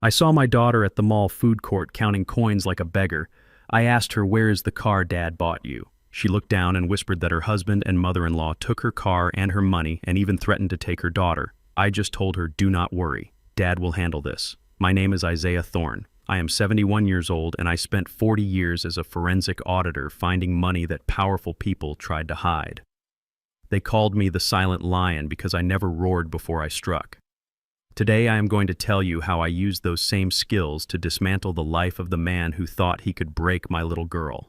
I saw my daughter at the mall food court counting coins like a beggar. I asked her, "Where is the car Dad bought you?" She looked down and whispered that her husband and mother-in-law took her car and her money and even threatened to take her daughter. I just told her, "Do not worry. Dad will handle this." My name is Isaiah Thorne. I am 71 years old and I spent 40 years as a forensic auditor finding money that powerful people tried to hide. They called me the Silent Lion because I never roared before I struck. Today I am going to tell you how I used those same skills to dismantle the life of the man who thought he could break my little girl.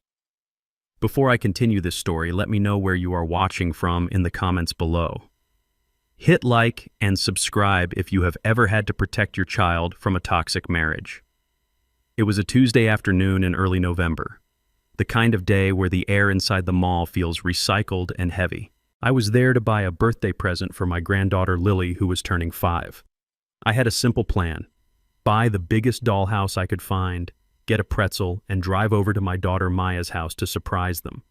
Before I continue this story, let me know where you are watching from in the comments below. Hit like and subscribe if you have ever had to protect your child from a toxic marriage. It was a Tuesday afternoon in early November, the kind of day where the air inside the mall feels recycled and heavy. I was there to buy a birthday present for my granddaughter Lily, who was turning 5. I had a simple plan: buy the biggest dollhouse I could find, get a pretzel, and drive over to my daughter Maya's house to surprise them.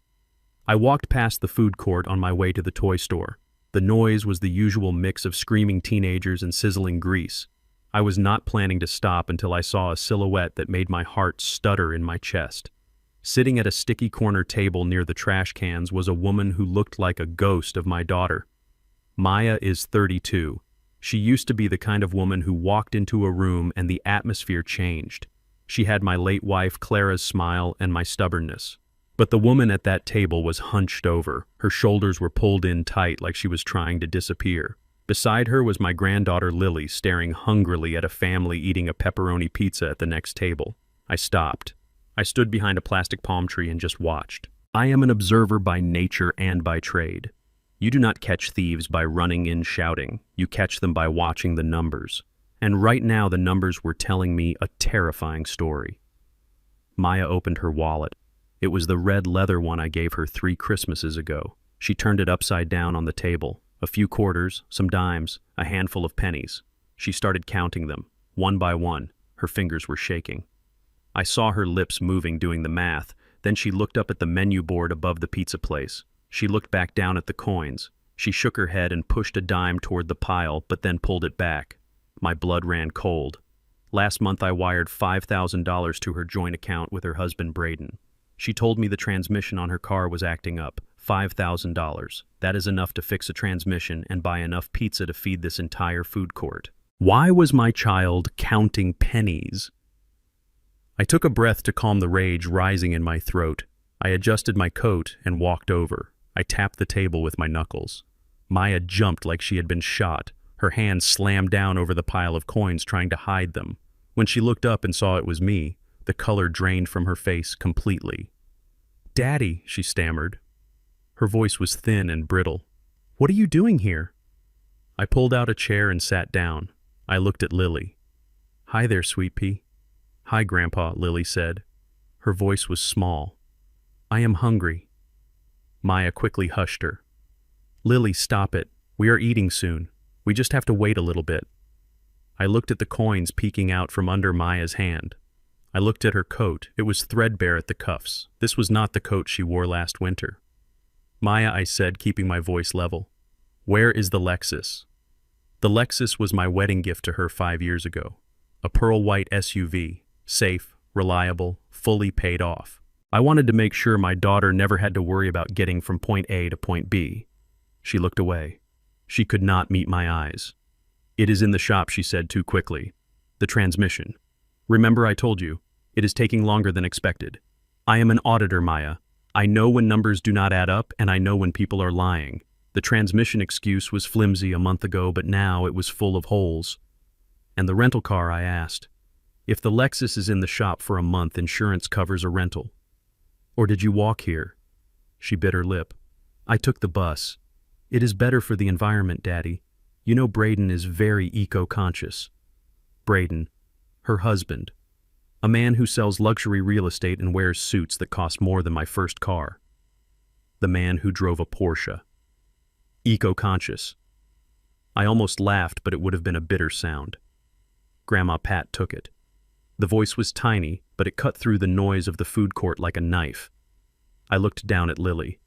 I walked past the food court on my way to the toy store. The noise was the usual mix of screaming teenagers and sizzling grease. I was not planning to stop until I saw a silhouette that made my heart stutter in my chest. Sitting at a sticky corner table near the trash cans was a woman who looked like a ghost of my daughter. Maya is 32. She used to be the kind of woman who walked into a room and the atmosphere changed. She had my late wife Clara's smile and my stubbornness. But the woman at that table was hunched over. Her shoulders were pulled in tight like she was trying to disappear. Beside her was my granddaughter Lily, staring hungrily at a family eating a pepperoni pizza at the next table. I stopped. I stood behind a plastic palm tree and just watched. I am an observer by nature and by trade. You do not catch thieves by running in shouting. You catch them by watching the numbers. And right now the numbers were telling me a terrifying story. Maya opened her wallet. It was the red leather one I gave her 3 Christmases ago. She turned it upside down on the table. A few quarters, some dimes, a handful of pennies. She started counting them, one by one. Her fingers were shaking. I saw her lips moving doing the math. Then she looked up at the menu board above the pizza place. She looked back down at the coins. She shook her head and pushed a dime toward the pile, but then pulled it back. My blood ran cold. Last month I wired $5,000 to her joint account with her husband Braden. She told me the transmission on her car was acting up. $5,000. That is enough to fix a transmission and buy enough pizza to feed this entire food court. Why was my child counting pennies? I took a breath to calm the rage rising in my throat. I adjusted my coat and walked over. I tapped the table with my knuckles. Maya jumped like she had been shot. Her hands slammed down over the pile of coins, trying to hide them. When she looked up and saw it was me, the color drained from her face completely. "Daddy," she stammered. Her voice was thin and brittle. "What are you doing here?" I pulled out a chair and sat down. I looked at Lily. "Hi there, sweet pea." "Hi, Grandpa," Lily said. Her voice was small. "I am hungry." Maya quickly hushed her. "Lily, stop it. We are eating soon. We just have to wait a little bit." I looked at the coins peeking out from under Maya's hand. I looked at her coat. It was threadbare at the cuffs. This was not the coat she wore last winter. "Maya," I said, keeping my voice level, "where is the Lexus?" The Lexus was my wedding gift to her 5 years ago. A pearl white SUV, safe, reliable, fully paid off. I wanted to make sure my daughter never had to worry about getting from point A to point B. She looked away. She could not meet my eyes. "It is in the shop," she said too quickly. "The transmission. Remember I told you, it is taking longer than expected. I am an auditor, Maya. I know when numbers do not add up, and I know when people are lying. The transmission excuse was flimsy a month ago, but now it was full of holes." "And the rental car?" I asked. "If the Lexus is in the shop for a month, insurance covers a rental." "Or did you walk here?" She bit her lip. "I took the bus. It is better for the environment, Daddy. You know Braden is very eco-conscious." Braden, her husband. A man who sells luxury real estate and wears suits that cost more than my first car. The man who drove a Porsche. Eco-conscious. I almost laughed, but it would have been a bitter sound. Grandma Pat took it. The voice was tiny, but it cut through the noise of the food court like a knife. I looked down at Lily.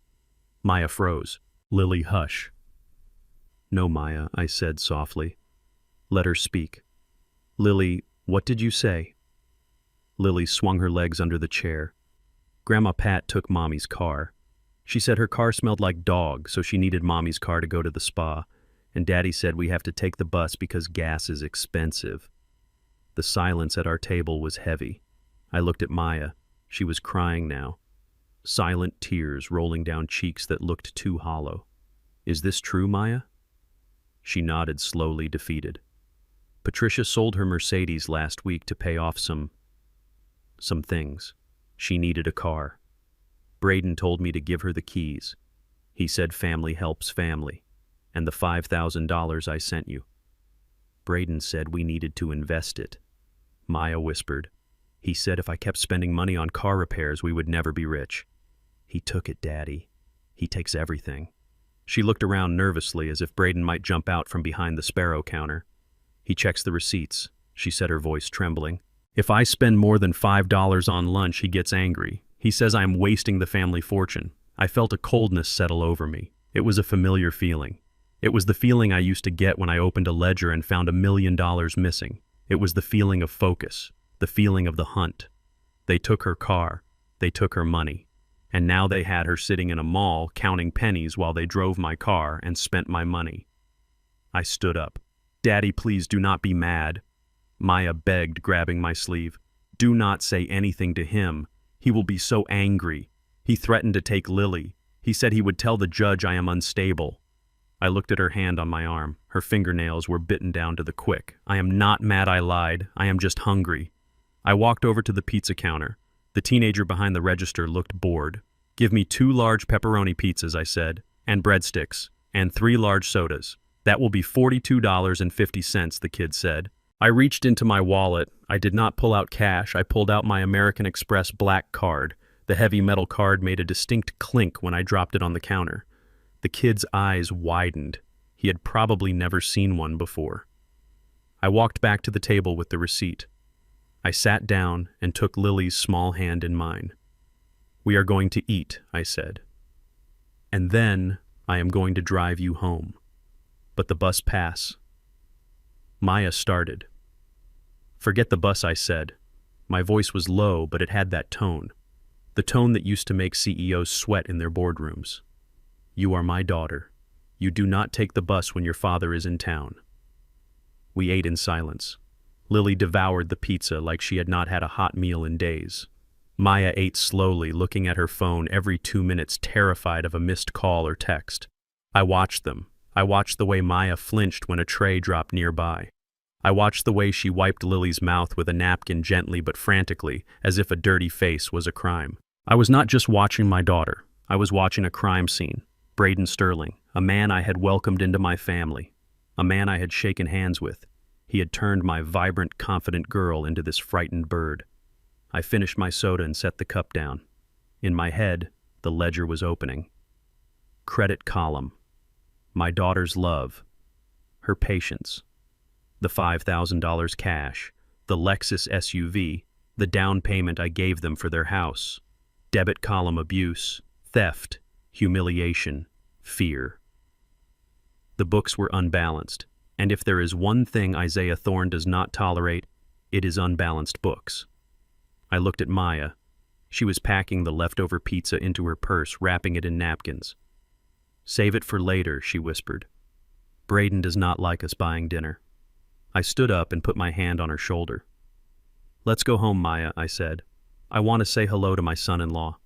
Maya froze. "Lily, hush." "No, Maya," I said softly. "Let her speak." "Lily, What did you say? Lily swung her legs under the chair. Grandma Pat took Mommy's car. She said her car smelled like dog, so she needed Mommy's car to go to the spa, and Daddy said we have to take the bus because gas is expensive. The silence at our table was heavy. I looked at Maya. She was crying now. Silent tears rolling down cheeks that looked too hollow. Is this true, Maya? She nodded slowly, defeated. Patricia sold her Mercedes last week to pay off some things. She needed a car. Braden told me to give her the keys. He said family helps family, and the $5,000 I sent you. Braden said we needed to invest it. Maya whispered. He said if I kept spending money on car repairs, we would never be rich. He took it, Daddy. He takes everything. She looked around nervously as if Braden might jump out from behind the Sparrow counter. He checks the receipts, she said, her voice trembling. If I spend more than $5 on lunch, he gets angry. He says I'm wasting the family fortune. I felt a coldness settle over me. It was a familiar feeling. It was the feeling I used to get when I opened a ledger and found $1 million missing. It was the feeling of focus, the feeling of the hunt. They took her car. They took her money. And now they had her sitting in a mall counting pennies while they drove my car and spent my money. I stood up. Daddy, please do not be mad. Maya begged, grabbing my sleeve. Do not say anything to him. He will be so angry. He threatened to take Lily. He said he would tell the judge I am unstable. I looked at her hand on my arm. Her fingernails were bitten down to the quick. I am not mad, I lied. I am just hungry. I walked over to the pizza counter. The teenager behind the register looked bored. Give me 2 large pepperoni pizzas, I said, and breadsticks, and 3 large sodas. That will be $42.50, the kid said. I reached into my wallet. I did not pull out cash. I pulled out my American Express black card. The heavy metal card made a distinct clink when I dropped it on the counter. The kid's eyes widened. He had probably never seen one before. I walked back to the table with the receipt. I sat down and took Lily's small hand in mine. We are going to eat, I said. And then I am going to drive you home. But the bus pass. Maya started. Forget the bus, I said. My voice was low, but it had that tone. The tone that used to make CEOs sweat in their boardrooms. You are my daughter. You do not take the bus when your father is in town. We ate in silence. Lily devoured the pizza like she had not had a hot meal in days. Maya ate slowly, looking at her phone every 2 minutes, terrified of a missed call or text. I watched them. I watched the way Maya flinched when a tray dropped nearby. I watched the way she wiped Lily's mouth with a napkin gently but frantically, as if a dirty face was a crime. I was not just watching my daughter. I was watching a crime scene. Braden Sterling, a man I had welcomed into my family, a man I had shaken hands with. He had turned my vibrant, confident girl into this frightened bird. I finished my soda and set the cup down. In my head, the ledger was opening. Credit column. My daughter's love. Her patience. The $5,000 cash. The Lexus SUV. The down payment I gave them for their house. Debit column abuse. Theft. Humiliation. Fear. The books were unbalanced. And if there is one thing Isaiah Thorne does not tolerate, it is unbalanced books. I looked at Maya. She was packing the leftover pizza into her purse, wrapping it in napkins. Save it for later, she whispered. Braden does not like us buying dinner. I stood up and put my hand on her shoulder. Let's go home, Maya, I said. I want to say hello to my son-in-law.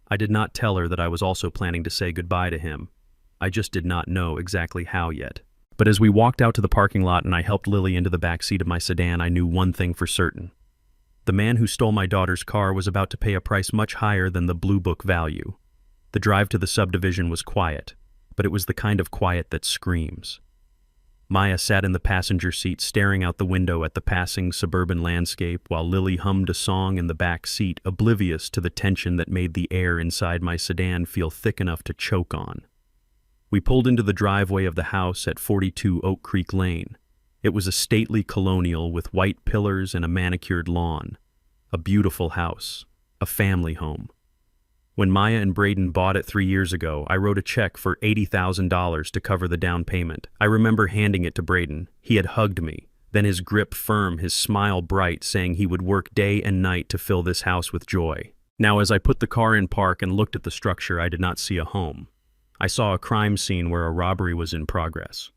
I did not tell her that I was also planning to say goodbye to him. I just did not know exactly how yet. But as we walked out to the parking lot and I helped Lily into the back seat of my sedan, I knew one thing for certain. The man who stole my daughter's car was about to pay a price much higher than the Blue Book value. The drive to the subdivision was quiet, but it was the kind of quiet that screams. Maya sat in the passenger seat staring out the window at the passing suburban landscape while Lily hummed a song in the back seat, oblivious to the tension that made the air inside my sedan feel thick enough to choke on. We pulled into the driveway of the house at 42 Oak Creek Lane. It was a stately colonial with white pillars and a manicured lawn. A beautiful house. A family home. When Maya and Braden bought it 3 years ago, I wrote a check for $80,000 to cover the down payment. I remember handing it to Braden. He had hugged me. Then his grip firm, his smile bright, saying he would work day and night to fill this house with joy. Now, as I put the car in park and looked at the structure, I did not see a home. I saw a crime scene where a robbery was in progress.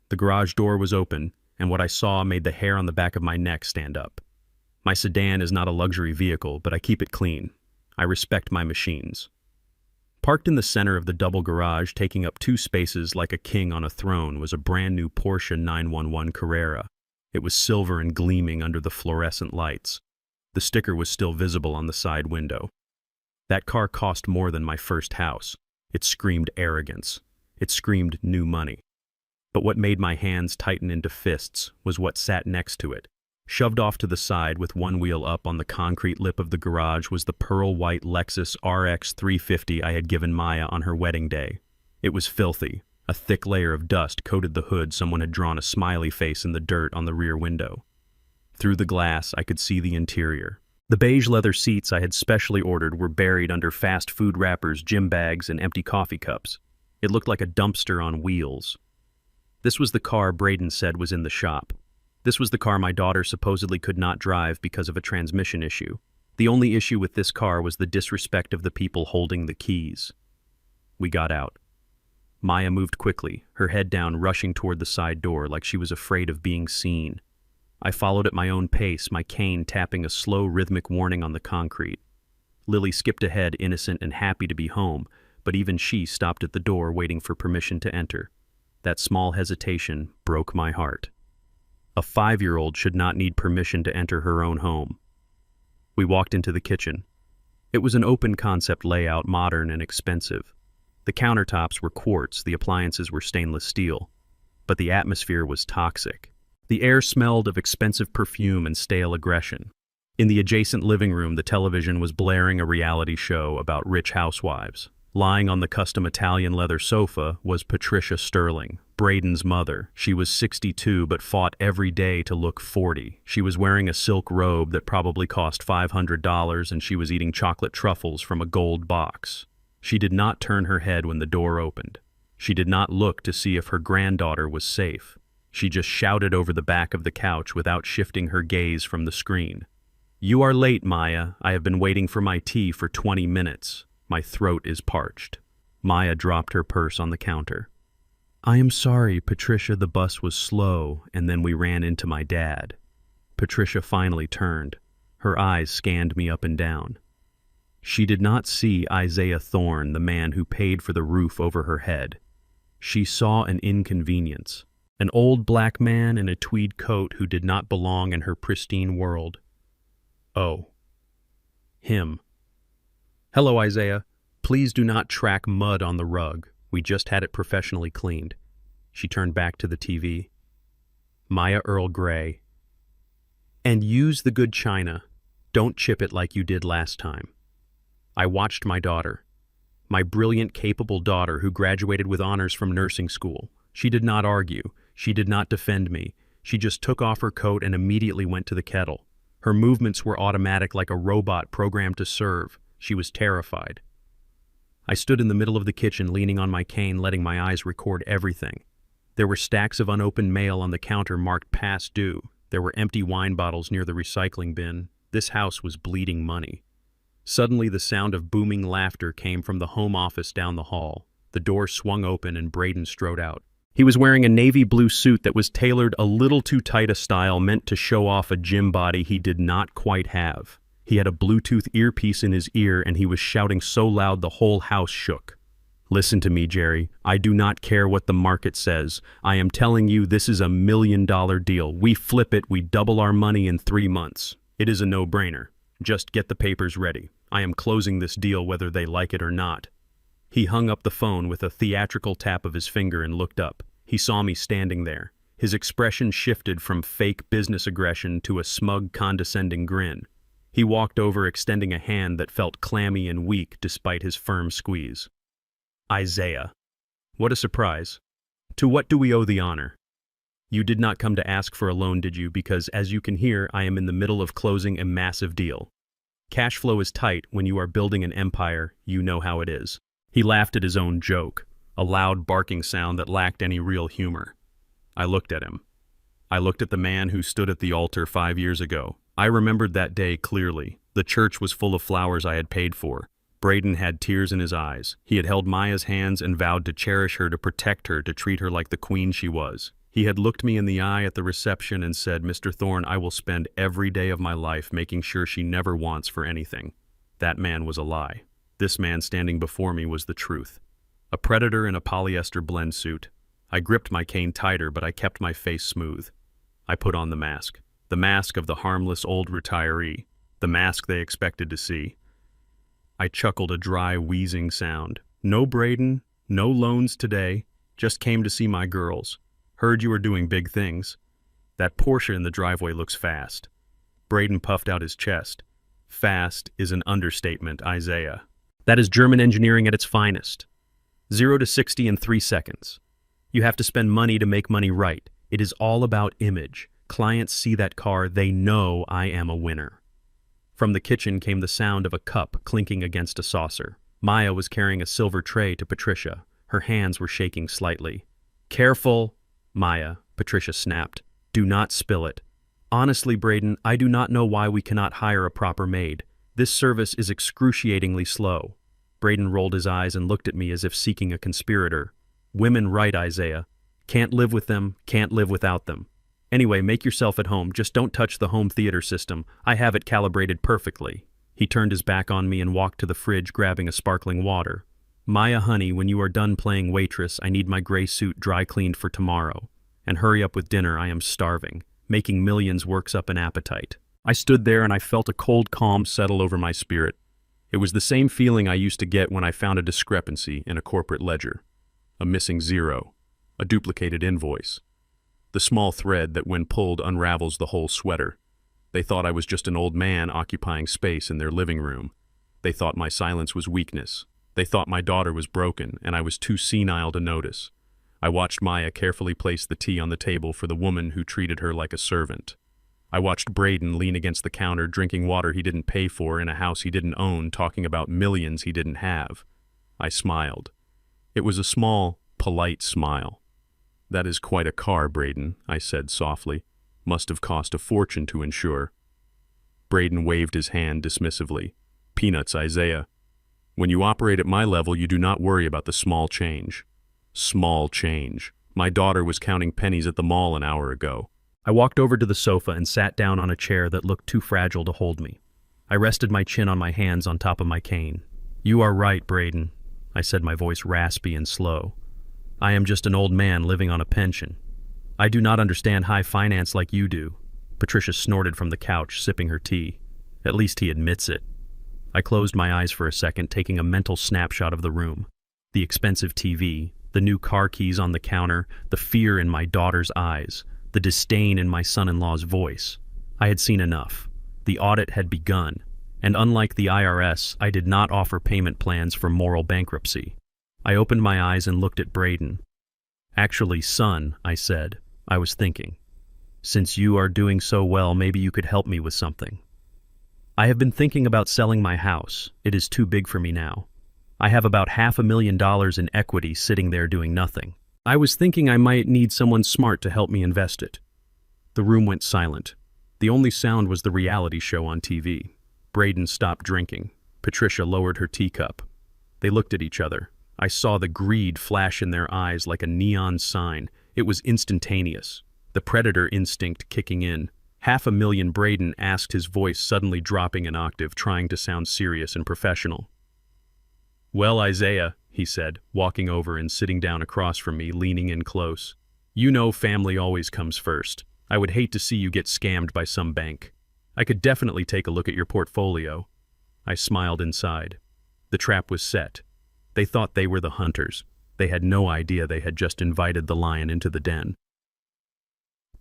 The garage door was open, and what I saw made the hair on the back of my neck stand up. My sedan is not a luxury vehicle, but I keep it clean. I respect my machines. Parked in the center of the double garage, taking up 2 spaces like a king on a throne, was a brand new Porsche 911 Carrera. It was silver and gleaming under the fluorescent lights. The sticker was still visible on the side window. That car cost more than my first house. It screamed arrogance. It screamed new money. But what made my hands tighten into fists was what sat next to it. Shoved off to the side with one wheel up on the concrete lip of the garage was the pearl-white Lexus RX 350 I had given Maya on her wedding day. It was filthy. A thick layer of dust coated the hood. Someone had drawn a smiley face in the dirt on the rear window. Through the glass, I could see the interior. The beige leather seats I had specially ordered were buried under fast food wrappers, gym bags, and empty coffee cups. It looked like a dumpster on wheels. This was the car Braden said was in the shop. This was the car my daughter supposedly could not drive because of a transmission issue. The only issue with this car was the disrespect of the people holding the keys. We got out. Maya moved quickly, her head down, rushing toward the side door like she was afraid of being seen. I followed at my own pace, my cane tapping a slow, rhythmic warning on the concrete. Lily skipped ahead, innocent and happy to be home, but even she stopped at the door, waiting for permission to enter. That small hesitation broke my heart. A 5-year-old should not need permission to enter her own home. We walked into the kitchen. It was an open-concept layout, modern and expensive. The countertops were quartz, the appliances were stainless steel. But the atmosphere was toxic. The air smelled of expensive perfume and stale aggression. In the adjacent living room, the television was blaring a reality show about rich housewives. Lying on the custom Italian leather sofa was Patricia Sterling, Braden's mother. She was 62 but fought every day to look 40. She was wearing a silk robe that probably cost $500, and she was eating chocolate truffles from a gold box. She did not turn her head when the door opened. She did not look to see if her granddaughter was safe. She just shouted over the back of the couch without shifting her gaze from the screen. "You are late, Maya. I have been waiting for my tea for 20 minutes. My throat is parched." Maya dropped her purse on the counter. "I am sorry, Patricia, the bus was slow, and then we ran into my dad." Patricia finally turned. Her eyes scanned me up and down. She did not see Isaiah Thorne, the man who paid for the roof over her head. She saw an inconvenience. An old black man in a tweed coat who did not belong in her pristine world. Oh. Him. "Hello, Isaiah. Please do not track mud on the rug. We just had it professionally cleaned." She turned back to the TV. "Maya Earl Grey. And use the good china. Don't chip it like you did last time." I watched my daughter. My brilliant, capable daughter who graduated with honors from nursing school. She did not argue. She did not defend me. She just took off her coat and immediately went to the kettle. Her movements were automatic, like a robot programmed to serve. She was terrified. I stood in the middle of the kitchen, leaning on my cane, letting my eyes record everything. There were stacks of unopened mail on the counter marked past due. There were empty wine bottles near the recycling bin. This house was bleeding money. Suddenly, the sound of booming laughter came from the home office down the hall. The door swung open and Braden strode out. He was wearing a navy blue suit that was tailored a little too tight a style meant to show off a gym body he did not quite have. He had a Bluetooth earpiece in his ear, and he was shouting so loud the whole house shook. "Listen to me, Jerry. I do not care what the market says. I am telling you, this is a $1 million deal. We flip it, we double our money in 3 months. It is a no-brainer. Just get the papers ready. I am closing this deal whether they like it or not." He hung up the phone with a theatrical tap of his finger and looked up. He saw me standing there. His expression shifted from fake business aggression to a smug, condescending grin. He walked over, extending a hand that felt clammy and weak despite his firm squeeze. "Isaiah." What a surprise. "To what do we owe the honor? You did not come to ask for a loan, did you? Because, as you can hear, I am in the middle of closing a massive deal. Cash flow is tight. When you are building an empire, you know how it is." He laughed at his own joke, a loud barking sound that lacked any real humor. I looked at him. I looked at the man who stood at the altar 5 years ago. I remembered that day clearly. The church was full of flowers I had paid for. Braden had tears in his eyes. He had held Maya's hands and vowed to cherish her, to protect her, to treat her like the queen she was. He had looked me in the eye at the reception and said, "Mr. Thorne, I will spend every day of my life making sure she never wants for anything." That man was a lie. This man standing before me was the truth. A predator in a polyester blend suit. I gripped my cane tighter, but I kept my face smooth. I put on the mask of the harmless old retiree, the mask they expected to see. I chuckled a dry, wheezing sound. "No Braden, no loans today, just came to see my girls. Heard you were doing big things. That Porsche in the driveway looks fast." Braden puffed out his chest. "Fast is an understatement, Isaiah. That is German engineering at its finest. 0 to 60 in 3 seconds. You have to spend money to make money right. It is all about image. Clients see that car, they know I am a winner." From the kitchen came the sound of a cup clinking against a saucer. Maya was carrying a silver tray to Patricia. Her hands were shaking slightly. "Careful, Maya," Patricia snapped. "Do not spill it. Honestly, Braden, I do not know why we cannot hire a proper maid. This service is excruciatingly slow." Braden rolled his eyes and looked at me as if seeking a conspirator. "Women right, Isaiah. Can't live with them, can't live without them. Anyway, make yourself at home, just don't touch the home theater system. I have it calibrated perfectly." He turned his back on me and walked to the fridge, grabbing a sparkling water. "Maya, honey, when you are done playing waitress, I need my gray suit dry cleaned for tomorrow. And hurry up with dinner, I am starving. Making millions works up an appetite." I stood there and I felt a cold calm settle over my spirit. It was the same feeling I used to get when I found a discrepancy in a corporate ledger. A missing zero. A duplicated invoice. The small thread that when pulled unravels the whole sweater. They thought I was just an old man occupying space in their living room. They thought my silence was weakness. They thought my daughter was broken and I was too senile to notice. I watched Maya carefully place the tea on the table for the woman who treated her like a servant. I watched Braden lean against the counter drinking water he didn't pay for in a house he didn't own, talking about millions he didn't have. I smiled. It was a small, polite smile. "That is quite a car, Braden," I said softly. "Must have cost a fortune to insure." Braden waved his hand dismissively. "Peanuts, Isaiah. When you operate at my level, you do not worry about the small change." Small change. My daughter was counting pennies at the mall an hour ago. I walked over to the sofa and sat down on a chair that looked too fragile to hold me. I rested my chin on my hands on top of my cane. "You are right, Braden," I said, my voice raspy and slow. "I am just an old man living on a pension. I do not understand high finance like you do." Patricia snorted from the couch, sipping her tea. "At least he admits it." I closed my eyes for a second, taking a mental snapshot of the room. The expensive TV, the new car keys on the counter, the fear in my daughter's eyes, the disdain in my son-in-law's voice. I had seen enough. The audit had begun, and unlike the IRS, I did not offer payment plans for moral bankruptcy. I opened my eyes and looked at Braden. "Actually, son," I said, "I was thinking. Since you are doing so well, maybe you could help me with something. I have been thinking about selling my house. It is too big for me now. I have about $500,000 in equity sitting there doing nothing. I was thinking I might need someone smart to help me invest it." The room went silent. The only sound was the reality show on TV. Braden stopped drinking. Patricia lowered her teacup. They looked at each other. I saw the greed flash in their eyes like a neon sign. It was instantaneous. The predator instinct kicking in. $500,000, Braden asked, his voice suddenly dropping an octave, trying to sound serious and professional. "Well, Isaiah," he said, walking over and sitting down across from me, leaning in close. "You know family always comes first. I would hate to see you get scammed by some bank. I could definitely take a look at your portfolio." I smiled inside. The trap was set. They thought they were the hunters. They had no idea they had just invited the lion into the den.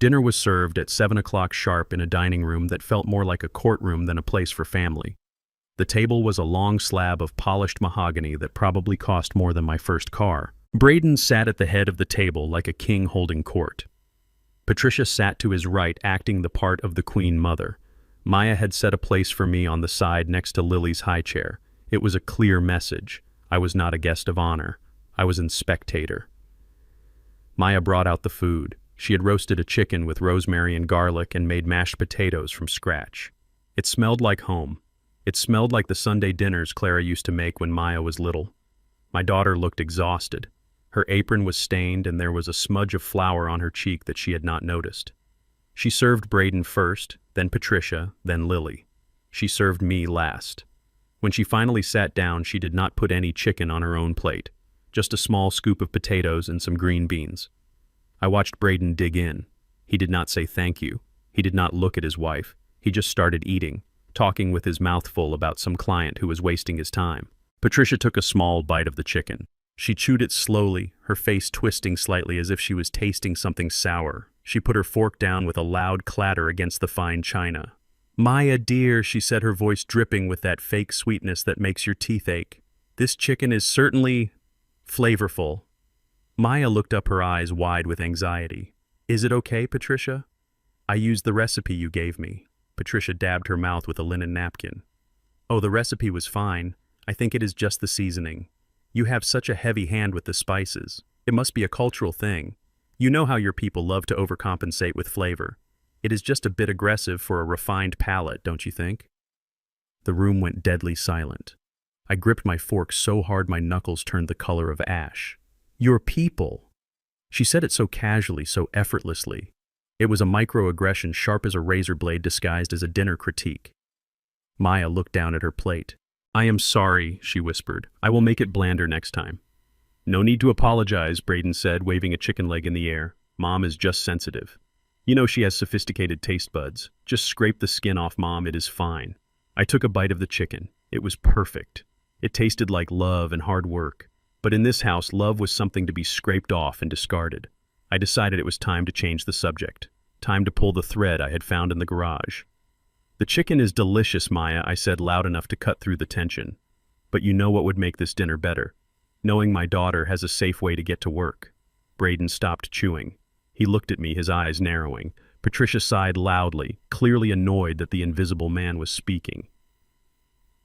Dinner was served at 7 o'clock sharp in a dining room that felt more like a courtroom than a place for family. The table was a long slab of polished mahogany that probably cost more than my first car. Braden sat at the head of the table like a king holding court. Patricia sat to his right, acting the part of the Queen Mother. Maya had set a place for me on the side next to Lily's high chair. It was a clear message. I was not a guest of honor. I was a spectator. Maya brought out the food. She had roasted a chicken with rosemary and garlic and made mashed potatoes from scratch. It smelled like home. It smelled like the Sunday dinners Clara used to make when Maya was little. My daughter looked exhausted. Her apron was stained and there was a smudge of flour on her cheek that she had not noticed. She served Braden first, then Patricia, then Lily. She served me last. When she finally sat down, she did not put any chicken on her own plate, just a small scoop of potatoes and some green beans. I watched Braden dig in. He did not say thank you. He did not look at his wife. He just started eating, talking with his mouth full about some client who was wasting his time. Patricia took a small bite of the chicken. She chewed it slowly, her face twisting slightly as if she was tasting something sour. She put her fork down with a loud clatter against the fine china. "Maya dear," she said, her voice dripping with that fake sweetness that makes your teeth ache. "This chicken is certainly flavorful." Maya looked up, her eyes wide with anxiety. "Is it okay, Patricia?" "I used the recipe you gave me." Patricia dabbed her mouth with a linen napkin. "Oh, the recipe was fine. I think it is just the seasoning. You have such a heavy hand with the spices. It must be a cultural thing. You know how your people love to overcompensate with flavor. It is just a bit aggressive for a refined palate, don't you think?" The room went deadly silent. I gripped my fork so hard my knuckles turned the color of ash. "Your people." She said it so casually, so effortlessly. It was a microaggression sharp as a razor blade disguised as a dinner critique. Maya looked down at her plate. "I am sorry," she whispered. "I will make it blander next time." "No need to apologize," Braden said, waving a chicken leg in the air. "Mom is just sensitive. You know she has sophisticated taste buds. Just scrape the skin off, Mom, it is fine." I took a bite of the chicken. It was perfect. It tasted like love and hard work. But in this house, love was something to be scraped off and discarded. I decided it was time to change the subject. Time to pull the thread I had found in the garage. "The chicken is delicious, Maya," I said loud enough to cut through the tension. "But you know what would make this dinner better? Knowing my daughter has a safe way to get to work." Braden stopped chewing. He looked at me, his eyes narrowing. Patricia sighed loudly, clearly annoyed that the invisible man was speaking.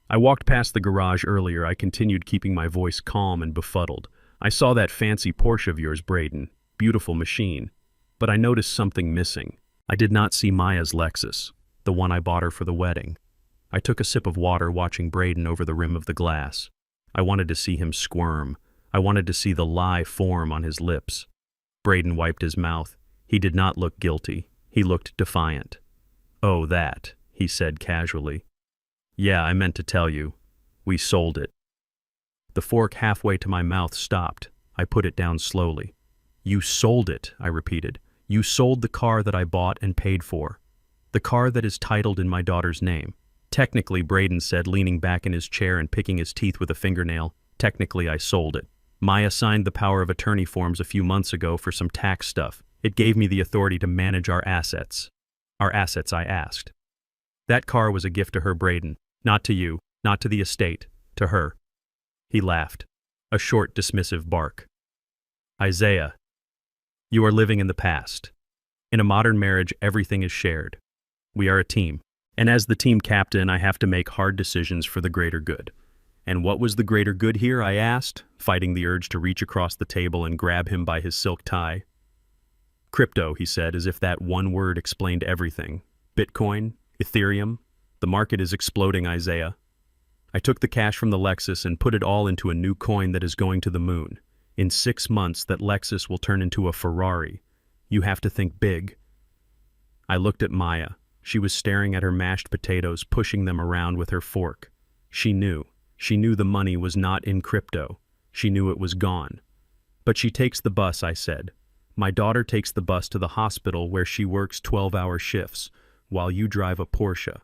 I walked past the garage earlier. I continued, keeping my voice calm and befuddled. "I saw that fancy Porsche of yours, Braden. Beautiful machine. But I noticed something missing. I did not see Maya's Lexus, the one I bought her for the wedding." I took a sip of water, watching Braden over the rim of the glass. I wanted to see him squirm. I wanted to see the lie form on his lips. Braden wiped his mouth. He did not look guilty. He looked defiant. "Oh, that," he said casually. "Yeah, I meant to tell you. We sold it." The fork halfway to my mouth stopped. I put it down slowly. "You sold it," I repeated. "You sold the car that I bought and paid for. The car that is titled in my daughter's name." "Technically," Braden said, leaning back in his chair and picking his teeth with a fingernail, "technically I sold it. Maya signed the power of attorney forms a few months ago for some tax stuff. It gave me the authority to manage our assets." "Our assets?" I asked. "That car was a gift to her, Braden. Not to you, not to the estate, to her." He laughed. A short, dismissive bark. "Isaiah, you are living in the past. In a modern marriage, everything is shared. We are a team. And as the team captain, I have to make hard decisions for the greater good." "And what was the greater good here?" I asked, fighting the urge to reach across the table and grab him by his silk tie. "Crypto," he said, as if that one word explained everything. "Bitcoin, Ethereum. The market is exploding, Isaiah." I took the cash from the Lexus and put it all into a new coin that is going to the moon. In 6 months, that Lexus will turn into a Ferrari. You have to think big. I looked at Maya. She was staring at her mashed potatoes, pushing them around with her fork. She knew. She knew the money was not in crypto. She knew it was gone. "But she takes the bus," I said. "My daughter takes the bus to the hospital where she works 12-hour shifts, while you drive a Porsche."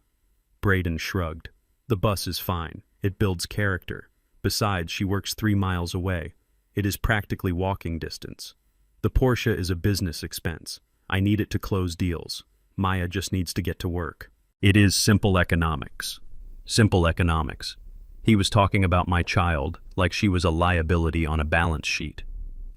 Braden shrugged. "The bus is fine. It builds character. Besides, she works 3 miles away. It is practically walking distance. The Porsche is a business expense. I need it to close deals. Maya just needs to get to work." It is simple economics. Simple economics. He was talking about my child, like she was a liability on a balance sheet.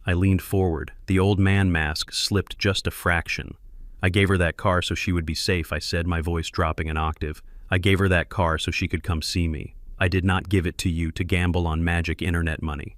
I leaned forward. The old man mask slipped just a fraction. "I gave her that car so she would be safe," I said, my voice dropping an octave. "I gave her that car so she could come see me. I did not give it to you to gamble on magic internet money."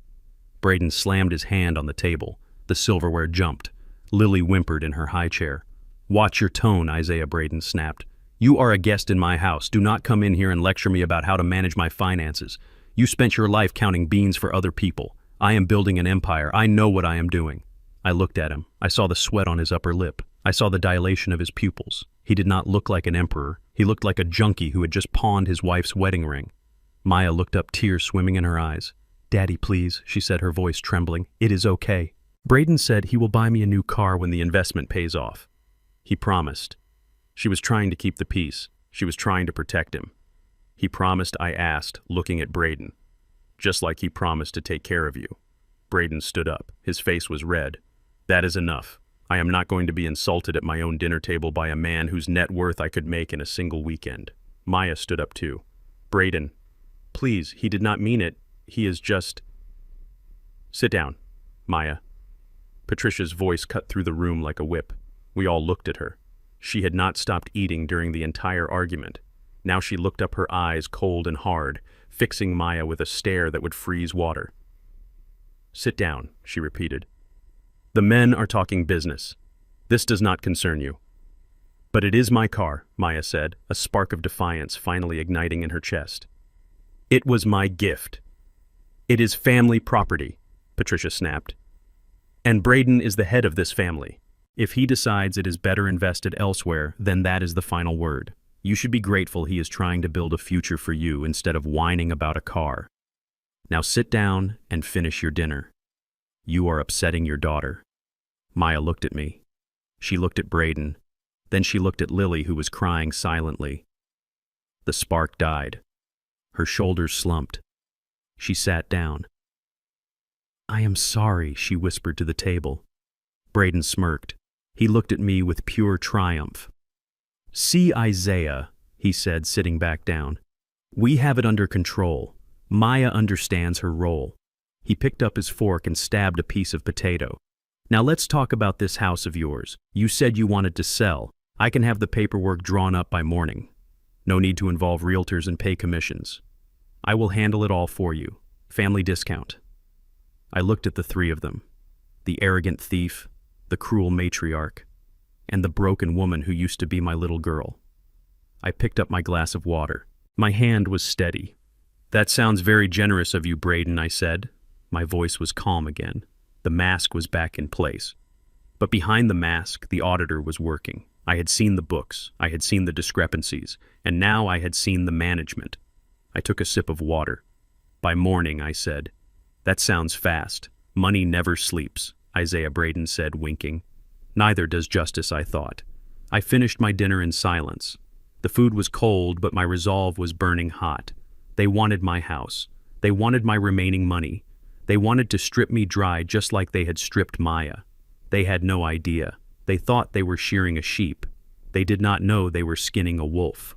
Braden slammed his hand on the table. The silverware jumped. Lily whimpered in her high chair. Watch your tone, Isaiah Braden snapped. You are a guest in my house. Do not come in here and lecture me about how to manage my finances. You spent your life counting beans for other people. I am building an empire. I know what I am doing. I looked at him. I saw the sweat on his upper lip. I saw the dilation of his pupils. He did not look like an emperor. He looked like a junkie who had just pawned his wife's wedding ring. Maya looked up, tears swimming in her eyes. Daddy, please, she said, her voice trembling. It is okay. Braden said he will buy me a new car when the investment pays off. He promised. She was trying to keep the peace. She was trying to protect him. He promised, I asked, looking at Braden. Just like he promised to take care of you. Braden stood up. His face was red. That is enough. I am not going to be insulted at my own dinner table by a man whose net worth I could make in a single weekend. Maya stood up too. Braden, please, he did not mean it. He is just... Sit down, Maya. Patricia's voice cut through the room like a whip. We all looked at her. She had not stopped eating during the entire argument. Now she looked up, her eyes cold and hard, fixing Maya with a stare that would freeze water. Sit down, she repeated. The men are talking business. This does not concern you. But it is my car, Maya said, a spark of defiance finally igniting in her chest. It was my gift. It is family property, Patricia snapped. And Braden is the head of this family. If he decides it is better invested elsewhere, then that is the final word. You should be grateful he is trying to build a future for you instead of whining about a car. Now sit down and finish your dinner. You are upsetting your daughter. Maya looked at me. She looked at Braden. Then she looked at Lily, who was crying silently. The spark died. Her shoulders slumped. She sat down. I am sorry, she whispered to the table. Braden smirked. He looked at me with pure triumph. See, Isaiah, he said, sitting back down. We have it under control. Maya understands her role. He picked up his fork and stabbed a piece of potato. Now let's talk about this house of yours. You said you wanted to sell. I can have the paperwork drawn up by morning. No need to involve realtors and pay commissions. I will handle it all for you. Family discount. I looked at the three of them. The arrogant thief, the cruel matriarch, and the broken woman who used to be my little girl. I picked up my glass of water. My hand was steady. That sounds very generous of you, Braden, I said. My voice was calm again. The mask was back in place. But behind the mask, the auditor was working. I had seen the books, I had seen the discrepancies, and now I had seen the management. I took a sip of water. By morning, I said. That sounds fast. Money never sleeps, Isaiah Braden said, winking. Neither does justice, I thought. I finished my dinner in silence. The food was cold, but my resolve was burning hot. They wanted my house. They wanted my remaining money. They wanted to strip me dry just like they had stripped Maya. They had no idea. They thought they were shearing a sheep. They did not know they were skinning a wolf.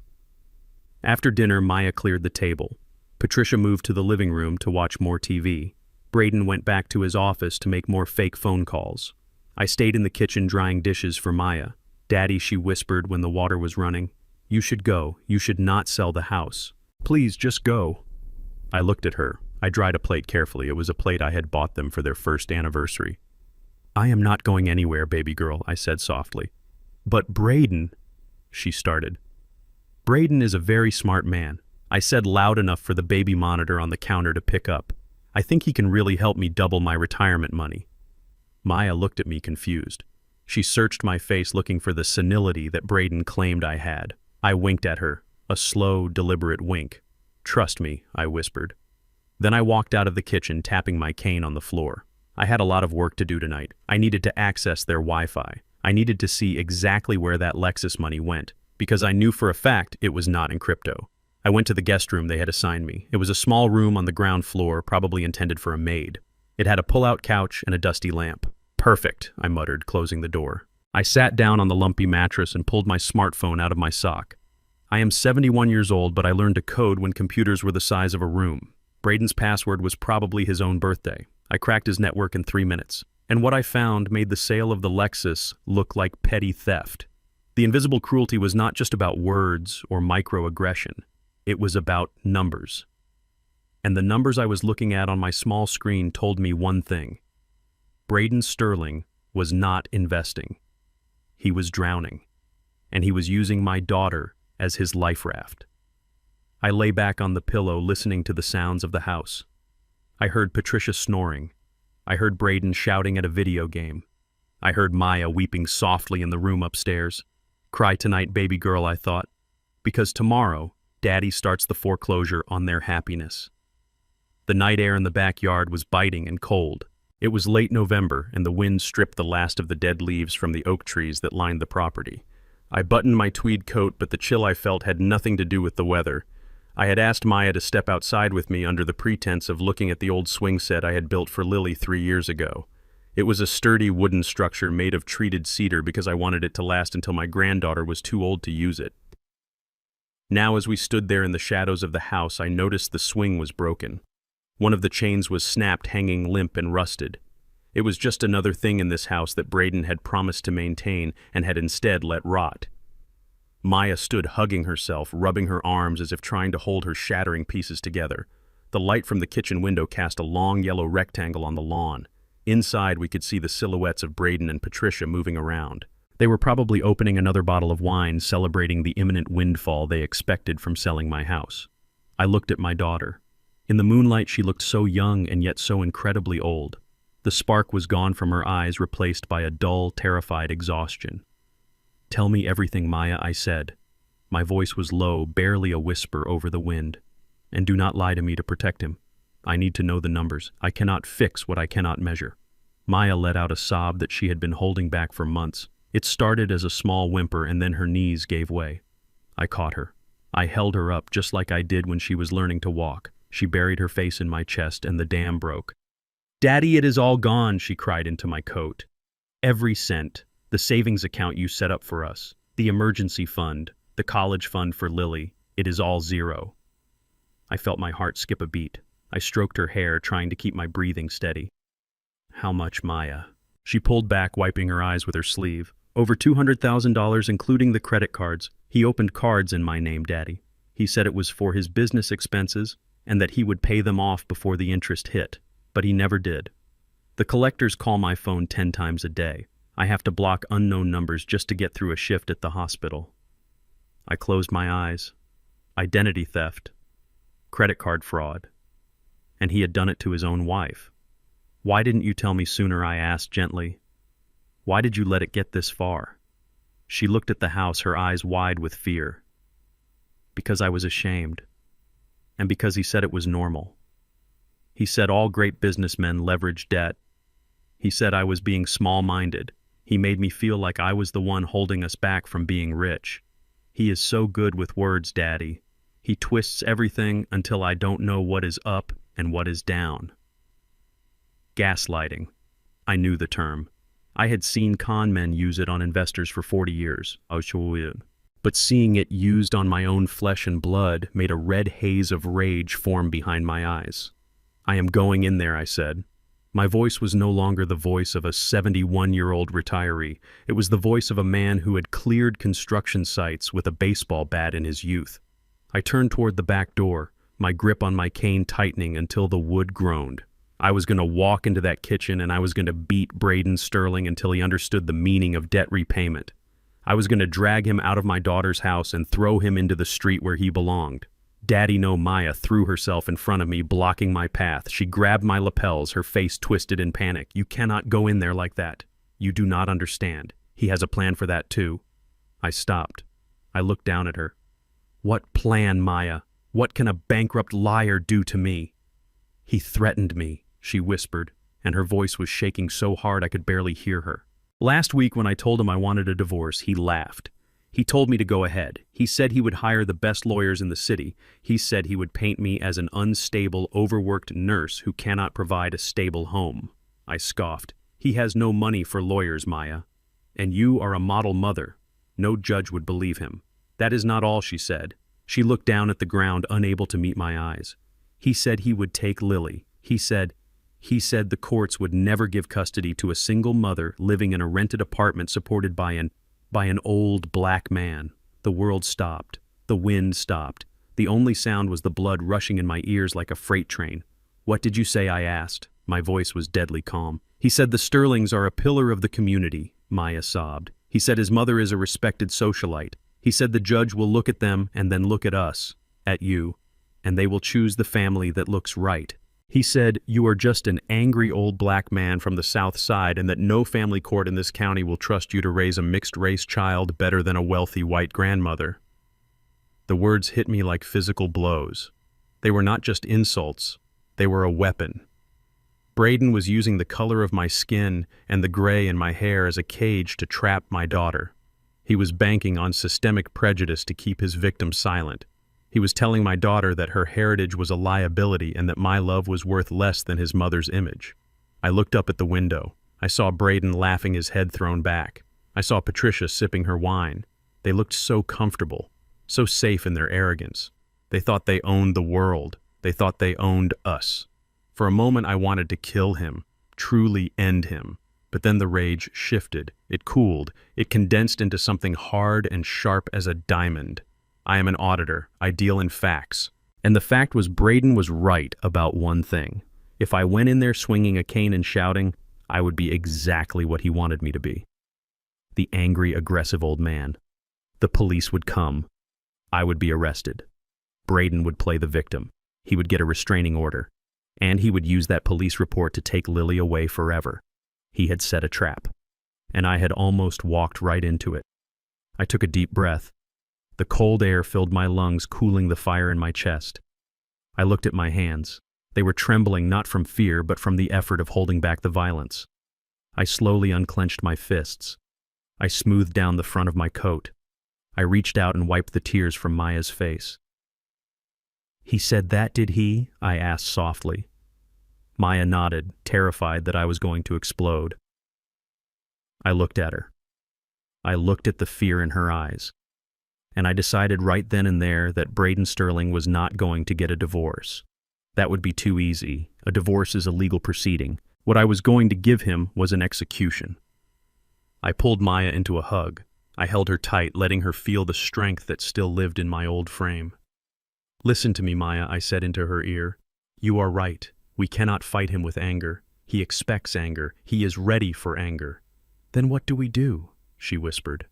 After dinner, Maya cleared the table. Patricia moved to the living room to watch more TV. Braden went back to his office to make more fake phone calls. I stayed in the kitchen drying dishes for Maya. Daddy, she whispered when the water was running. You should go. You should not sell the house. Please, just go. I looked at her. I dried a plate carefully. It was a plate I had bought them for their first anniversary. I am not going anywhere, baby girl, I said softly. But Braden, she started. Braden is a very smart man. I said loud enough for the baby monitor on the counter to pick up. I think he can really help me double my retirement money. Maya looked at me confused. She searched my face looking for the senility that Braden claimed I had. I winked at her, a slow, deliberate wink. Trust me, I whispered. Then I walked out of the kitchen, tapping my cane on the floor. I had a lot of work to do tonight. I needed to access their Wi-Fi. I needed to see exactly where that Lexus money went, because I knew for a fact it was not in crypto. I went to the guest room they had assigned me. It was a small room on the ground floor, probably intended for a maid. It had a pull-out couch and a dusty lamp. Perfect, I muttered, closing the door. I sat down on the lumpy mattress and pulled my smartphone out of my sock. I am 71 years old, but I learned to code when computers were the size of a room. Braden's password was probably his own birthday. I cracked his network in 3 minutes, and what I found made the sale of the Lexus look like petty theft. The invisible cruelty was not just about words or microaggression. It was about numbers. And the numbers I was looking at on my small screen told me one thing. Braden Sterling was not investing. He was drowning, and he was using my daughter as his life raft. I lay back on the pillow listening to the sounds of the house. I heard Patricia snoring. I heard Braden shouting at a video game. I heard Maya weeping softly in the room upstairs. Cry tonight, baby girl, I thought, because tomorrow, Daddy starts the foreclosure on their happiness. The night air in the backyard was biting and cold. It was late November, and the wind stripped the last of the dead leaves from the oak trees that lined the property. I buttoned my tweed coat, but the chill I felt had nothing to do with the weather. I had asked Maya to step outside with me under the pretense of looking at the old swing set I had built for Lily 3 years ago. It was a sturdy wooden structure made of treated cedar because I wanted it to last until my granddaughter was too old to use it. Now, as we stood there in the shadows of the house, I noticed the swing was broken. One of the chains was snapped, hanging limp and rusted. It was just another thing in this house that Braden had promised to maintain and had instead let rot. Maya stood hugging herself, rubbing her arms as if trying to hold her shattering pieces together. The light from the kitchen window cast a long yellow rectangle on the lawn. Inside, we could see the silhouettes of Braden and Patricia moving around. They were probably opening another bottle of wine, celebrating the imminent windfall they expected from selling my house. I looked at my daughter. In the moonlight, she looked so young and yet so incredibly old. The spark was gone from her eyes, replaced by a dull, terrified exhaustion. "Tell me everything, Maya," I said. My voice was low, barely a whisper over the wind. "And do not lie to me to protect him. I need to know the numbers. I cannot fix what I cannot measure." Maya let out a sob that she had been holding back for months. It started as a small whimper, and then her knees gave way. I caught her. I held her up just like I did when she was learning to walk. She buried her face in my chest, and the dam broke. "Daddy, it is all gone," she cried into my coat. "Every cent. The savings account you set up for us. The emergency fund. The college fund for Lily. It is all zero." I felt my heart skip a beat. I stroked her hair, trying to keep my breathing steady. "How much, Maya?" She pulled back, wiping her eyes with her sleeve. "Over $200,000, including the credit cards. He opened cards in my name, Daddy. He said it was for his business expenses and that he would pay them off before the interest hit, but he never did. The collectors call my phone 10 times a day. I have to block unknown numbers just to get through a shift at the hospital." I closed my eyes. Identity theft. Credit card fraud. And he had done it to his own wife. "Why didn't you tell me sooner?" I asked gently. "Why did you let it get this far?" She looked at the house, her eyes wide with fear. "Because I was ashamed. And because he said it was normal. He said all great businessmen leverage debt. He said I was being small-minded. He made me feel like I was the one holding us back from being rich. He is so good with words, Daddy. He twists everything until I don't know what is up and what is down." Gaslighting. I knew the term. I had seen con men use it on investors for 40 years. But seeing it used on my own flesh and blood made a red haze of rage form behind my eyes. "I am going in there," I said. My voice was no longer the voice of a 71-year-old retiree. It was the voice of a man who had cleared construction sites with a baseball bat in his youth. I turned toward the back door, my grip on my cane tightening until the wood groaned. I was going to walk into that kitchen and I was going to beat Braden Sterling until he understood the meaning of debt repayment. I was going to drag him out of my daughter's house and throw him into the street where he belonged. Daddy No Maya threw herself in front of me, blocking my path. She grabbed my lapels, her face twisted in panic. "You cannot go in there like that. You do not understand. He has a plan for that too." I stopped. I looked down at her. "What plan, Maya? What can a bankrupt liar do to me?" "He threatened me," she whispered, and her voice was shaking so hard I could barely hear her. "Last week when I told him I wanted a divorce, he laughed. He told me to go ahead. He said he would hire the best lawyers in the city. He said he would paint me as an unstable, overworked nurse who cannot provide a stable home." I scoffed. "He has no money for lawyers, Maya. And you are a model mother. No judge would believe him." "That is not all," she said. She looked down at the ground, unable to meet my eyes. "He said he would take Lily. He said the courts would never give custody to a single mother living in a rented apartment supported by an old black man." The world stopped. The wind stopped. The only sound was the blood rushing in my ears like a freight train. "What did you say?" I asked. My voice was deadly calm. He said the Sterlings are a pillar of the community, Maya sobbed. He said his mother is a respected socialite. He said the judge will look at them and then look at us, at you, and they will choose the family that looks right. He said you are just an angry old black man from the South Side and that no family court in this county will trust you to raise a mixed-race child better than a wealthy white grandmother. The words hit me like physical blows. They were not just insults, they were a weapon. Braden was using the color of my skin and the gray in my hair as a cage to trap my daughter. He was banking on systemic prejudice to keep his victim silent. He was telling my daughter that her heritage was a liability and that my love was worth less than his mother's image. I looked up at the window. I saw Braden laughing, his head thrown back. I saw Patricia sipping her wine. They looked so comfortable, so safe in their arrogance. They thought they owned the world. They thought they owned us. For a moment I wanted to kill him, truly end him. But then the rage shifted. It cooled. It condensed into something hard and sharp as a diamond. I am an auditor. I deal in facts. And the fact was Braden was right about one thing. If I went in there swinging a cane and shouting, I would be exactly what he wanted me to be. The angry, aggressive old man. The police would come. I would be arrested. Braden would play the victim. He would get a restraining order. And he would use that police report to take Lily away forever. He had set a trap. And I had almost walked right into it. I took a deep breath. The cold air filled my lungs, cooling the fire in my chest. I looked at my hands. They were trembling not from fear, but from the effort of holding back the violence. I slowly unclenched my fists. I smoothed down the front of my coat. I reached out and wiped the tears from Maya's face. "He said that, did he?" I asked softly. Maya nodded, terrified that I was going to explode. I looked at her. I looked at the fear in her eyes. And I decided right then and there that Braden Sterling was not going to get a divorce. That would be too easy. A divorce is a legal proceeding. What I was going to give him was an execution. I pulled Maya into a hug. I held her tight, letting her feel the strength that still lived in my old frame. "Listen to me, Maya," I said into her ear. "You are right. We cannot fight him with anger. He expects anger. He is ready for anger." "Then what do we do?" she whispered.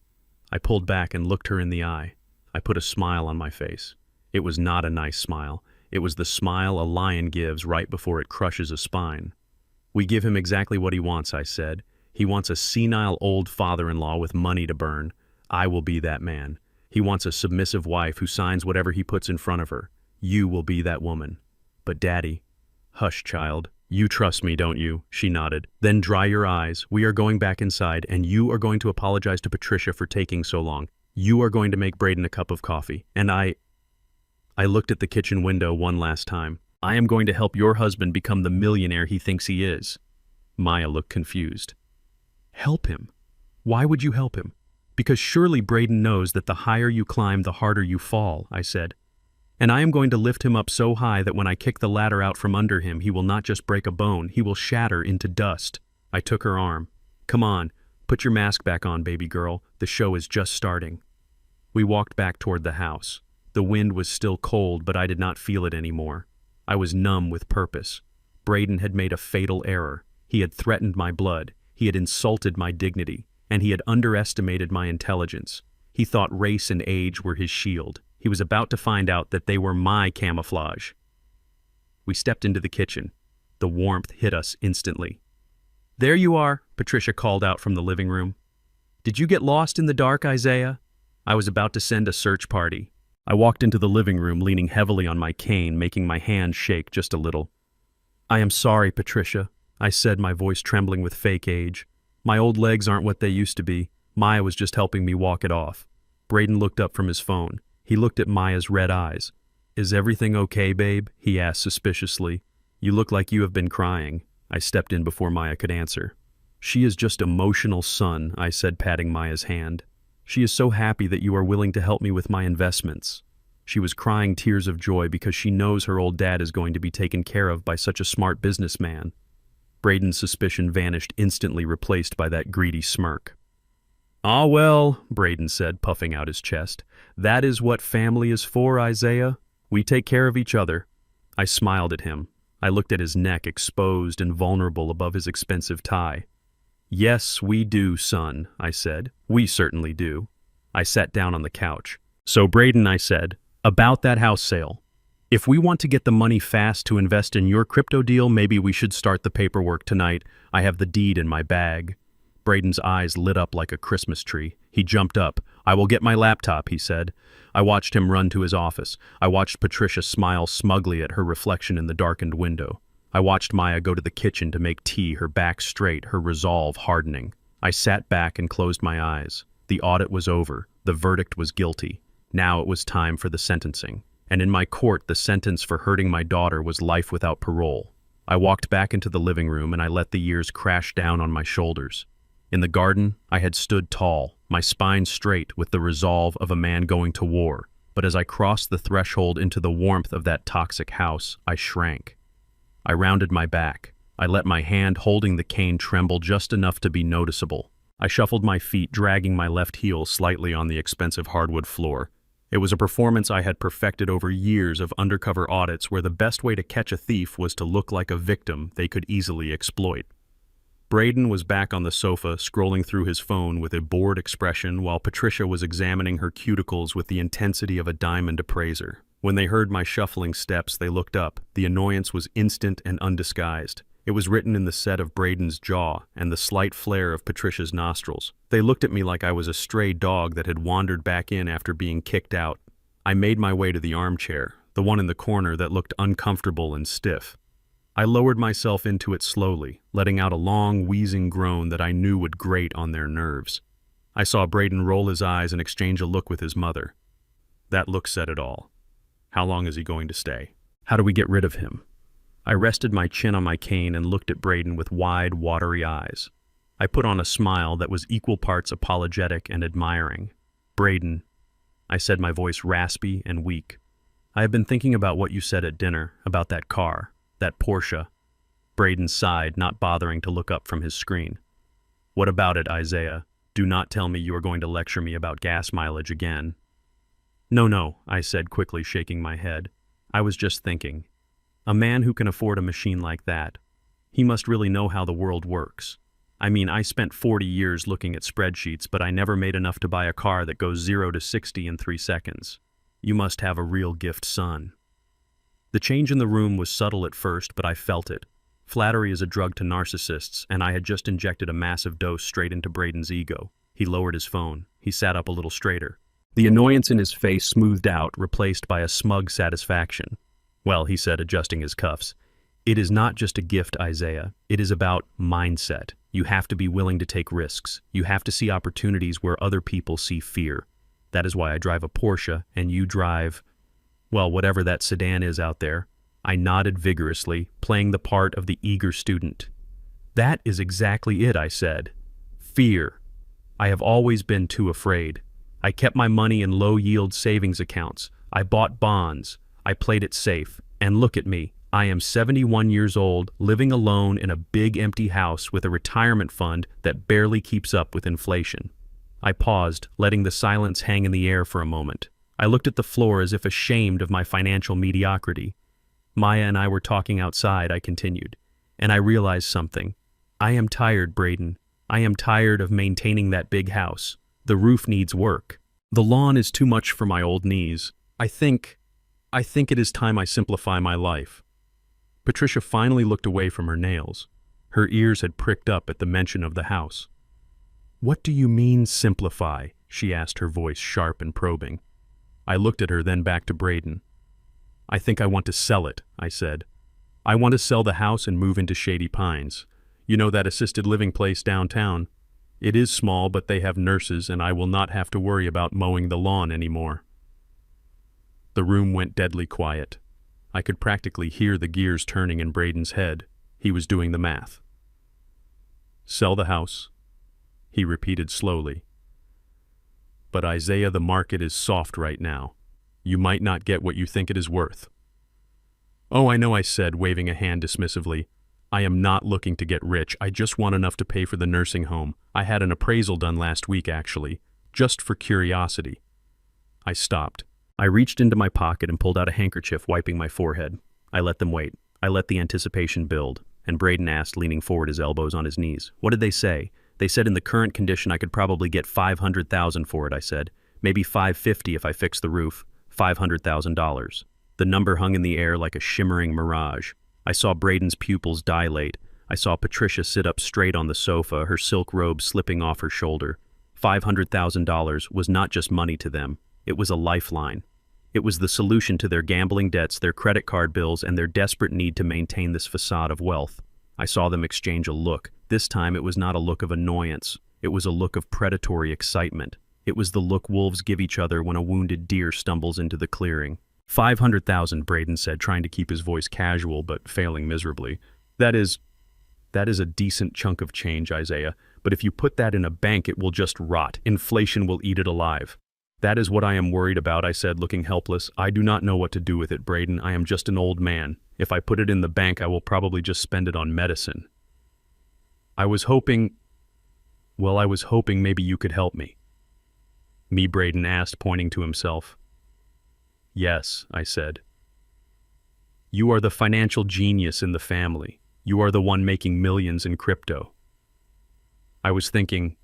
I pulled back and looked her in the eye. I put a smile on my face. It was not a nice smile. It was the smile a lion gives right before it crushes a spine. "We give him exactly what he wants," I said. "He wants a senile old father-in-law with money to burn. I will be that man. He wants a submissive wife who signs whatever he puts in front of her. You will be that woman." "But Daddy—" "Hush, child. You trust me, don't you?" She nodded. "Then dry your eyes. We are going back inside, and you are going to apologize to Patricia for taking so long. You are going to make Braden a cup of coffee. And I looked at the kitchen window one last time. "I am going to help your husband become the millionaire he thinks he is." Maya looked confused. "Help him? Why would you help him?" "Because surely Braden knows that the higher you climb, the harder you fall," I said. "And I am going to lift him up so high that when I kick the ladder out from under him, he will not just break a bone, he will shatter into dust." I took her arm. "Come on, put your mask back on, baby girl. The show is just starting." We walked back toward the house. The wind was still cold, but I did not feel it anymore. I was numb with purpose. Braden had made a fatal error. He had threatened my blood. He had insulted my dignity. And he had underestimated my intelligence. He thought race and age were his shield. He was about to find out that they were my camouflage. We stepped into the kitchen. The warmth hit us instantly. "There you are," Patricia called out from the living room. "Did you get lost in the dark, Isaiah?" I was about to send a search party. I walked into the living room, leaning heavily on my cane, making my hands shake just a little. "I am sorry, Patricia," I said, my voice trembling with fake age. "My old legs aren't what they used to be. Maya was just helping me walk it off." Braden looked up from his phone. He looked at Maya's red eyes. "Is everything okay, babe?" he asked suspiciously. "You look like you have been crying." I stepped in before Maya could answer. "She is just emotional, son," I said, patting Maya's hand. "She is so happy that you are willing to help me with my investments." She was crying tears of joy because she knows her old dad is going to be taken care of by such a smart businessman. Braden's suspicion vanished instantly, replaced by that greedy smirk. "Ah, well," Braden said, puffing out his chest. "That is what family is for, Isaiah. We take care of each other." I smiled at him. I looked at his neck, exposed and vulnerable above his expensive tie. "Yes, we do, son," I said. "We certainly do." I sat down on the couch. "So, Braden," I said, "about that house sale. If we want to get the money fast to invest in your crypto deal, maybe we should start the paperwork tonight. I have the deed in my bag." Braden's eyes lit up like a Christmas tree. He jumped up. "I will get my laptop," he said. I watched him run to his office. I watched Patricia smile smugly at her reflection in the darkened window. I watched Maya go to the kitchen to make tea, her back straight, her resolve hardening. I sat back and closed my eyes. The audit was over. The verdict was guilty. Now it was time for the sentencing. And in my court, the sentence for hurting my daughter was life without parole. I walked back into the living room and I let the years crash down on my shoulders. In the garden, I had stood tall, my spine straight with the resolve of a man going to war. But as I crossed the threshold into the warmth of that toxic house, I shrank. I rounded my back. I let my hand holding the cane tremble just enough to be noticeable. I shuffled my feet, dragging my left heel slightly on the expensive hardwood floor. It was a performance I had perfected over years of undercover audits where the best way to catch a thief was to look like a victim they could easily exploit. Braden was back on the sofa, scrolling through his phone with a bored expression, while Patricia was examining her cuticles with the intensity of a diamond appraiser. When they heard my shuffling steps, they looked up. The annoyance was instant and undisguised. It was written in the set of Braden's jaw and the slight flare of Patricia's nostrils. They looked at me like I was a stray dog that had wandered back in after being kicked out. I made my way to the armchair, the one in the corner that looked uncomfortable and stiff. I lowered myself into it slowly, letting out a long, wheezing groan that I knew would grate on their nerves. I saw Braden roll his eyes and exchange a look with his mother. That look said it all. How long is he going to stay? How do we get rid of him? I rested my chin on my cane and looked at Braden with wide, watery eyes. I put on a smile that was equal parts apologetic and admiring. "Braden," I said, my voice raspy and weak. "I have been thinking about what you said at dinner, about that car, that Porsche." Braden sighed, not bothering to look up from his screen. "What about it, Isaiah? Do not tell me you are going to lecture me about gas mileage again." No, I said, quickly shaking my head. "I was just thinking. A man who can afford a machine like that, he must really know how the world works. I mean, I spent 40 years looking at spreadsheets, but I never made enough to buy a car that goes 0 to 60 in 3 seconds. You must have a real gift, son." The change in the room was subtle at first, but I felt it. Flattery is a drug to narcissists, and I had just injected a massive dose straight into Braden's ego. He lowered his phone. He sat up a little straighter. The annoyance in his face smoothed out, replaced by a smug satisfaction. "Well," he said, adjusting his cuffs, "it is not just a gift, Isaiah. It is about mindset. You have to be willing to take risks. You have to see opportunities where other people see fear. That is why I drive a Porsche, and you drive, well, whatever that sedan is out there." I nodded vigorously, playing the part of the eager student. "That is exactly it," I said. "Fear. I have always been too afraid. I kept my money in low-yield savings accounts. I bought bonds. I played it safe. And look at me. I am 71 years old, living alone in a big empty house with a retirement fund that barely keeps up with inflation." I paused, letting the silence hang in the air for a moment. I looked at the floor as if ashamed of my financial mediocrity. "Maya and I were talking outside," I continued, "and I realized something. I am tired, Braden. I am tired of maintaining that big house. The roof needs work. The lawn is too much for my old knees. I think it is time I simplify my life." Patricia finally looked away from her nails. Her ears had pricked up at the mention of the house. "What do you mean, simplify?" she asked, her voice sharp and probing. I looked at her, then back to Braden. "I think I want to sell it," I said. "I want to sell the house and move into Shady Pines. You know that assisted living place downtown? It is small, but they have nurses, and I will not have to worry about mowing the lawn anymore." The room went deadly quiet. I could practically hear the gears turning in Braden's head. He was doing the math. "Sell the house," he repeated slowly. "But Isaiah, the market is soft right now. You might not get what you think it is worth." "Oh, I know," I said, waving a hand dismissively. "I am not looking to get rich. I just want enough to pay for the nursing home. I had an appraisal done last week, actually, just for curiosity." I stopped. I reached into my pocket and pulled out a handkerchief, wiping my forehead. I let them wait. I let the anticipation build, and Braden asked, leaning forward, his elbows on his knees. What did they say? They said in the current condition I could probably get $500,000 for it, I said. Maybe $550 if I fix the roof. $500,000. The number hung in the air like a shimmering mirage. I saw Braden's pupils dilate. I saw Patricia sit up straight on the sofa, her silk robe slipping off her shoulder. $500,000 was not just money to them. It was a lifeline. It was the solution to their gambling debts, their credit card bills, and their desperate need to maintain this facade of wealth. I saw them exchange a look. This time it was not a look of annoyance. It was a look of predatory excitement. It was the look wolves give each other when a wounded deer stumbles into the clearing. $500,000, Braden said, trying to keep his voice casual but failing miserably. That is a decent chunk of change, Isaiah, but if you put that in a bank it will just rot. Inflation will eat it alive. That is what I am worried about, I said, looking helpless. I do not know what to do with it, Braden. I am just an old man. If I put it in the bank, I will probably just spend it on medicine. I was hoping maybe you could help me. Me, Braden asked, pointing to himself. Yes, I said. You are the financial genius in the family. You are the one making millions in crypto. I was thinking,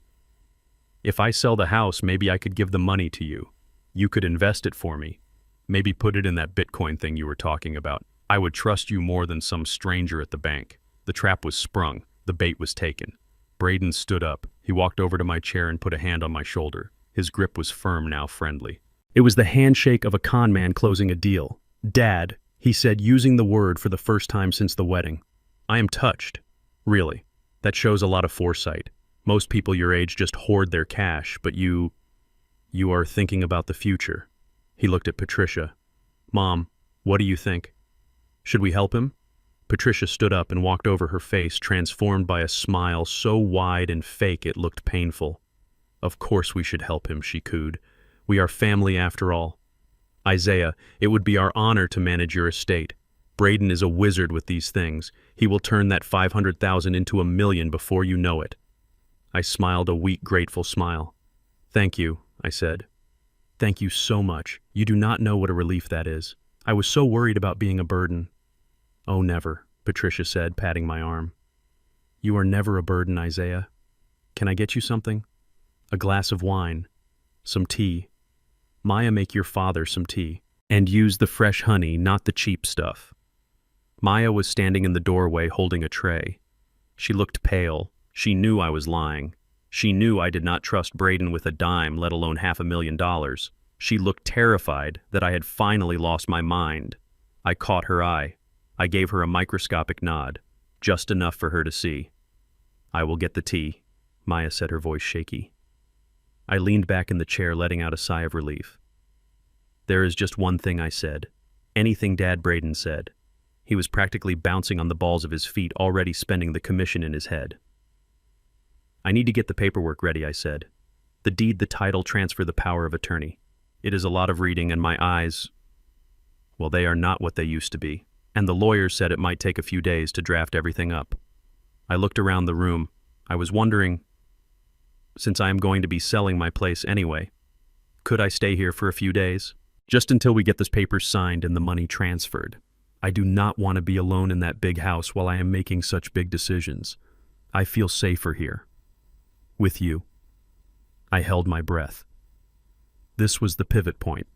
if I sell the house, maybe I could give the money to you. You could invest it for me. Maybe put it in that Bitcoin thing you were talking about. I would trust you more than some stranger at the bank. The trap was sprung. The bait was taken. Braden stood up. He walked over to my chair and put a hand on my shoulder. His grip was firm, now friendly. It was the handshake of a con man closing a deal. Dad, he said, using the word for the first time since the wedding. I am touched. Really. That shows a lot of foresight. Most people your age just hoard their cash, but you are thinking about the future. He looked at Patricia. Mom, what do you think? Should we help him? Patricia stood up and walked over, her face transformed by a smile so wide and fake it looked painful. Of course we should help him, she cooed. We are family after all. Isaiah, it would be our honor to manage your estate. Braden is a wizard with these things. He will turn that $500,000 into $1 million before you know it. I smiled a weak, grateful smile. Thank you, I said. Thank you so much. You do not know what a relief that is. I was so worried about being a burden. Oh, never, Patricia said, patting my arm. You are never a burden, Isaiah. Can I get you something? A glass of wine. Some tea. Maya, make your father some tea. And use the fresh honey, not the cheap stuff. Maya was standing in the doorway holding a tray. She looked pale. She knew I was lying. She knew I did not trust Braden with a dime, let alone $500,000. She looked terrified that I had finally lost my mind. I caught her eye. I gave her a microscopic nod, just enough for her to see. I will get the tea, Maya said, her voice shaky. I leaned back in the chair, letting out a sigh of relief. There is just one thing, I said. Anything Dad, Braden said. He was practically bouncing on the balls of his feet, already spending the commission in his head. I need to get the paperwork ready, I said. The deed, the title, transfer, the power of attorney. It is a lot of reading, and my eyes, well, they are not what they used to be. And the lawyer said it might take a few days to draft everything up. I looked around the room. I was wondering, since I am going to be selling my place anyway, could I stay here for a few days? Just until we get this paper signed and the money transferred. I do not want to be alone in that big house while I am making such big decisions. I feel safer here. With you. I held my breath. This was the pivot point.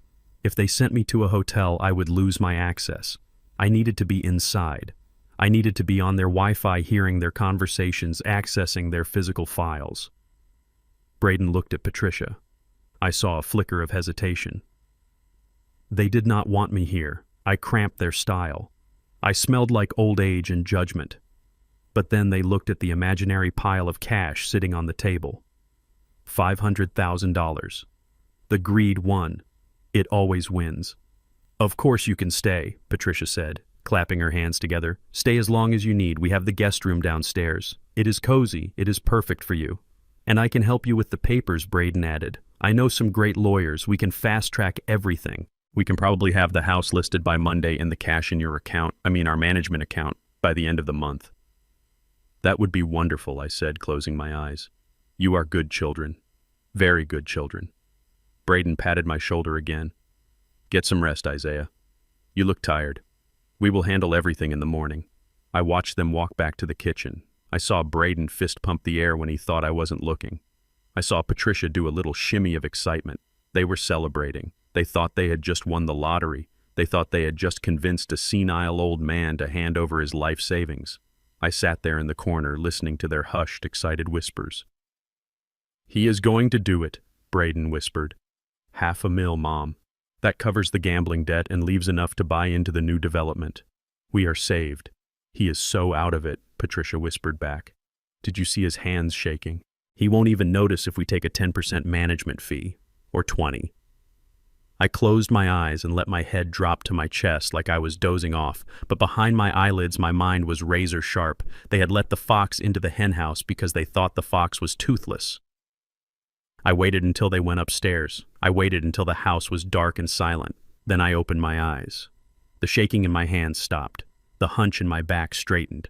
If they sent me to a hotel, I would lose my access. I needed to be inside. I needed to be on their Wi-Fi, hearing their conversations, accessing their physical files. Braden looked at Patricia. I saw a flicker of hesitation. They did not want me here. I cramped their style. I smelled like old age and judgment. But then they looked at the imaginary pile of cash sitting on the table. $500,000. The greed won. It always wins. Of course you can stay, Patricia said, clapping her hands together. Stay as long as you need. We have the guest room downstairs. It is cozy. It is perfect for you. And I can help you with the papers, Braden added. I know some great lawyers. We can fast-track everything. We can probably have the house listed by Monday and the cash in your account, our management account, by the end of the month. That would be wonderful, I said, closing my eyes. You are good children. Very good children. Braden patted my shoulder again. Get some rest, Isaiah. You look tired. We will handle everything in the morning. I watched them walk back to the kitchen. I saw Braden fist pump the air when he thought I wasn't looking. I saw Patricia do a little shimmy of excitement. They were celebrating. They thought they had just won the lottery. They thought they had just convinced a senile old man to hand over his life savings. I sat there in the corner listening to their hushed, excited whispers. "He is going to do it," Braden whispered. "$500,000, Mom. That covers the gambling debt and leaves enough to buy into the new development. We are saved." "He is so out of it," Patricia whispered back. "Did you see his hands shaking? He won't even notice if we take a 10% management fee, or 20. I closed my eyes and let my head drop to my chest like I was dozing off, but behind my eyelids my mind was razor sharp. They had let the fox into the henhouse because they thought the fox was toothless. I waited until they went upstairs. I waited until the house was dark and silent. Then I opened my eyes. The shaking in my hands stopped. The hunch in my back straightened.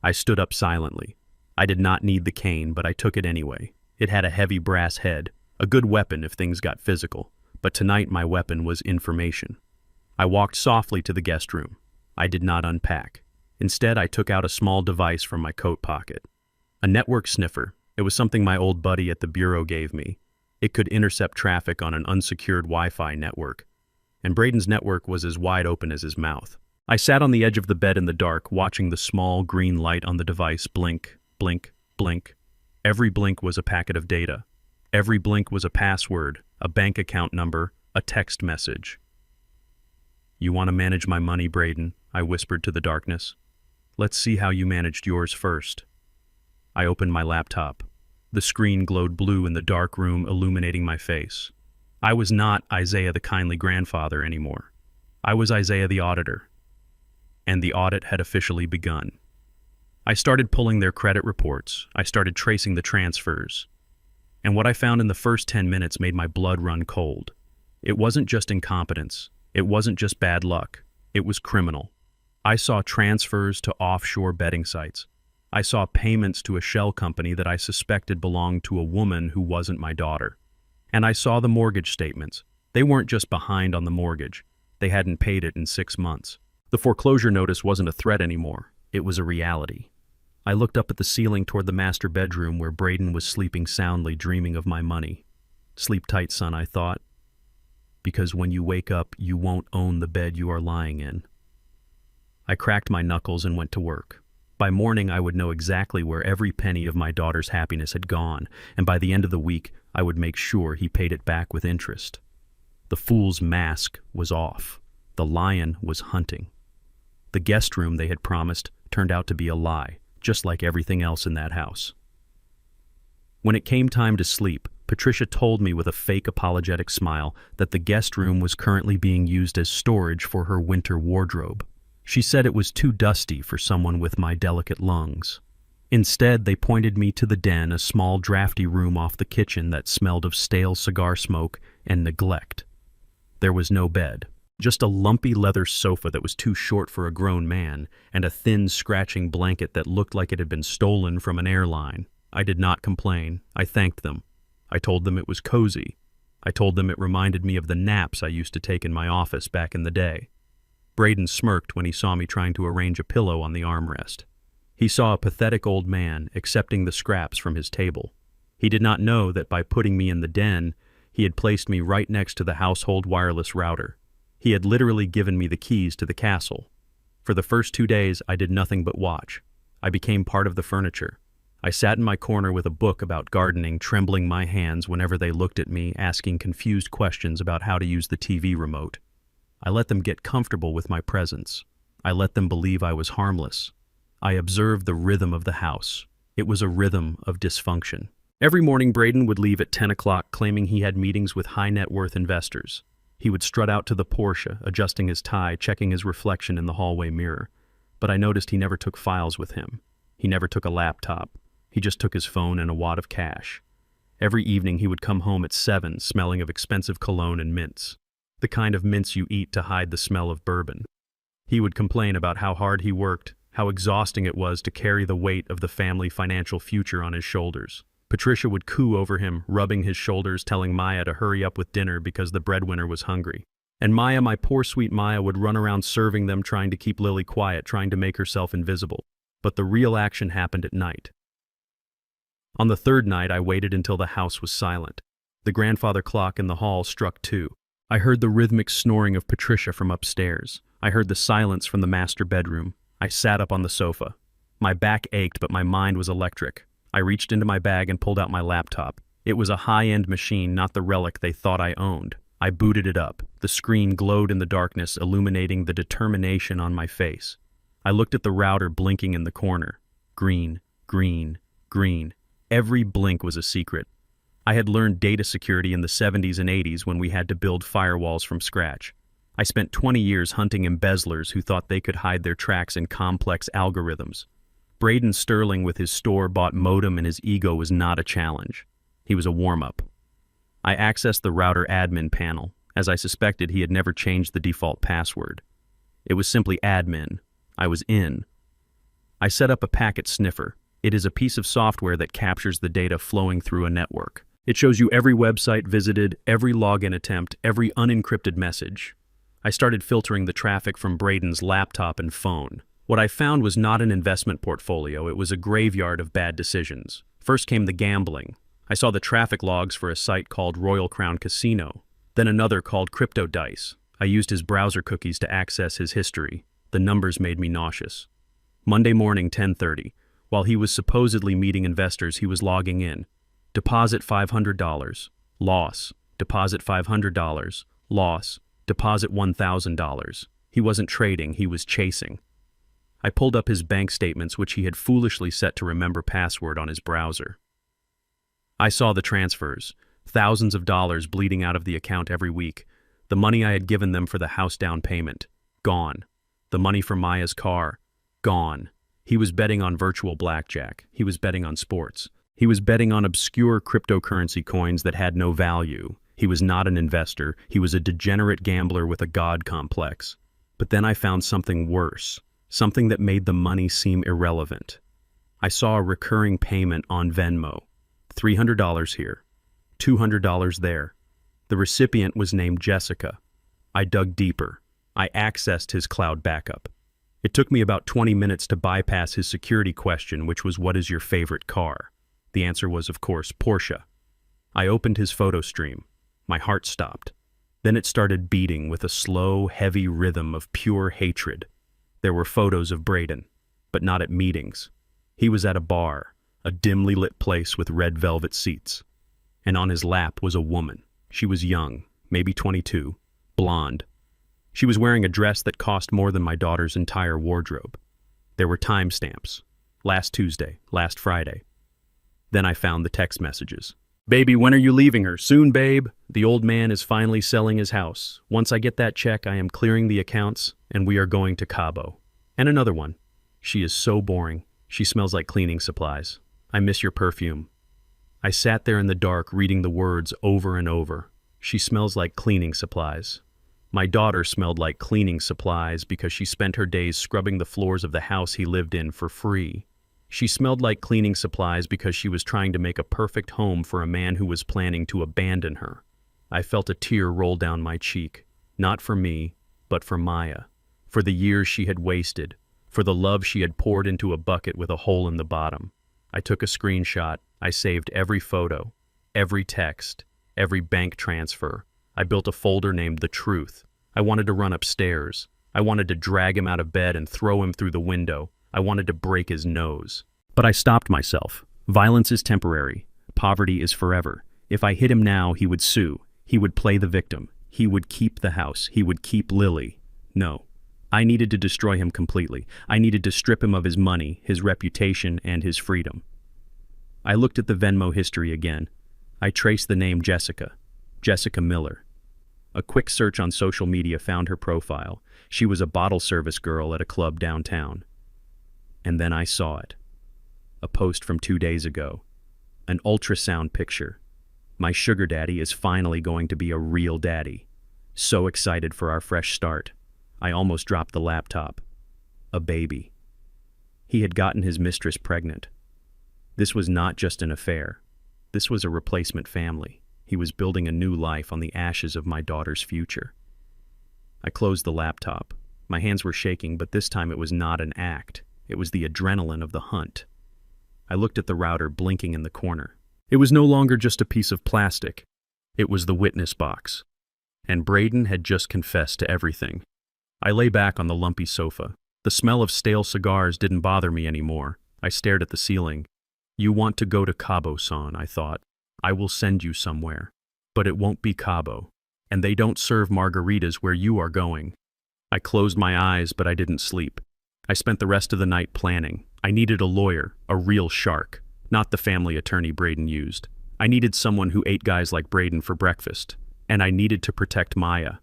I stood up silently. I did not need the cane, but I took it anyway. It had a heavy brass head, a good weapon if things got physical. But tonight my weapon was information. I walked softly to the guest room. I did not unpack. Instead, I took out a small device from my coat pocket. A network sniffer. It was something my old buddy at the bureau gave me. It could intercept traffic on an unsecured Wi-Fi network. And Braden's network was as wide open as his mouth. I sat on the edge of the bed in the dark, watching the small green light on the device blink, blink, blink. Every blink was a packet of data. Every blink was a password, a bank account number, a text message. "You want to manage my money, Braden?" I whispered to the darkness. "Let's see how you managed yours first." I opened my laptop. The screen glowed blue in the dark room, illuminating my face. I was not Isaiah the kindly grandfather anymore. I was Isaiah the auditor. And the audit had officially begun. I started pulling their credit reports. I started tracing the transfers. And what I found in the first 10 minutes made my blood run cold. It wasn't just incompetence. It wasn't just bad luck. It was criminal. I saw transfers to offshore betting sites. I saw payments to a shell company that I suspected belonged to a woman who wasn't my daughter. And I saw the mortgage statements. They weren't just behind on the mortgage. They hadn't paid it in 6 months. The foreclosure notice wasn't a threat anymore. It was a reality. I looked up at the ceiling toward the master bedroom where Braden was sleeping soundly, dreaming of my money. "Sleep tight, son," I thought. "Because when you wake up, you won't own the bed you are lying in." I cracked my knuckles and went to work. By morning, I would know exactly where every penny of my daughter's happiness had gone, and by the end of the week, I would make sure he paid it back with interest. The fool's mask was off. The lion was hunting. The guest room they had promised turned out to be a lie, just like everything else in that house. When it came time to sleep, Patricia told me with a fake apologetic smile that the guest room was currently being used as storage for her winter wardrobe. She said it was too dusty for someone with my delicate lungs. Instead, they pointed me to the den, a small drafty room off the kitchen that smelled of stale cigar smoke and neglect. There was no bed. Just a lumpy leather sofa that was too short for a grown man, and a thin, scratching blanket that looked like it had been stolen from an airline. I did not complain. I thanked them. I told them it was cozy. I told them it reminded me of the naps I used to take in my office back in the day. Braden smirked when he saw me trying to arrange a pillow on the armrest. He saw a pathetic old man accepting the scraps from his table. He did not know that by putting me in the den, he had placed me right next to the household wireless router. He had literally given me the keys to the castle. For the first 2 days, I did nothing but watch. I became part of the furniture. I sat in my corner with a book about gardening, trembling my hands whenever they looked at me, asking confused questions about how to use the TV remote. I let them get comfortable with my presence. I let them believe I was harmless. I observed the rhythm of the house. It was a rhythm of dysfunction. Every morning, Braden would leave at 10 o'clock, claiming he had meetings with high-net-worth investors. He would strut out to the Porsche, adjusting his tie, checking his reflection in the hallway mirror. But I noticed he never took files with him. He never took a laptop. He just took his phone and a wad of cash. Every evening, he would come home at 7, smelling of expensive cologne and mints. The kind of mints you eat to hide the smell of bourbon. He would complain about how hard he worked, how exhausting it was to carry the weight of the family financial future on his shoulders. Patricia would coo over him, rubbing his shoulders, telling Maya to hurry up with dinner because the breadwinner was hungry. And Maya, my poor sweet Maya, would run around serving them, trying to keep Lily quiet, trying to make herself invisible. But the real action happened at night. On the third night, I waited until the house was silent. The grandfather clock in the hall struck 2. I heard the rhythmic snoring of Patricia from upstairs. I heard the silence from the master bedroom. I sat up on the sofa. My back ached, but my mind was electric. I reached into my bag and pulled out my laptop. It was a high-end machine, not the relic they thought I owned. I booted it up. The screen glowed in the darkness, illuminating the determination on my face. I looked at the router blinking in the corner. Green, green, green. Every blink was a secret. I had learned data security in the 70s and 80s when we had to build firewalls from scratch. I spent 20 years hunting embezzlers who thought they could hide their tracks in complex algorithms. Braden Sterling with his store-bought modem and his ego was not a challenge. He was a warm-up. I accessed the router admin panel. As I suspected, he had never changed the default password. It was simply admin. I was in. I set up a packet sniffer. It is a piece of software that captures the data flowing through a network. It shows you every website visited, every login attempt, every unencrypted message. I started filtering the traffic from Braden's laptop and phone. What I found was not an investment portfolio, it was a graveyard of bad decisions. First came the gambling. I saw the traffic logs for a site called Royal Crown Casino, then another called Crypto Dice. I used his browser cookies to access his history. The numbers made me nauseous. Monday morning, 10:30. While he was supposedly meeting investors, he was logging in. Deposit $500. Loss. Deposit $500. Loss. Deposit $1,000. He wasn't trading, he was chasing. I pulled up his bank statements, which he had foolishly set to remember password on his browser. I saw the transfers, thousands of dollars bleeding out of the account every week. The money I had given them for the house down payment, gone. The money for Maya's car, gone. He was betting on virtual blackjack. He was betting on sports. He was betting on obscure cryptocurrency coins that had no value. He was not an investor. He was a degenerate gambler with a god complex. But then I found something worse, something that made the money seem irrelevant. I saw a recurring payment on Venmo. $300 here, $200 there. The recipient was named Jessica. I dug deeper. I accessed his cloud backup. It took me about 20 minutes to bypass his security question, which was, "What is your favorite car?" The answer was, of course, Porsche. I opened his photo stream. My heart stopped. Then it started beating with a slow, heavy rhythm of pure hatred. There were photos of Braden, but not at meetings. He was at a bar, a dimly lit place with red velvet seats. And on his lap was a woman. She was young, maybe 22, blonde. She was wearing a dress that cost more than my daughter's entire wardrobe. There were timestamps. Last Tuesday, last Friday. Then I found the text messages. "Baby, when are you leaving her? Soon, babe. The old man is finally selling his house. Once I get that check, I am clearing the accounts, and we are going to Cabo." And another one. "She is so boring. She smells like cleaning supplies. I miss your perfume." I sat there in the dark reading the words over and over. She smells like cleaning supplies. My daughter smelled like cleaning supplies because she spent her days scrubbing the floors of the house he lived in for free. She smelled like cleaning supplies because she was trying to make a perfect home for a man who was planning to abandon her. I felt a tear roll down my cheek, not for me, but for Maya, for the years she had wasted, for the love she had poured into a bucket with a hole in the bottom. I took a screenshot. I saved every photo, every text, every bank transfer. I built a folder named The Truth. I wanted to run upstairs. I wanted to drag him out of bed and throw him through the window. I wanted to break his nose. But I stopped myself. Violence is temporary. Poverty is forever. If I hit him now, he would sue. He would play the victim. He would keep the house. He would keep Lily. No. I needed to destroy him completely. I needed to strip him of his money, his reputation, and his freedom. I looked at the Venmo history again. I traced the name Jessica Miller. A quick search on social media found her profile. She was a bottle service girl at a club downtown. And then I saw it. A post from 2 days ago. An ultrasound picture. My sugar daddy is finally going to be a real daddy. So excited for our fresh start. I almost dropped the laptop. A baby. He had gotten his mistress pregnant. This was not just an affair. This was a replacement family. He was building a new life on the ashes of my daughter's future. I closed the laptop. My hands were shaking, but this time it was not an act. It was the adrenaline of the hunt. I looked at the router blinking in the corner. It was no longer just a piece of plastic. It was the witness box. And Braden had just confessed to everything. I lay back on the lumpy sofa. The smell of stale cigars didn't bother me anymore. I stared at the ceiling. You want to go to Cabo, son, I thought. I will send you somewhere. But it won't be Cabo. And they don't serve margaritas where you are going. I closed my eyes, but I didn't sleep. I spent the rest of the night planning. I needed a lawyer, a real shark, not the family attorney Braden used. I needed someone who ate guys like Braden for breakfast. And I needed to protect Maya.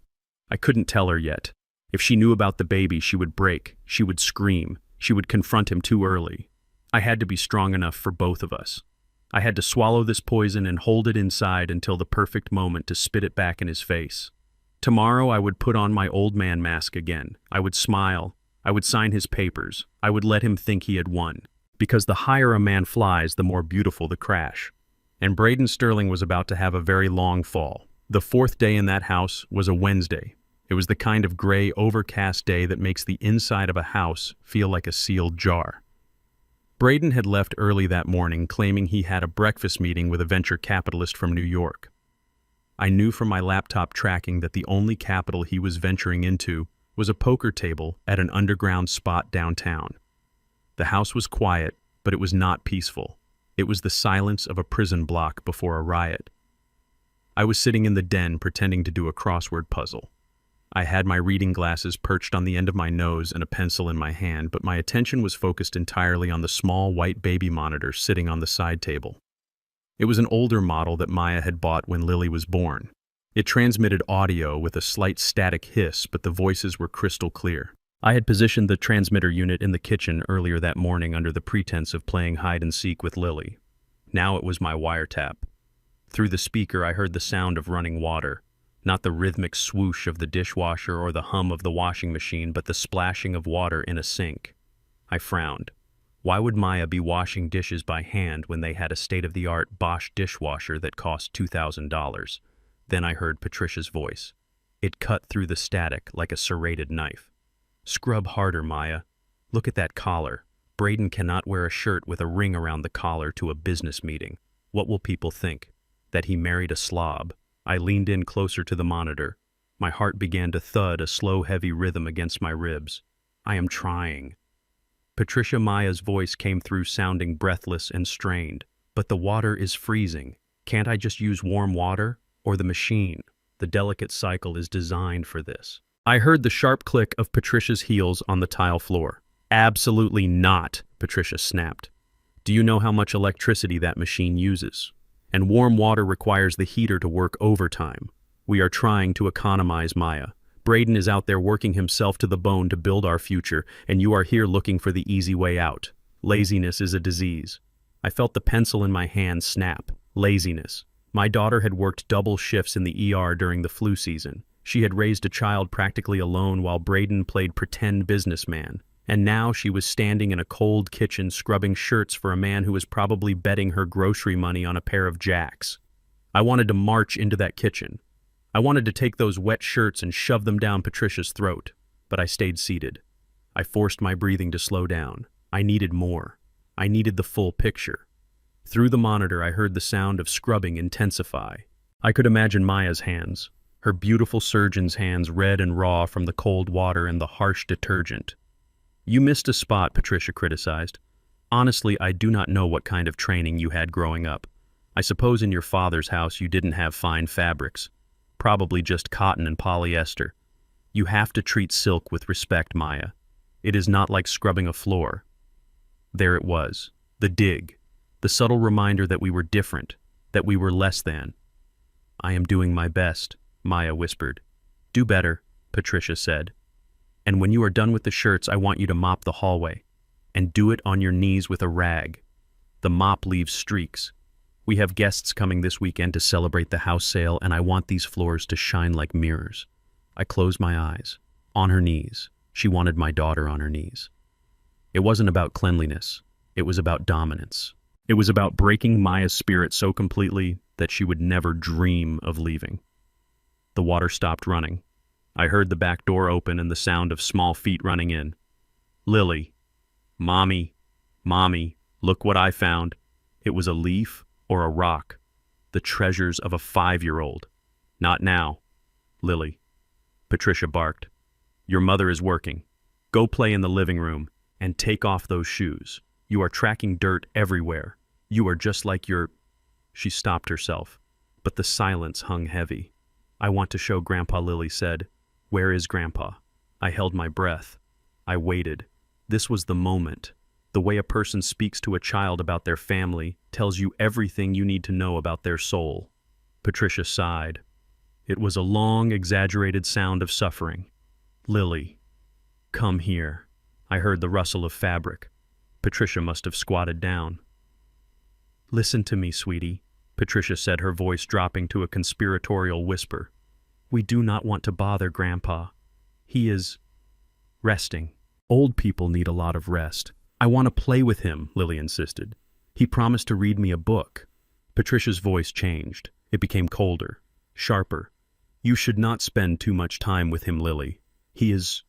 I couldn't tell her yet. If she knew about the baby, she would break. She would scream. She would confront him too early. I had to be strong enough for both of us. I had to swallow this poison and hold it inside until the perfect moment to spit it back in his face. Tomorrow I would put on my old man mask again. I would smile. I would sign his papers. I would let him think he had won. Because the higher a man flies, the more beautiful the crash. And Braden Sterling was about to have a very long fall. The fourth day in that house was a Wednesday. It was the kind of gray, overcast day that makes the inside of a house feel like a sealed jar. Braden had left early that morning, claiming he had a breakfast meeting with a venture capitalist from New York. I knew from my laptop tracking that the only capital he was venturing into was a poker table at an underground spot downtown. The house was quiet, but it was not peaceful. It was the silence of a prison block before a riot. I was sitting in the den pretending to do a crossword puzzle. I had my reading glasses perched on the end of my nose and a pencil in my hand, but my attention was focused entirely on the small white baby monitor sitting on the side table. It was an older model that Maya had bought when Lily was born. It transmitted audio with a slight static hiss, but the voices were crystal clear. I had positioned the transmitter unit in the kitchen earlier that morning under the pretense of playing hide-and-seek with Lily. Now it was my wiretap. Through the speaker I heard the sound of running water. Not the rhythmic swoosh of the dishwasher or the hum of the washing machine, but the splashing of water in a sink. I frowned. Why would Maya be washing dishes by hand when they had a state-of-the-art Bosch dishwasher that cost $2,000? Then I heard Patricia's voice. It cut through the static like a serrated knife. Scrub harder, Maya. Look at that collar. Braden cannot wear a shirt with a ring around the collar to a business meeting. What will people think? That he married a slob? I leaned in closer to the monitor. My heart began to thud, a slow, heavy rhythm against my ribs. I am trying. Patricia Maya's voice came through sounding breathless and strained. But the water is freezing. Can't I just use warm water? Or the machine? The delicate cycle is designed for this. I heard the sharp click of Patricia's heels on the tile floor. Absolutely not, Patricia snapped. Do you know how much electricity that machine uses? And warm water requires the heater to work overtime. We are trying to economize, Maya. Braden is out there working himself to the bone to build our future, and you are here looking for the easy way out. Laziness is a disease. I felt the pencil in my hand snap. Laziness. My daughter had worked double shifts in the ER during the flu season. She had raised a child practically alone while Braden played pretend businessman. And now she was standing in a cold kitchen scrubbing shirts for a man who was probably betting her grocery money on a pair of jacks. I wanted to march into that kitchen. I wanted to take those wet shirts and shove them down Patricia's throat, but I stayed seated. I forced my breathing to slow down. I needed more. I needed the full picture. Through the monitor, I heard the sound of scrubbing intensify. I could imagine Maya's hands, her beautiful surgeon's hands, red and raw from the cold water and the harsh detergent. You missed a spot, Patricia criticized. Honestly, I do not know what kind of training you had growing up. I suppose in your father's house you didn't have fine fabrics. Probably just cotton and polyester. You have to treat silk with respect, Maya. It is not like scrubbing a floor. There it was, the dig, the subtle reminder that we were different, that we were less than. I am doing my best, Maya whispered. Do better, Patricia said. And when you are done with the shirts, I want you to mop the hallway. And do it on your knees with a rag. The mop leaves streaks. We have guests coming this weekend to celebrate the house sale, and I want these floors to shine like mirrors. I closed my eyes. On her knees. She wanted my daughter on her knees. It wasn't about cleanliness. It was about dominance. It was about breaking Maya's spirit so completely that she would never dream of leaving. The water stopped running. I heard the back door open and the sound of small feet running in. Lily. Mommy. Mommy, look what I found. It was a leaf or a rock. The treasures of a 5-year-old. Not now. Lily. Patricia barked. Your mother is working. Go play in the living room and take off those shoes. You are tracking dirt everywhere. You are just like your... She stopped herself, but the silence hung heavy. I want to show Grandpa, Lily said. Where is Grandpa? I held my breath. I waited. This was the moment. The way a person speaks to a child about their family tells you everything you need to know about their soul. Patricia sighed. It was a long, exaggerated sound of suffering. Lily, come here. I heard the rustle of fabric. Patricia must have squatted down. Listen to me, sweetie, Patricia said, her voice dropping to a conspiratorial whisper. We do not want to bother Grandpa. He is resting. Old people need a lot of rest. I want to play with him, Lily insisted. He promised to read me a book. Patricia's voice changed. It became colder, sharper. You should not spend too much time with him, Lily. He is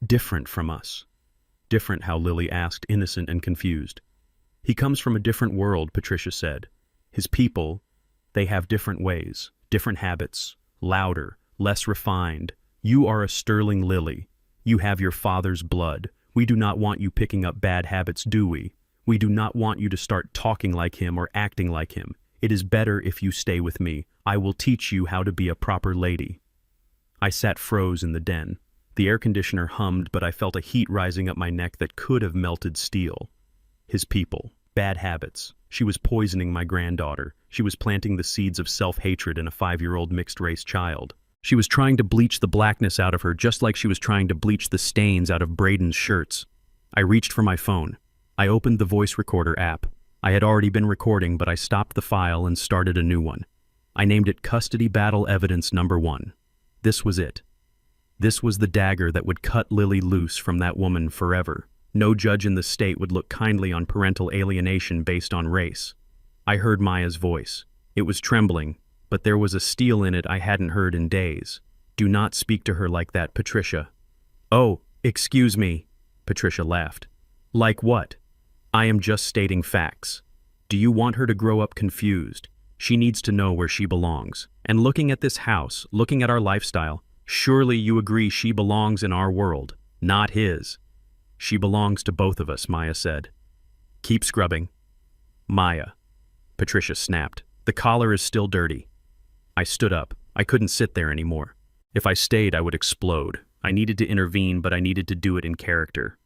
different from us. Different, how Lily asked, innocent and confused. He comes from a different world, Patricia said. His people, they have different ways, different habits, louder, less refined. You are a sterling Lily. You have your father's blood. We do not want you picking up bad habits, do we? We do not want you to start talking like him or acting like him. It is better if you stay with me. I will teach you how to be a proper lady. I sat froze in the den. The air conditioner hummed, but I felt a heat rising up my neck that could have melted steel. His people, bad habits. She was poisoning my granddaughter. She was planting the seeds of self-hatred in a 5-year-old mixed-race child. She was trying to bleach the blackness out of her, just like she was trying to bleach the stains out of Braden's shirts. I reached for my phone. I opened the voice recorder app. I had already been recording, but I stopped the file and started a new one. I named it Custody Battle Evidence Number 1. This was it. This was the dagger that would cut Lily loose from that woman forever. No judge in the state would look kindly on parental alienation based on race. I heard Maya's voice. It was trembling, but there was a steel in it I hadn't heard in days. Do not speak to her like that, Patricia. Oh, excuse me, Patricia laughed. Like what? I am just stating facts. Do you want her to grow up confused? She needs to know where she belongs. And looking at this house, looking at our lifestyle, surely you agree she belongs in our world, not his. She belongs to both of us, Maya said. Keep scrubbing. Maya. Patricia snapped. The collar is still dirty. I stood up. I couldn't sit there anymore. If I stayed, I would explode. I needed to intervene, but I needed to do it in character.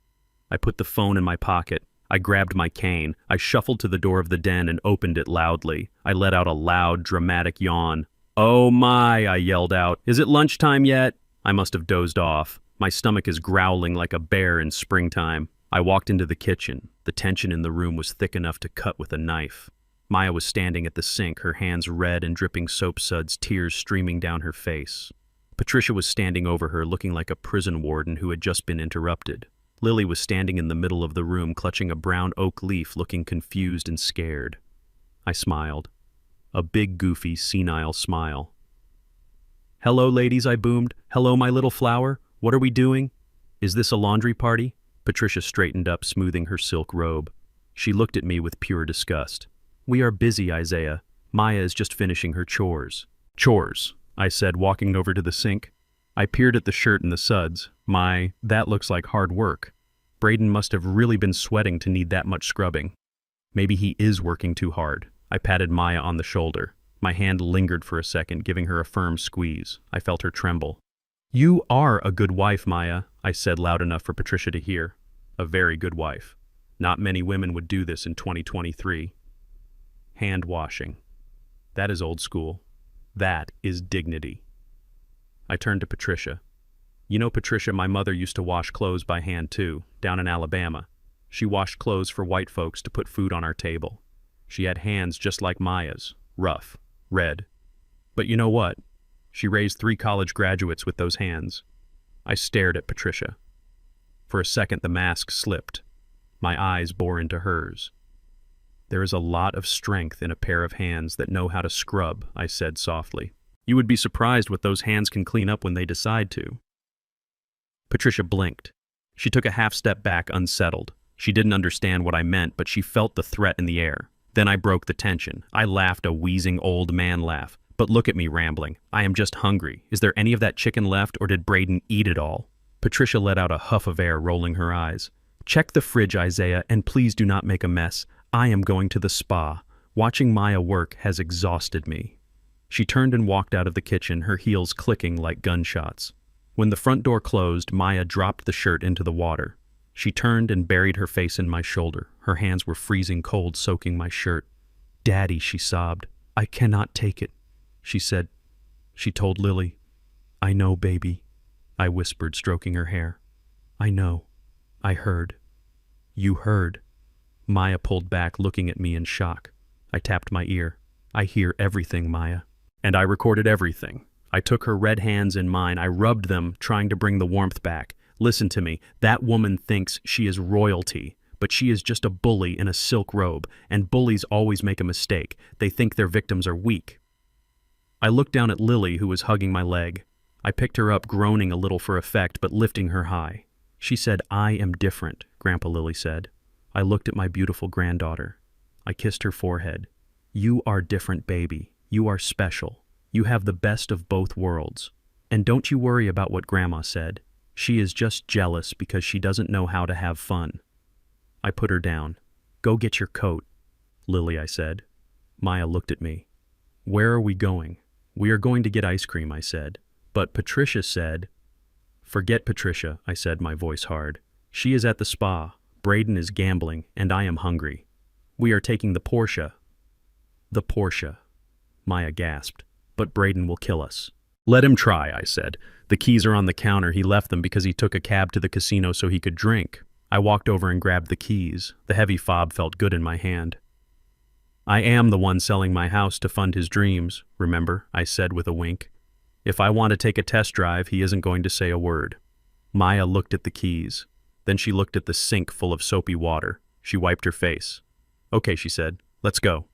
I put the phone in my pocket. I grabbed my cane. I shuffled to the door of the den and opened it loudly. I let out a loud, dramatic yawn. Oh my, I yelled out. Is it lunchtime yet? I must have dozed off. My stomach is growling like a bear in springtime. I walked into the kitchen. The tension in the room was thick enough to cut with a knife. Maya was standing at the sink, her hands red and dripping soap suds, tears streaming down her face. Patricia was standing over her, looking like a prison warden who had just been interrupted. Lily was standing in the middle of the room, clutching a brown oak leaf, looking confused and scared. I smiled. A big, goofy, senile smile. Hello, ladies, I boomed. Hello, my little flower. What are we doing? Is this a laundry party? Patricia straightened up, smoothing her silk robe. She looked at me with pure disgust. We are busy, Isaiah. Maya is just finishing her chores. Chores, I said, walking over to the sink. I peered at the shirt and the suds. That looks like hard work. Braden must have really been sweating to need that much scrubbing. Maybe he is working too hard. I patted Maya on the shoulder. My hand lingered for a second, giving her a firm squeeze. I felt her tremble. You are a good wife, Maya, I said loud enough for Patricia to hear. A very good wife. Not many women would do this in 2023. Hand washing. That is old school. That is dignity. I turned to Patricia. You know, Patricia, my mother used to wash clothes by hand too, down in Alabama. She washed clothes for white folks to put food on our table. She had hands just like Maya's, rough, red. But you know what? She raised 3 college graduates with those hands. I stared at Patricia. For a second, the mask slipped. My eyes bore into hers. There is a lot of strength in a pair of hands that know how to scrub, I said softly. You would be surprised what those hands can clean up when they decide to. Patricia blinked. She took a half step back, unsettled. She didn't understand what I meant, but she felt the threat in the air. Then I broke the tension. I laughed a wheezing old man laugh. But look at me rambling. I am just hungry. Is there any of that chicken left, or did Braden eat it all? Patricia let out a huff of air, rolling her eyes. Check the fridge, Isaiah, and please do not make a mess. I am going to the spa. Watching Maya work has exhausted me. She turned and walked out of the kitchen, her heels clicking like gunshots. When the front door closed, Maya dropped the shirt into the water. She turned and buried her face in my shoulder. Her hands were freezing cold, soaking my shirt. "Daddy," she sobbed. "I cannot take it," she said. She told Lily. "I know, baby," I whispered, stroking her hair. "I know. I heard." "You heard." Maya pulled back, looking at me in shock. I tapped my ear. "I hear everything, Maya." And I recorded everything. I took her red hands in mine. I rubbed them, trying to bring the warmth back. "Listen to me. That woman thinks she is royalty, but she is just a bully in a silk robe, and bullies always make a mistake. They think their victims are weak." I looked down at Lily, who was hugging my leg. I picked her up, groaning a little for effect, but lifting her high. She said, "I am different," Grandpa Lily said. I looked at my beautiful granddaughter. I kissed her forehead. "You are different, baby. You are special. You have the best of both worlds. And don't you worry about what Grandma said. She is just jealous because she doesn't know how to have fun." I put her down. "Go get your coat, Lily," I said. Maya looked at me. "Where are we going?" "We are going to get ice cream," I said. But Patricia said... "Forget Patricia," I said, my voice hard. "She is at the spa. Braden is gambling, and I am hungry. We are taking the Porsche." "The Porsche," Maya gasped. "But Braden will kill us." "Let him try," I said. "The keys are on the counter. He left them because he took a cab to the casino so he could drink." I walked over and grabbed the keys. The heavy fob felt good in my hand. "I am the one selling my house to fund his dreams, remember?" I said with a wink. "If I want to take a test drive, he isn't going to say a word." Maya looked at the keys. Then she looked at the sink full of soapy water. She wiped her face. "Okay," she said. "Let's go."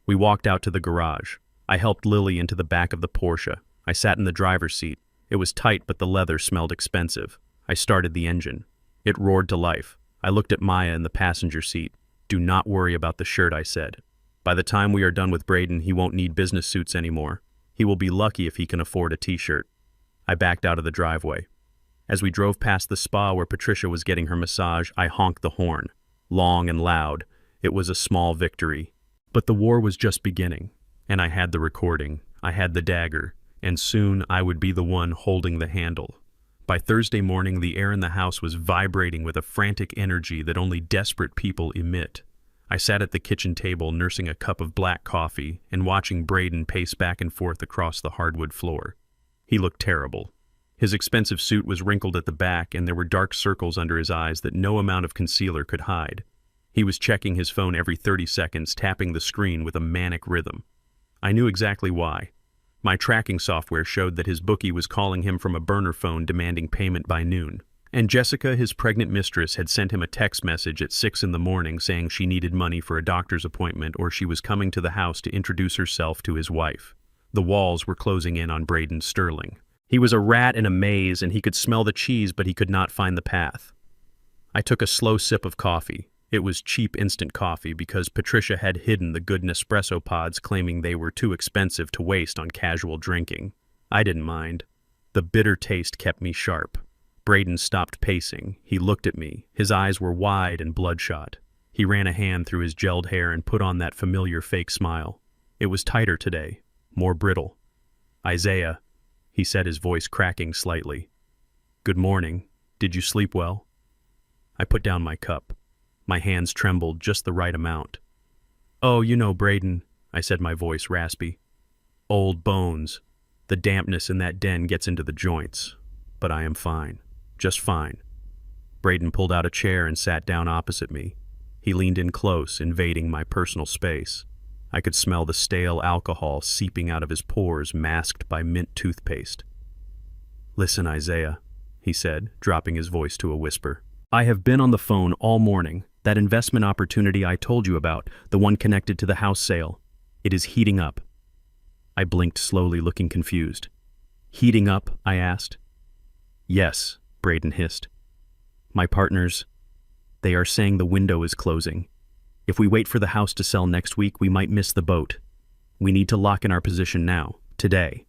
We walked out to the garage. I helped Lily into the back of the Porsche. I sat in the driver's seat. It was tight, but the leather smelled expensive. I started the engine. It roared to life. I looked at Maya in the passenger seat. "Do not worry about the shirt," I said. "By the time we are done with Braden, he won't need business suits anymore. He will be lucky if he can afford a t-shirt." I backed out of the driveway. As we drove past the spa where Patricia was getting her massage, I honked the horn. Long and loud. It was a small victory. But the war was just beginning. And I had the recording. I had the dagger. And soon I would be the one holding the handle. By Thursday morning, the air in the house was vibrating with a frantic energy that only desperate people emit. I sat at the kitchen table nursing a cup of black coffee and watching Braden pace back and forth across the hardwood floor. He looked terrible. His expensive suit was wrinkled at the back, and there were dark circles under his eyes that no amount of concealer could hide. He was checking his phone every 30 seconds, tapping the screen with a manic rhythm. I knew exactly why. My tracking software showed that his bookie was calling him from a burner phone demanding payment by noon. And Jessica, his pregnant mistress, had sent him a text message at 6 in the morning saying she needed money for a doctor's appointment or she was coming to the house to introduce herself to his wife. The walls were closing in on Braden Sterling. He was a rat in a maze, and he could smell the cheese, but he could not find the path. I took a slow sip of coffee. It was cheap instant coffee because Patricia had hidden the good Nespresso pods, claiming they were too expensive to waste on casual drinking. I didn't mind. The bitter taste kept me sharp. Braden stopped pacing. He looked at me. His eyes were wide and bloodshot. He ran a hand through his gelled hair and put on that familiar fake smile. It was tighter today, more brittle. "Isaiah," he said, his voice cracking slightly. "Good morning. Did you sleep well?" I put down my cup. My hands trembled just the right amount. "Oh, you know, Braden," I said, my voice raspy. "Old bones. The dampness in that den gets into the joints. But I am fine. Just fine." Braden pulled out a chair and sat down opposite me. He leaned in close, invading my personal space. I could smell the stale alcohol seeping out of his pores, masked by mint toothpaste. "Listen, Isaiah," he said, dropping his voice to a whisper. "I have been on the phone all morning. That investment opportunity I told you about, the one connected to the house sale. It is heating up." I blinked slowly, looking confused. Heating up? I asked. Yes, Braden hissed. My partners, they are saying the window is closing. If we wait for the house to sell next week, we might miss the boat. We need to lock in our position now, today.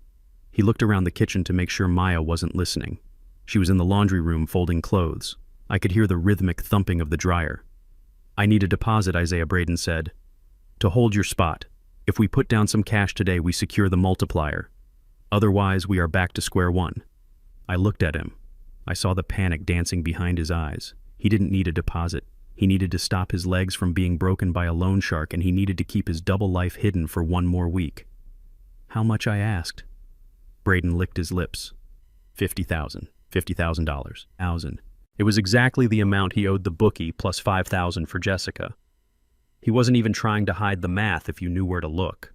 He looked around the kitchen to make sure Maya wasn't listening. She was in the laundry room folding clothes. I could hear the rhythmic thumping of the dryer. I need a deposit, Isaiah, Braden said. To hold your spot. If we put down some cash today, we secure the multiplier. Otherwise, we are back to square one. I looked at him. I saw the panic dancing behind his eyes. He didn't need a deposit. He needed to stop his legs from being broken by a loan shark, and he needed to keep his double life hidden for one more week. How much? I asked. Braden licked his lips. $50,000. $50,000. It was exactly the amount he owed the bookie plus $5,000 for Jessica. He wasn't even trying to hide the math if you knew where to look.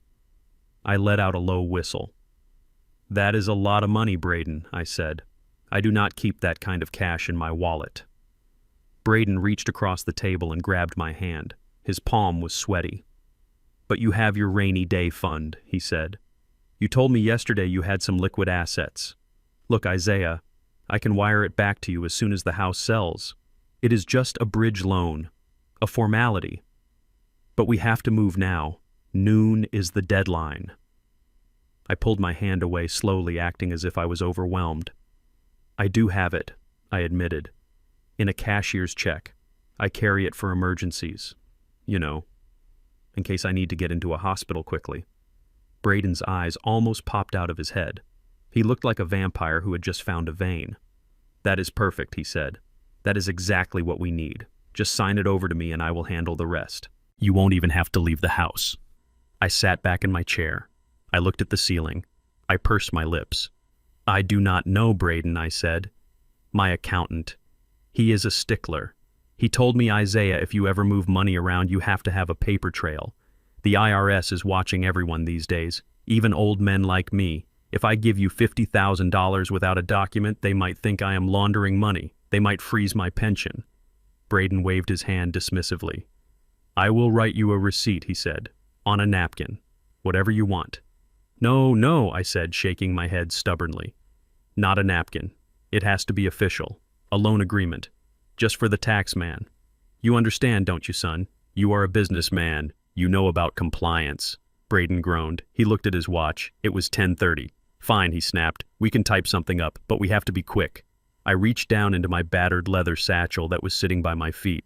I let out a low whistle. That is a lot of money, Braden, I said. I do not keep that kind of cash in my wallet. Braden reached across the table and grabbed my hand. His palm was sweaty. But you have your rainy day fund, he said. You told me yesterday you had some liquid assets. Look, Isaiah, I can wire it back to you as soon as the house sells. It is just a bridge loan, a formality. But we have to move now. Noon is the deadline. I pulled my hand away slowly, acting as if I was overwhelmed. I do have it, I admitted. In a cashier's check. I carry it for emergencies. You know, in case I need to get into a hospital quickly. Braden's eyes almost popped out of his head. He looked like a vampire who had just found a vein. That is perfect, he said. That is exactly what we need. Just sign it over to me and I will handle the rest. You won't even have to leave the house. I sat back in my chair. I looked at the ceiling. I pursed my lips. I do not know, Braden, I said. My accountant. He is a stickler. He told me, Isaiah, if you ever move money around, you have to have a paper trail. The IRS is watching everyone these days, even old men like me. If I give you $50,000 without a document, they might think I am laundering money. They might freeze my pension. Braden waved his hand dismissively. I will write you a receipt, he said, on a napkin. Whatever you want. No, no, I said, shaking my head stubbornly. Not a napkin. It has to be official. A loan agreement. Just for the tax man. You understand, don't you, son? You are a businessman. You know about compliance. Braden groaned. He looked at his watch. It was 10:30. Fine, he snapped. We can type something up, but we have to be quick. I reached down into my battered leather satchel that was sitting by my feet.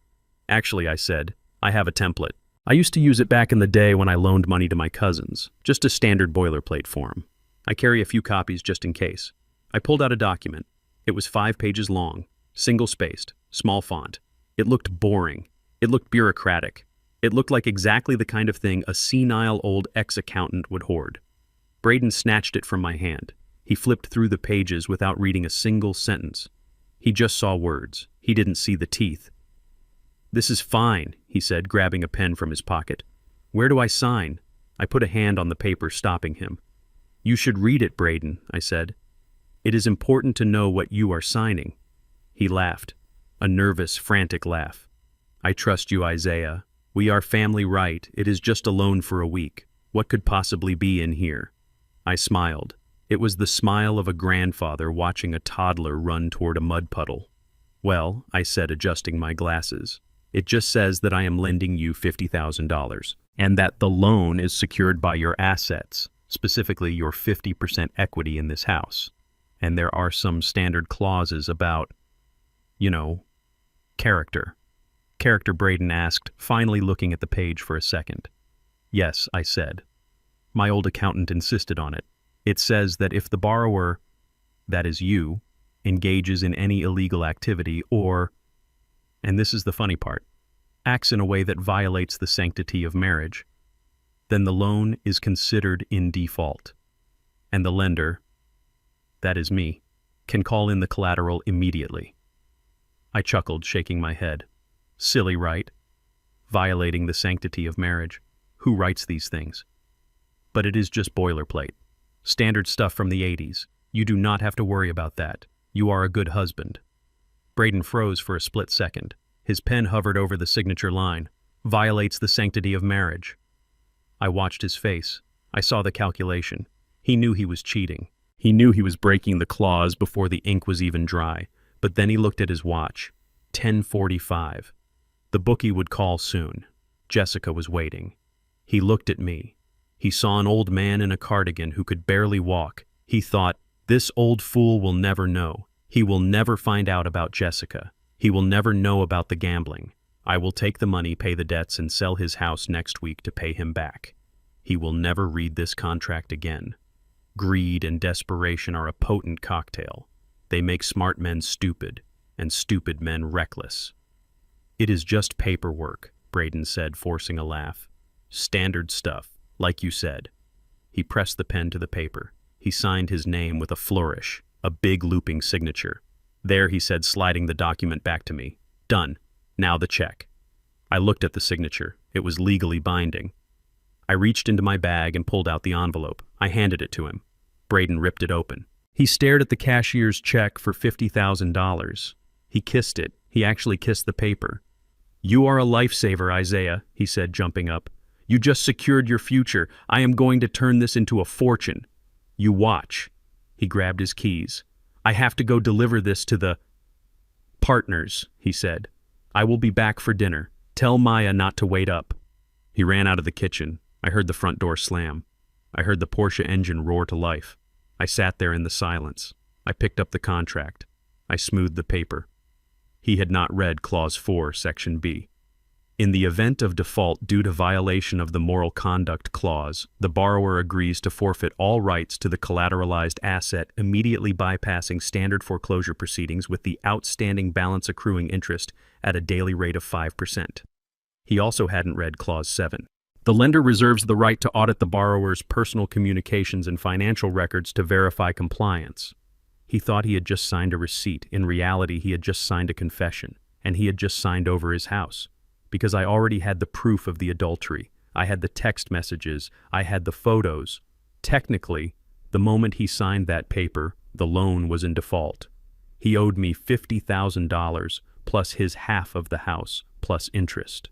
Actually, I said, I have a template. I used to use it back in the day when I loaned money to my cousins. Just a standard boilerplate form. I carry a few copies just in case. I pulled out a document. It was 5 pages long, single-spaced, small font. It looked boring. It looked bureaucratic. It looked like exactly the kind of thing a senile old ex-accountant would hoard. Braden snatched it from my hand. He flipped through the pages without reading a single sentence. He just saw words. He didn't see the teeth. This is fine, he said, grabbing a pen from his pocket. Where do I sign? I put a hand on the paper, stopping him. You should read it, Braden, I said. It is important to know what you are signing. He laughed, a nervous, frantic laugh. I trust you, Isaiah. We are family, right? It is just a loan for a week. What could possibly be in here? I smiled. It was the smile of a grandfather watching a toddler run toward a mud puddle. Well, I said, adjusting my glasses. It just says that I am lending you $50,000, and that the loan is secured by your assets, specifically your 50% equity in this house. And there are some standard clauses about, character. Character, Braden asked, finally looking at the page for a second. Yes, I said. My old accountant insisted on it. It says that if the borrower, that is you, engages in any illegal activity or, and this is the funny part, acts in a way that violates the sanctity of marriage, then the loan is considered in default. And the lender, that is me, can call in the collateral immediately. I chuckled, shaking my head. Silly, right? Violating the sanctity of marriage. Who writes these things? But it is just boilerplate. Standard stuff from the 80s. You do not have to worry about that. You are a good husband. Braden froze for a split second. His pen hovered over the signature line. Violates the sanctity of marriage. I watched his face. I saw the calculation. He knew he was cheating. He knew he was breaking the clause before the ink was even dry. But then he looked at his watch. 10:45. The bookie would call soon. Jessica was waiting. He looked at me. He saw an old man in a cardigan who could barely walk. He thought, this old fool will never know. He will never find out about Jessica. He will never know about the gambling. I will take the money, pay the debts, and sell his house next week to pay him back. He will never read this contract again. Greed and desperation are a potent cocktail. They make smart men stupid, and stupid men reckless. It is just paperwork, Braden said, forcing a laugh. Standard stuff, like you said. He pressed the pen to the paper. He signed his name with a flourish, a big looping signature. There, he said, sliding the document back to me. Done. Now the check. I looked at the signature. It was legally binding. I reached into my bag and pulled out the envelope. I handed it to him. Braden ripped it open. He stared at the cashier's check for $50,000. He kissed it. He actually kissed the paper. You are a lifesaver, Isaiah, he said, jumping up. You just secured your future. I am going to turn this into a fortune. You watch. He grabbed his keys. I have to go deliver this to the partners, he said. I will be back for dinner. Tell Maya not to wait up. He ran out of the kitchen. I heard the front door slam. I heard the Porsche engine roar to life. I sat there in the silence. I picked up the contract. I smoothed the paper. He had not read Clause 4, Section B. In the event of default due to violation of the moral conduct clause, the borrower agrees to forfeit all rights to the collateralized asset, immediately bypassing standard foreclosure proceedings with the outstanding balance accruing interest at a daily rate of 5%. He also hadn't read Clause 7. The lender reserves the right to audit the borrower's personal communications and financial records to verify compliance. He thought he had just signed a receipt. In reality, he had just signed a confession, and he had just signed over his house. Because I already had the proof of the adultery. I had the text messages. I had the photos. Technically, the moment he signed that paper, the loan was in default. He owed me $50,000 plus his half of the house plus interest.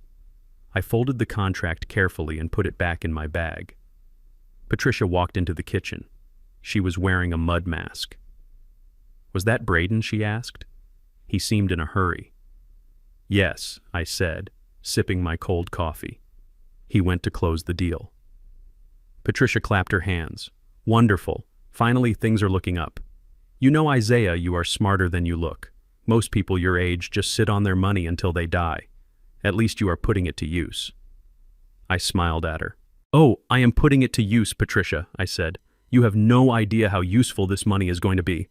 I folded the contract carefully and put it back in my bag. Patricia walked into the kitchen. She was wearing a mud mask. Was that Braden? She asked. He seemed in a hurry. Yes, I said, sipping my cold coffee. He went to close the deal. Patricia clapped her hands. Wonderful. Finally, things are looking up. You know, Isaiah, you are smarter than you look. Most people your age just sit on their money until they die. At least you are putting it to use. I smiled at her. Oh, I am putting it to use, Patricia, I said. You have no idea how useful this money is going to be.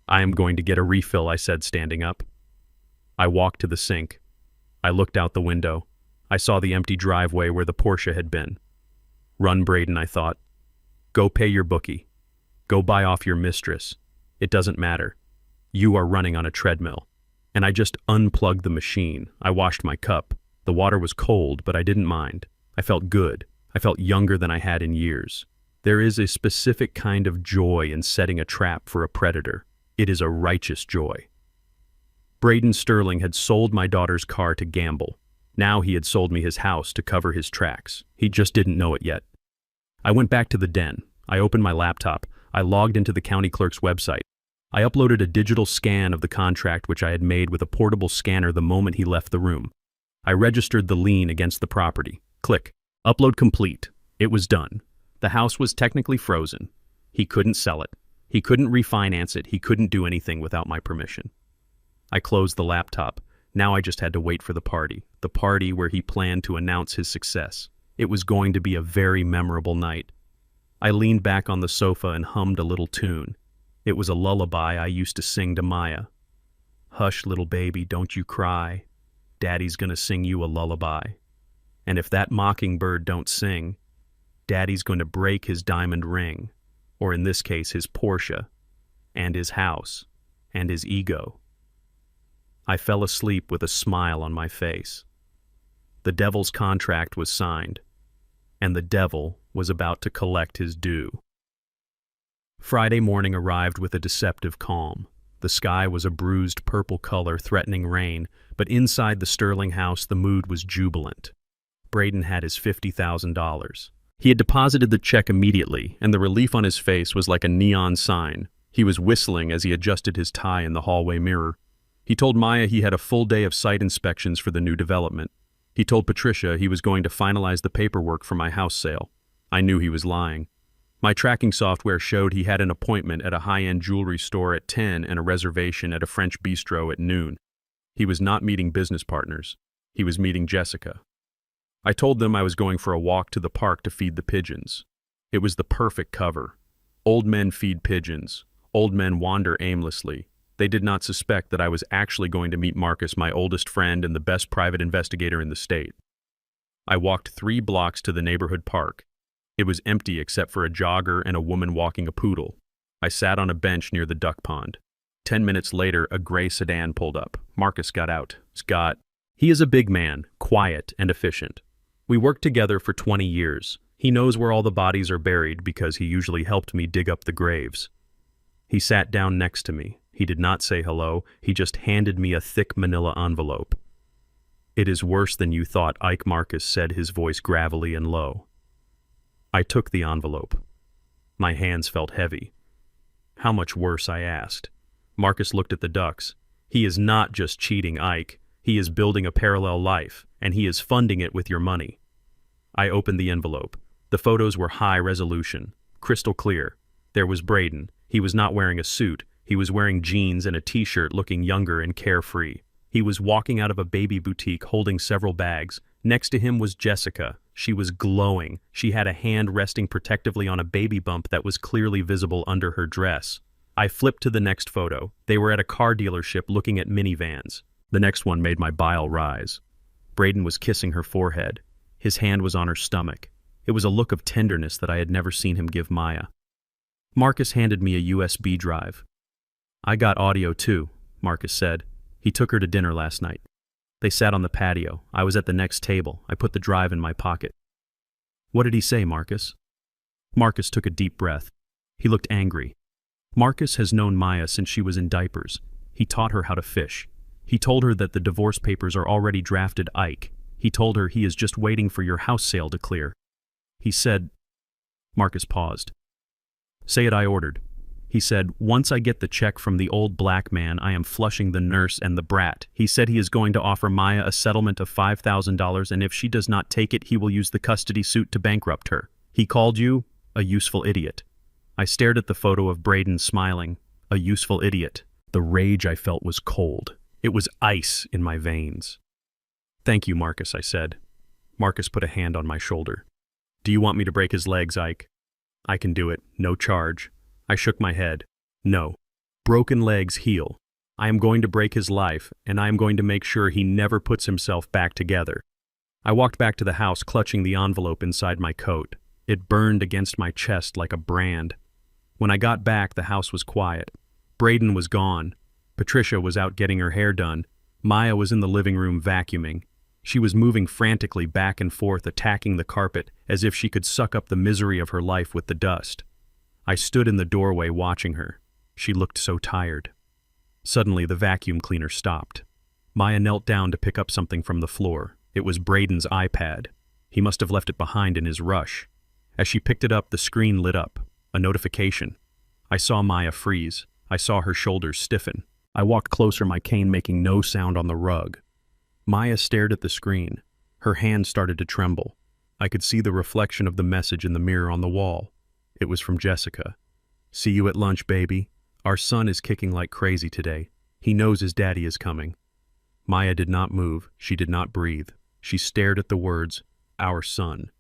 I am going to get a refill, I said, standing up. I walked to the sink. I looked out the window. I saw the empty driveway where the Porsche had been. Run, Braden, I thought. Go pay your bookie. Go buy off your mistress. It doesn't matter. You are running on a treadmill. And I just unplugged the machine. I washed my cup. The water was cold, but I didn't mind. I felt good. I felt younger than I had in years. There is a specific kind of joy in setting a trap for a predator. It is a righteous joy. Braden Sterling had sold my daughter's car to gamble. Now he had sold me his house to cover his tracks. He just didn't know it yet. I went back to the den. I opened my laptop. I logged into the county clerk's website. I uploaded a digital scan of the contract which I had made with a portable scanner the moment he left the room. I registered the lien against the property. Click. Upload complete. It was done. The house was technically frozen. He couldn't sell it. He couldn't refinance it. He couldn't do anything without my permission. I closed the laptop. Now I just had to wait for the party where he planned to announce his success. It was going to be a very memorable night. I leaned back on the sofa and hummed a little tune. It was a lullaby I used to sing to Maya. Hush, little baby, don't you cry. Daddy's gonna sing you a lullaby. And if that mockingbird don't sing, Daddy's going to break his diamond ring, or in this case his Porsche, and his house, and his ego. I fell asleep with a smile on my face. The devil's contract was signed, and the devil was about to collect his due. Friday morning arrived with a deceptive calm. The sky was a bruised purple color threatening rain, but inside the Sterling house the mood was jubilant. Braden had his $50,000. He had deposited the check immediately, and the relief on his face was like a neon sign. He was whistling as he adjusted his tie in the hallway mirror. He told Maya he had a full day of site inspections for the new development. He told Patricia he was going to finalize the paperwork for my house sale. I knew he was lying. My tracking software showed he had an appointment at a high-end jewelry store at 10 and a reservation at a French bistro at noon. He was not meeting business partners. He was meeting Jessica. I told them I was going for a walk to the park to feed the pigeons. It was the perfect cover. Old men feed pigeons. Old men wander aimlessly. They did not suspect that I was actually going to meet Marcus, my oldest friend and the best private investigator in the state. I walked 3 blocks to the neighborhood park. It was empty except for a jogger and a woman walking a poodle. I sat on a bench near the duck pond. 10 minutes later, a gray sedan pulled up. Marcus got out. Scott. He is a big man, quiet and efficient. We worked together for 20 years. He knows where all the bodies are buried because he usually helped me dig up the graves. He sat down next to me. He did not say hello. He just handed me a thick manila envelope. "It is worse than you thought," Ike Marcus said, his voice gravelly and low. I took the envelope. My hands felt heavy. "How much worse?" I asked. Marcus looked at the ducks. "He is not just cheating, Ike. He is building a parallel life, and he is funding it with your money." I opened the envelope. The photos were high resolution, crystal clear. There was Braden. He was not wearing a suit. He was wearing jeans and a t-shirt, looking younger and carefree. He was walking out of a baby boutique holding several bags. Next to him was Jessica. She was glowing. She had a hand resting protectively on a baby bump that was clearly visible under her dress. I flipped to the next photo. They were at a car dealership looking at minivans. The next one made my bile rise. Braden was kissing her forehead. His hand was on her stomach. It was a look of tenderness that I had never seen him give Maya. Marcus handed me a USB drive. "I got audio too," Marcus said. "He took her to dinner last night." They sat on the patio. I was at the next table. I put the drive in my pocket. "What did he say, Marcus?" Marcus took a deep breath. He looked angry. Marcus has known Maya since she was in diapers. He taught her how to fish. He told her that the divorce papers are already drafted, Ike. He told her he is just waiting for your house sale to clear. He said... Marcus paused. "Say it, I ordered." He said, "Once I get the check from the old black man, I am flushing the nurse and the brat." He said he is going to offer Maya a settlement of $5,000, and if she does not take it, he will use the custody suit to bankrupt her. He called you a useful idiot. I stared at the photo of Braden smiling. A useful idiot. The rage I felt was cold. It was ice in my veins. "Thank you, Marcus," I said. Marcus put a hand on my shoulder. "Do you want me to break his legs, Ike?" "I can do it. No charge." I shook my head. "No. Broken legs heal. I am going to break his life, and I am going to make sure he never puts himself back together." I walked back to the house, clutching the envelope inside my coat. It burned against my chest like a brand. When I got back, the house was quiet. Braden was gone. Patricia was out getting her hair done. Maya was in the living room vacuuming. She was moving frantically back and forth, attacking the carpet, as if she could suck up the misery of her life with the dust. I stood in the doorway watching her. She looked so tired. Suddenly, the vacuum cleaner stopped. Maya knelt down to pick up something from the floor. It was Braden's iPad. He must have left it behind in his rush. As she picked it up, the screen lit up. A notification. I saw Maya freeze. I saw her shoulders stiffen. I walked closer, my cane making no sound on the rug. Maya stared at the screen. Her hand started to tremble. I could see the reflection of the message in the mirror on the wall. It was from Jessica. "See you at lunch, baby. Our son is kicking like crazy today. He knows his daddy is coming." Maya did not move. She did not breathe. She stared at the words, "our son."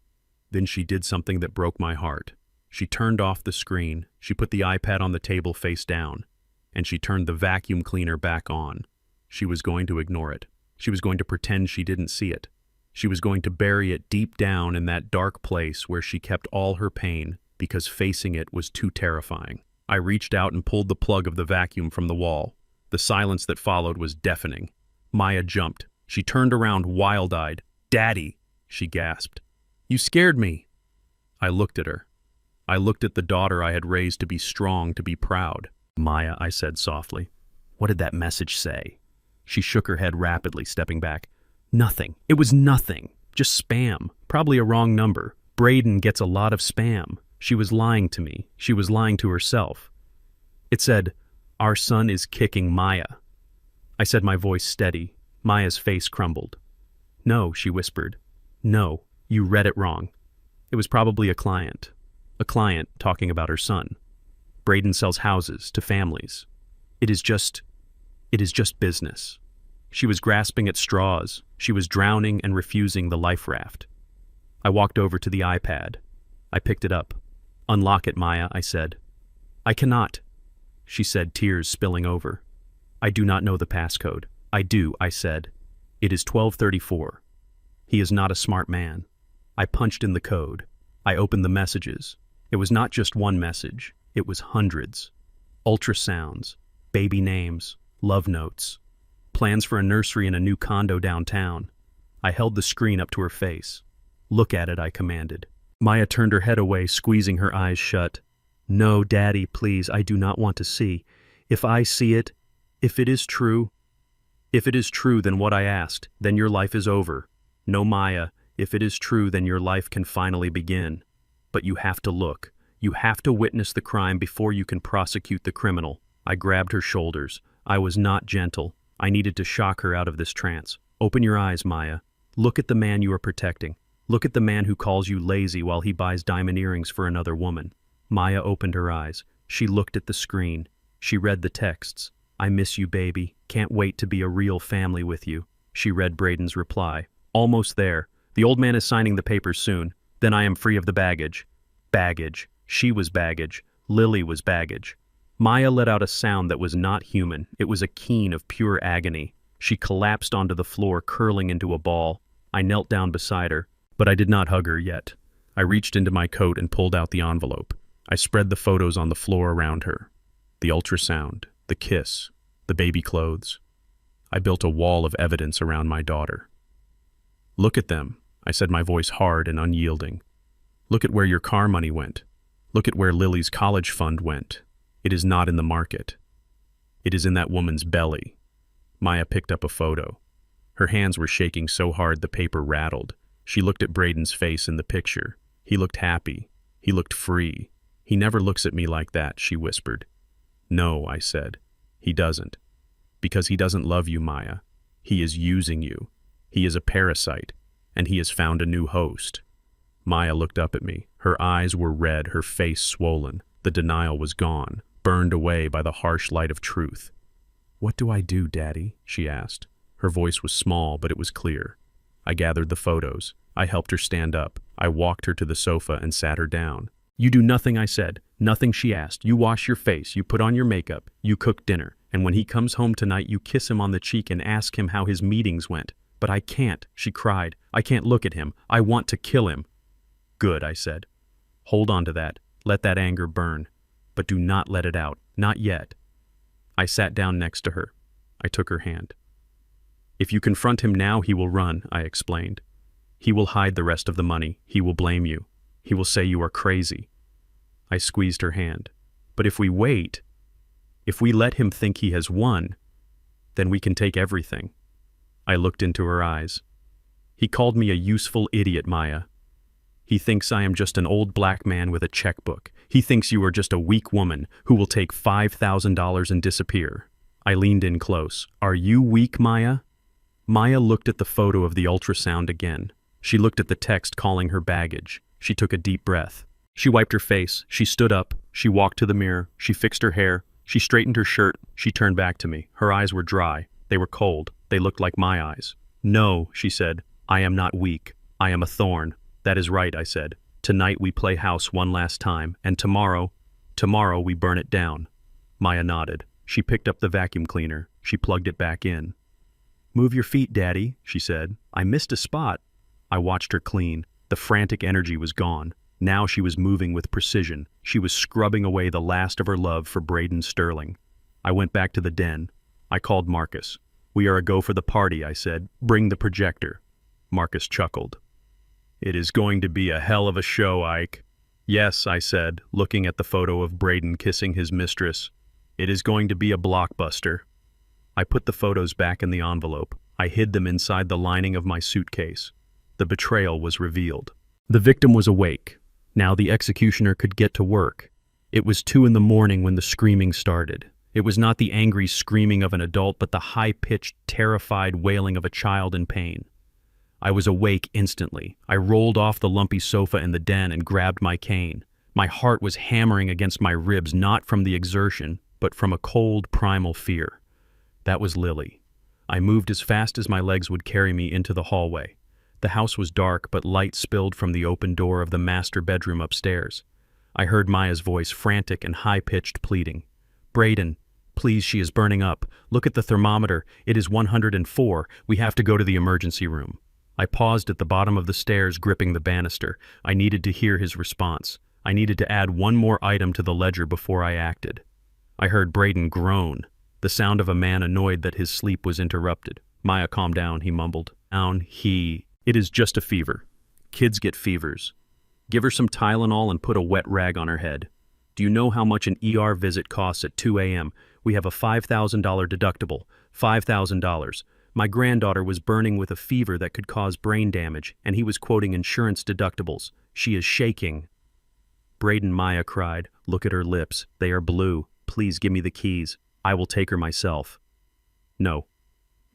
Then she did something that broke my heart. She turned off the screen. She put the iPad on the table face down. And she turned the vacuum cleaner back on. She was going to ignore it. She was going to pretend she didn't see it. She was going to bury it deep down in that dark place where she kept all her pain, because facing it was too terrifying. I reached out and pulled the plug of the vacuum from the wall. The silence that followed was deafening. Maya jumped. She turned around wild-eyed. "Daddy!" she gasped. "You scared me!" I looked at her. I looked at the daughter I had raised to be strong, to be proud. "Maya," I said softly, "what did that message say?" She shook her head rapidly, stepping back. "Nothing. It was nothing. Just spam. Probably a wrong number. Braden gets a lot of spam. She was lying to me. She was lying to herself. It said, "Our son is kicking Maya." I said, my voice steady. Maya's face crumbled. "No," she whispered. "No, you read it wrong." It was probably a client. A client talking about her son. Braden sells houses to families. It is just business. She was grasping at straws. She was drowning and refusing the life raft. I walked over to the iPad. I picked it up. "Unlock it, Maya," I said. "I cannot," she said, tears spilling over. "I do not know the passcode." "I do," I said. "It is 1234. He is not a smart man." I punched in the code. I opened the messages. It was not just one message. It was hundreds. Ultrasounds, baby names, love notes, plans for a nursery and a new condo downtown. I held the screen up to her face. "Look at it," I commanded. Maya turned her head away, squeezing her eyes shut. "No, Daddy, please, I do not want to see. If I see it, if it is true, then what I asked, then your life is over. No, Maya, if it is true, then your life can finally begin. But you have to look. You have to witness the crime before you can prosecute the criminal." I grabbed her shoulders. I was not gentle. I needed to shock her out of this trance. "Open your eyes, Maya. Look at the man you are protecting. Look at the man who calls you lazy while he buys diamond earrings for another woman." Maya opened her eyes. She looked at the screen. She read the texts. "I miss you, baby. Can't wait to be a real family with you." She read Braden's reply. "Almost there. The old man is signing the papers soon. Then I am free of the baggage." Baggage. She was baggage. Lily was baggage. Maya let out a sound that was not human. It was a keen of pure agony. She collapsed onto the floor, curling into a ball. I knelt down beside her, but I did not hug her yet. I reached into my coat and pulled out the envelope. I spread the photos on the floor around her. The ultrasound, the kiss, the baby clothes. I built a wall of evidence around my daughter. "Look at them," I said, my voice hard and unyielding. "Look at where your car money went. Look at where Lily's college fund went. It is not in the market. It is in that woman's belly." Maya picked up a photo. Her hands were shaking so hard the paper rattled. She looked at Braden's face in the picture. He looked happy. He looked free. "He never looks at me like that," she whispered. "No," I said. "He doesn't. Because he doesn't love you, Maya. He is using you. He is a parasite, and he has found a new host." Maya looked up at me. Her eyes were red, her face swollen. The denial was gone, burned away by the harsh light of truth. "What do I do, Daddy?" she asked. Her voice was small, but it was clear. I gathered the photos. I helped her stand up. I walked her to the sofa and sat her down. "You do nothing," I said. "Nothing," she asked. "You wash your face, you put on your makeup, you cook dinner, and when he comes home tonight, you kiss him on the cheek and ask him how his meetings went." "But I can't," she cried. "I can't look at him. I want to kill him." "Good," I said. "Hold on to that. Let that anger burn. But do not let it out. Not yet." I sat down next to her. I took her hand. "If you confront him now, he will run," I explained. "He will hide the rest of the money. He will blame you. He will say you are crazy." I squeezed her hand. "But if we wait, if we let him think he has won, then we can take everything." I looked into her eyes. "He called me a useful idiot, Maya. He thinks I am just an old black man with a checkbook. He thinks you are just a weak woman who will take $5,000 and disappear." I leaned in close. "Are you weak, Maya?" Maya looked at the photo of the ultrasound again. She looked at the text calling her baggage. She took a deep breath. She wiped her face. She stood up. She walked to the mirror. She fixed her hair. She straightened her shirt. She turned back to me. Her eyes were dry. They were cold. They looked like my eyes. "No," she said. "I am not weak. I am a thorn." "That is right," I said. "Tonight we play house one last time, and tomorrow we burn it down." Maya nodded. She picked up the vacuum cleaner. She plugged it back in. "Move your feet, Daddy," she said. "I missed a spot." I watched her clean. The frantic energy was gone. Now she was moving with precision. She was scrubbing away the last of her love for Braden Sterling. I went back to the den. I called Marcus. "We are a go for the party," I said. "Bring the projector." Marcus chuckled. "It is going to be a hell of a show, Ike." "Yes," I said, looking at the photo of Braden kissing his mistress. "It is going to be a blockbuster." I put the photos back in the envelope. I hid them inside the lining of my suitcase. The betrayal was revealed. The victim was awake. Now the executioner could get to work. It was 2 in the morning when the screaming started. It was not the angry screaming of an adult, but the high-pitched, terrified wailing of a child in pain. I was awake instantly. I rolled off the lumpy sofa in the den and grabbed my cane. My heart was hammering against my ribs, not from the exertion, but from a cold, primal fear. That was Lily. I moved as fast as my legs would carry me into the hallway. The house was dark, but light spilled from the open door of the master bedroom upstairs. I heard Maya's voice, frantic and high-pitched, pleading. "Braden, please, she is burning up. Look at the thermometer. It is 104. We have to go to the emergency room." I paused at the bottom of the stairs, gripping the banister. I needed to hear his response. I needed to add one more item to the ledger before I acted. I heard Braden groan, the sound of a man annoyed that his sleep was interrupted. "Maya, calm down," he mumbled. It is just a fever. Kids get fevers. Give her some Tylenol and put a wet rag on her head. Do you know how much an ER visit costs at 2 a.m.? We have a $5,000 deductible. $5,000. My granddaughter was burning with a fever that could cause brain damage, and he was quoting insurance deductibles. She is shaking. "Braden," Maya cried. "Look at her lips. They are blue. Please give me the keys. I will take her myself." "No,"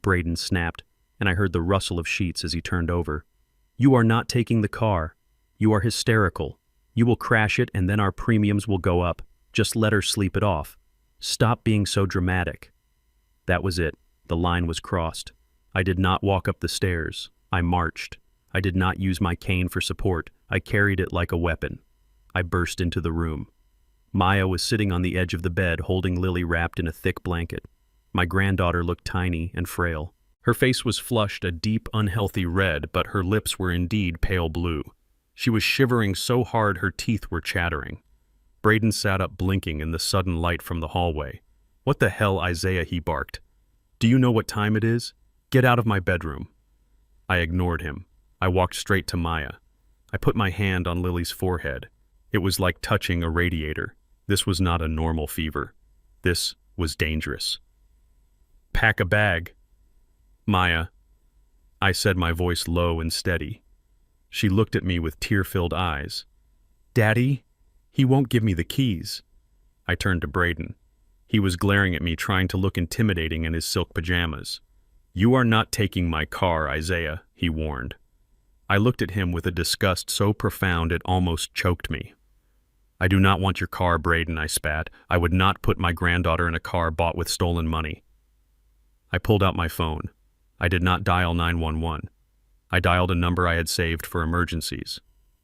Braden snapped, and I heard the rustle of sheets as he turned over. "You are not taking the car. You are hysterical. You will crash it and then our premiums will go up. Just let her sleep it off. Stop being so dramatic." That was it. The line was crossed. I did not walk up the stairs. I marched. I did not use my cane for support. I carried it like a weapon. I burst into the room. Maya was sitting on the edge of the bed, holding Lily wrapped in a thick blanket. My granddaughter looked tiny and frail. Her face was flushed a deep, unhealthy red, but her lips were indeed pale blue. She was shivering so hard her teeth were chattering. Braden sat up, blinking in the sudden light from the hallway. "What the hell, Isaiah?" he barked. "Do you know what time it is? Get out of my bedroom." I ignored him. I walked straight to Maya. I put my hand on Lily's forehead. It was like touching a radiator. This was not a normal fever. This was dangerous. "Pack a bag." "Maya," I said, my voice low and steady. She looked at me with tear-filled eyes. "Daddy, he won't give me the keys." I turned to Braden. He was glaring at me, trying to look intimidating in his silk pajamas. "You are not taking my car, Isaiah," he warned. I looked at him with a disgust so profound it almost choked me. "I do not want your car, Braden," I spat. "I would not put my granddaughter in a car bought with stolen money." I pulled out my phone. I did not dial 911. I dialed a number I had saved for emergencies.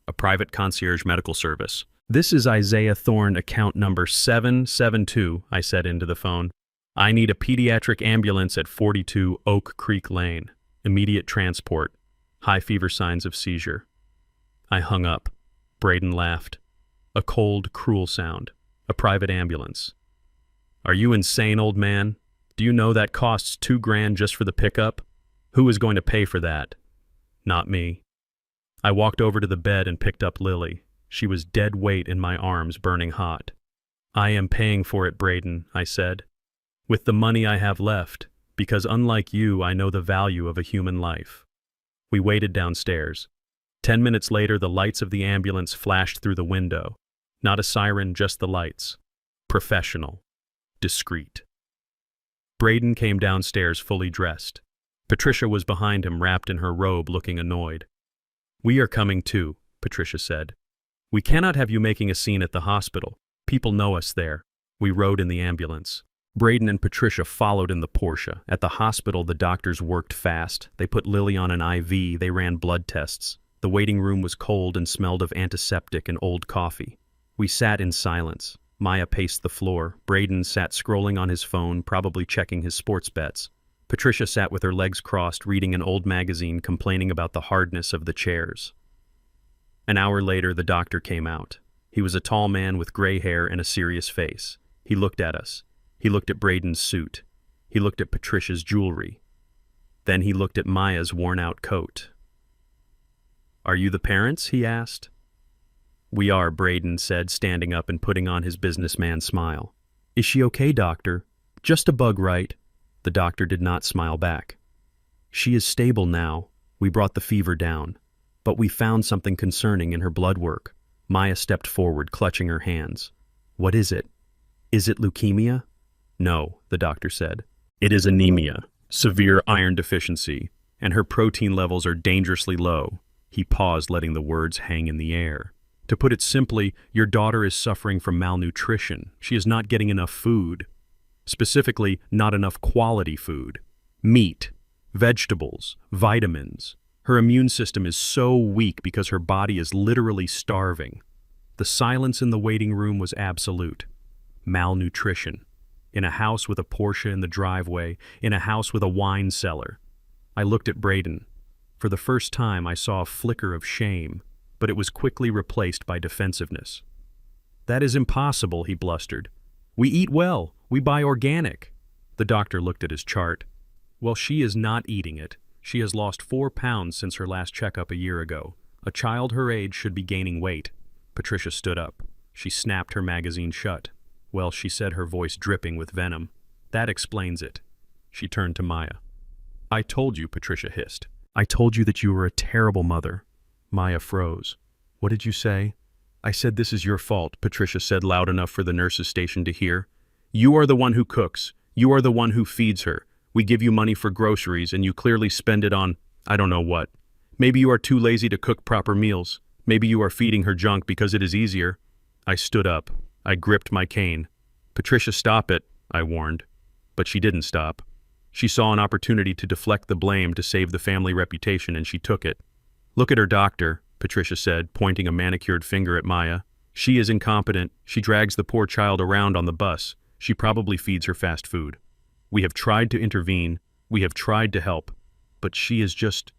A private concierge medical service. "This is Isaiah Thorne, account number 772, I said into the phone. "I need a pediatric ambulance at 42 Oak Creek Lane. Immediate transport. High fever, signs of seizure." I hung up. Braden laughed. A cold, cruel sound. A private ambulance. "Are you insane, old man? Do you know that costs $2,000 just for the pickup? Who is going to pay for that?" "Not me." I walked over to the bed and picked up Lily. She was dead weight in my arms, burning hot. "I am paying for it, Braden," I said, "with the money I have left, because unlike you, I know the value of a human life." We waited downstairs. 10 minutes later, the lights of the ambulance flashed through the window. Not a siren, just the lights. Professional. Discreet. Braden came downstairs fully dressed. Patricia was behind him, wrapped in her robe, looking annoyed. "We are coming too," Patricia said. "We cannot have you making a scene at the hospital. People know us there." We rode in the ambulance. Braden and Patricia followed in the Porsche. At the hospital, the doctors worked fast. They put Lily on an IV. They ran blood tests. The waiting room was cold and smelled of antiseptic and old coffee. We sat in silence. Maya paced the floor. Braden sat scrolling on his phone, probably checking his sports bets. Patricia sat with her legs crossed, reading an old magazine, complaining about the hardness of the chairs. An hour later, the doctor came out. He was a tall man with gray hair and a serious face. He looked at us. He looked at Braden's suit. He looked at Patricia's jewelry. Then he looked at Maya's worn-out coat. "Are you the parents?" he asked. "We are," Braden said, standing up and putting on his businessman smile. "Is she okay, doctor? Just a bug, right?" The doctor did not smile back. "She is stable now. We brought the fever down. But we found something concerning in her blood work. Maya stepped forward, clutching her hands. What is it? Is it leukemia? No, the doctor said. It is anemia, severe iron deficiency, and her protein levels are dangerously low. He paused, letting the words hang in the air. To put it simply, your daughter is suffering from malnutrition. She is not getting enough food. Specifically, not enough quality food. Meat, vegetables, vitamins. Her immune system is so weak because her body is literally starving. The silence in the waiting room was absolute. Malnutrition. In a house with a Porsche in the driveway, in a house with a wine cellar. I looked at Braden. For the first time, I saw a flicker of shame, but it was quickly replaced by defensiveness. That is impossible, he blustered. We eat well. We buy organic. The doctor looked at his chart. Well, she is not eating it. She has lost 4 pounds since her last checkup a year ago. A child her age should be gaining weight. Patricia stood up. She snapped her magazine shut. Well, she said, her voice dripping with venom. That explains it. She turned to Maya. I told you, Patricia hissed. I told you that you were a terrible mother. Maya froze. What did you say? I said this is your fault, Patricia said loud enough for the nurse's station to hear. You are the one who cooks. You are the one who feeds her. We give you money for groceries and you clearly spend it on, I don't know what. Maybe you are too lazy to cook proper meals. Maybe you are feeding her junk because it is easier. I stood up. I gripped my cane. Patricia, stop it, I warned. But she didn't stop. She saw an opportunity to deflect the blame to save the family reputation and she took it. Look at her doctor, Patricia said, pointing a manicured finger at Maya. She is incompetent. She drags the poor child around on the bus. She probably feeds her fast food. We have tried to intervene. We have tried to help. But she is just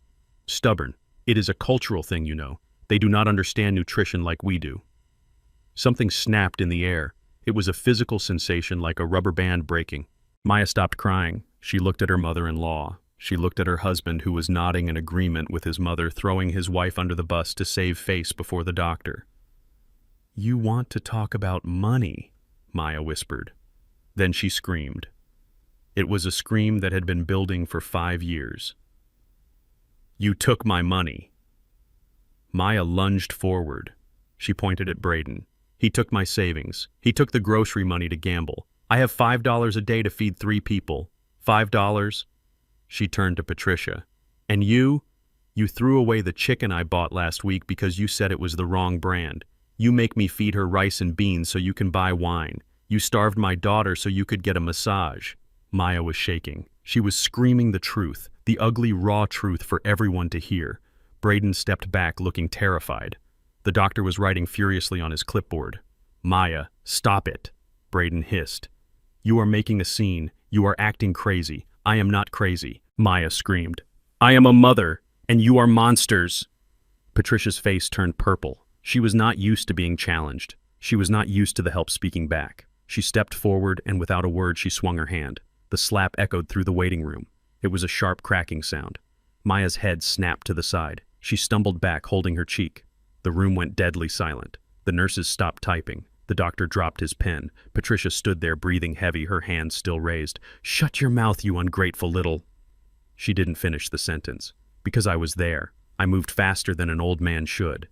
stubborn. It is a cultural thing, you know. They do not understand nutrition like we do. Something snapped in the air. It was a physical sensation like a rubber band breaking. Maya stopped crying. She looked at her mother-in-law. She looked at her husband, who was nodding in agreement with his mother, throwing his wife under the bus to save face before the doctor. You want to talk about money, Maya whispered. Then she screamed. It was a scream that had been building for 5 years. You took my money. Maya lunged forward. She pointed at Braden. He took my savings. He took the grocery money to gamble. I have $5 a day to feed 3 people. $5? She turned to Patricia. And you threw away the chicken I bought last week because you said it was the wrong brand. You make me feed her rice and beans so you can buy wine. You starved my daughter so you could get a massage. Maya was shaking. She was screaming the truth, the ugly, raw truth for everyone to hear. Braden stepped back, looking terrified. The doctor was writing furiously on his clipboard. Maya, stop it, Braden hissed. You are making a scene. You are acting crazy. I am not crazy, Maya screamed. I am a mother, and you are monsters. Patricia's face turned purple. She was not used to being challenged. She was not used to the help speaking back. She stepped forward, and without a word she swung her hand. The slap echoed through the waiting room. It was a sharp cracking sound. Maya's head snapped to the side. She stumbled back, holding her cheek. The room went deadly silent. The nurses stopped typing. The doctor dropped his pen. Patricia stood there, breathing heavy, her hands still raised. Shut your mouth, you ungrateful little... She didn't finish the sentence. Because I was there. I moved faster than an old man should.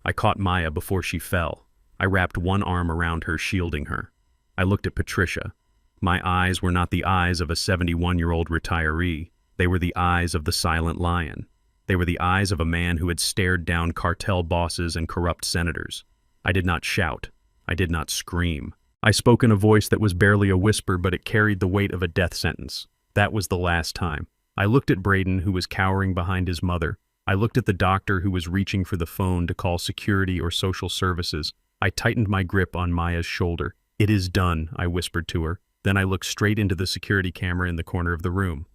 I caught Maya before she fell. I wrapped one arm around her, shielding her. I looked at Patricia. My eyes were not the eyes of a 71-year-old retiree. They were the eyes of the silent lion. They were the eyes of a man who had stared down cartel bosses and corrupt senators. I did not shout. I did not scream. I spoke in a voice that was barely a whisper, but it carried the weight of a death sentence. That was the last time. I looked at Braden, who was cowering behind his mother. I looked at the doctor, who was reaching for the phone to call security or social services. I tightened my grip on Maya's shoulder. It is done, I whispered to her. Then I looked straight into the security camera in the corner of the room.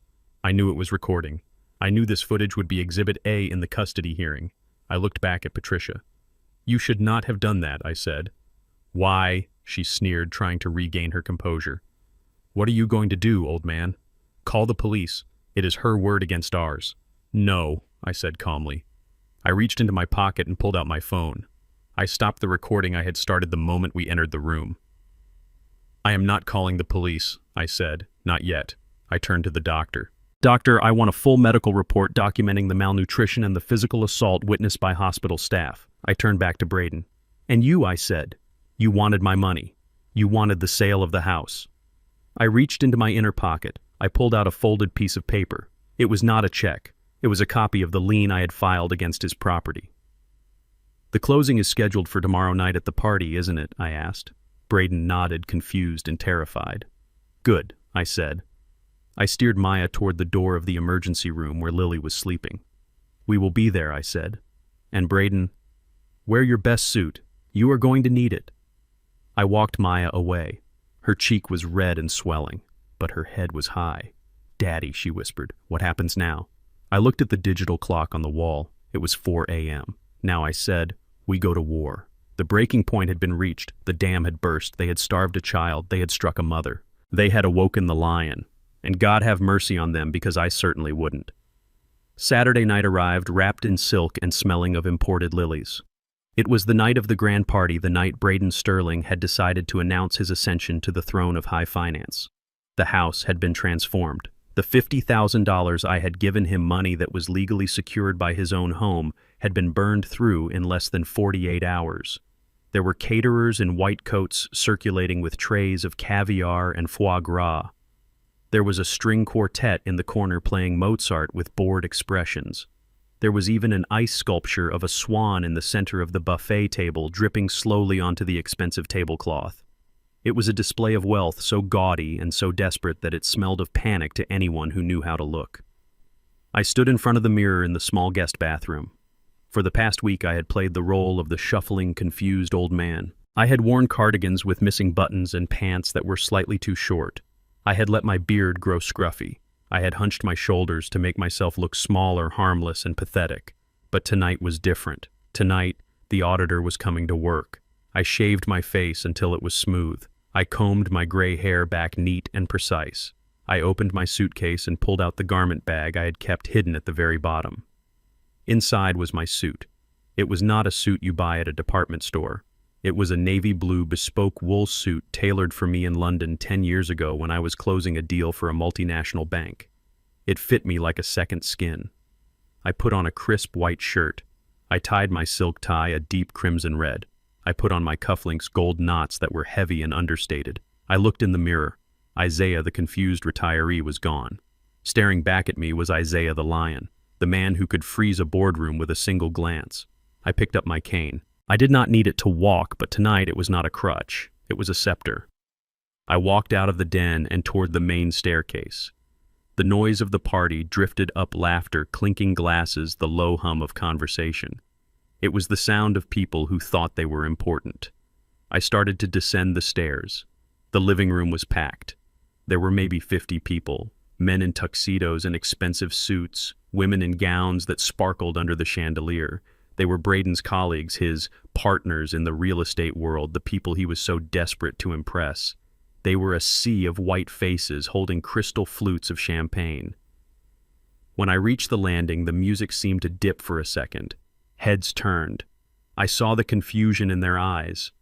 I knew it was recording. I knew this footage would be Exhibit A in the custody hearing. I looked back at Patricia. You should not have done that, I said. Why? She sneered, trying to regain her composure. What are you going to do, old man? Call the police. It is her word against ours. No, I said calmly. I reached into my pocket and pulled out my phone. I stopped the recording I had started the moment we entered the room. I am not calling the police, I said. Not yet. I turned to the doctor. Doctor, I want a full medical report documenting the malnutrition and the physical assault witnessed by hospital staff. I turned back to Braden. And you, I said. You wanted my money. You wanted the sale of the house. I reached into my inner pocket. I pulled out a folded piece of paper. It was not a check. It was a copy of the lien I had filed against his property. The closing is scheduled for tomorrow night at the party, isn't it? I asked. Braden nodded, confused and terrified. Good, I said. I steered Maya toward the door of the emergency room where Lily was sleeping. We will be there, I said. And Braden, wear your best suit. You are going to need it. I walked Maya away. Her cheek was red and swelling, but her head was high. Daddy, she whispered, what happens now? I looked at the digital clock on the wall. It was 4 a.m. Now I said, we go to war. The breaking point had been reached. The dam had burst. They had starved a child. They had struck a mother. They had awoken the lion. And God have mercy on them, because I certainly wouldn't. Saturday night arrived, wrapped in silk and smelling of imported lilies. It was the night of the grand party, the night Braden Sterling had decided to announce his ascension to the throne of high finance. The house had been transformed. The $50,000 I had given him, money that was legally secured by his own home, had been burned through in less than 48 hours. There were caterers in white coats circulating with trays of caviar and foie gras. There was a string quartet in the corner playing Mozart with bored expressions. There was even an ice sculpture of a swan in the center of the buffet table, dripping slowly onto the expensive tablecloth. It was a display of wealth so gaudy and so desperate that it smelled of panic to anyone who knew how to look. I stood in front of the mirror in the small guest bathroom. For the past week I had played the role of the shuffling, confused old man. I had worn cardigans with missing buttons and pants that were slightly too short. I had let my beard grow scruffy. I had hunched my shoulders to make myself look smaller, harmless, and pathetic. But tonight was different. Tonight, the auditor was coming to work. I shaved my face until it was smooth. I combed my gray hair back neat and precise. I opened my suitcase and pulled out the garment bag I had kept hidden at the very bottom. Inside was my suit. It was not a suit you buy at a department store. It was a navy blue bespoke wool suit tailored for me in London 10 years ago when I was closing a deal for a multinational bank. It fit me like a second skin. I put on a crisp white shirt. I tied my silk tie a deep crimson red. I put on my cufflinks gold knots that were heavy and understated. I looked in the mirror. Isaiah, the confused retiree, was gone. Staring back at me was Isaiah the lion, the man who could freeze a boardroom with a single glance. I picked up my cane. I did not need it to walk, but tonight it was not a crutch. It was a scepter. I walked out of the den and toward the main staircase. The noise of the party drifted up, laughter, clinking glasses, the low hum of conversation. It was the sound of people who thought they were important. I started to descend the stairs. The living room was packed. There were maybe 50 people, men in tuxedos and expensive suits, women in gowns that sparkled under the chandelier. They were Braden's colleagues, his partners in the real estate world, the people he was so desperate to impress. They were a sea of white faces holding crystal flutes of champagne. When I reached the landing, the music seemed to dip for a second. Heads turned. I saw the confusion in their eyes.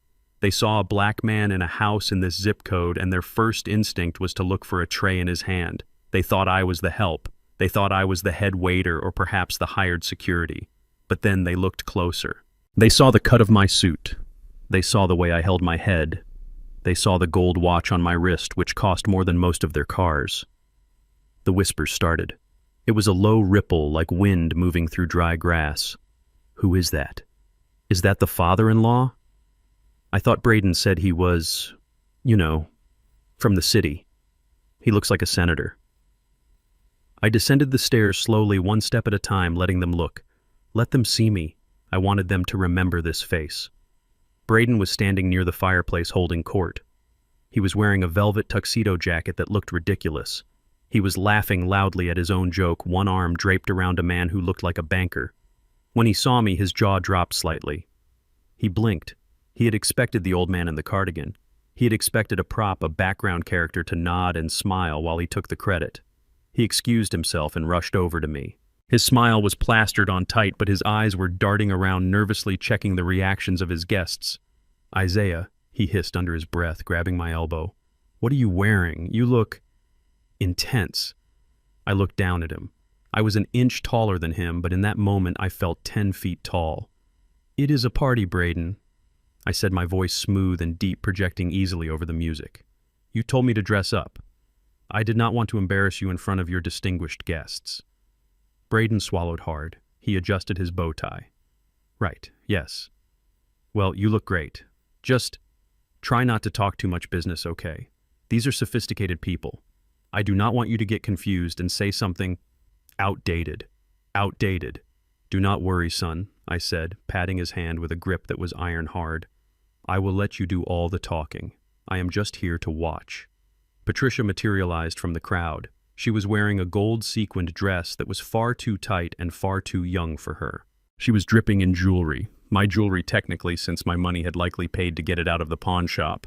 They saw a black man in a house in this zip code, and their first instinct was to look for a tray in his hand. They thought I was the help. They thought I was the head waiter or perhaps the hired security. But then they looked closer. They saw the cut of my suit. They saw the way I held my head. They saw the gold watch on my wrist, which cost more than most of their cars. The whispers started. It was a low ripple like wind moving through dry grass. Who is that? Is that the father-in-law? I thought Braden said he was, from the city. He looks like a senator. I descended the stairs slowly, one step at a time, letting them look. Let them see me. I wanted them to remember this face. Braden was standing near the fireplace holding court. He was wearing a velvet tuxedo jacket that looked ridiculous. He was laughing loudly at his own joke, one arm draped around a man who looked like a banker. When he saw me, his jaw dropped slightly. He blinked. He had expected the old man in the cardigan. He had expected a prop, a background character, to nod and smile while he took the credit. He excused himself and rushed over to me. His smile was plastered on tight, but his eyes were darting around, nervously checking the reactions of his guests. Isaiah, he hissed under his breath, grabbing my elbow. What are you wearing? You look intense. I looked down at him. I was an inch taller than him, but in that moment I felt 10 feet tall. "It is a party, Braden," I said, my voice smooth and deep, projecting easily over the music. "You told me to dress up. I did not want to embarrass you in front of your distinguished guests." Braden swallowed hard. He adjusted his bow tie. "Right, yes. Well, you look great. Just try not to talk too much business, okay? These are sophisticated people. I do not want you to get confused and say something outdated. Outdated. Do not worry, son," I said, patting his hand with a grip that was iron hard. "I will let you do all the talking. I am just here to watch." Patricia materialized from the crowd. She was wearing a gold sequined dress that was far too tight and far too young for her. She was dripping in jewelry. My jewelry technically, since my money had likely paid to get it out of the pawn shop.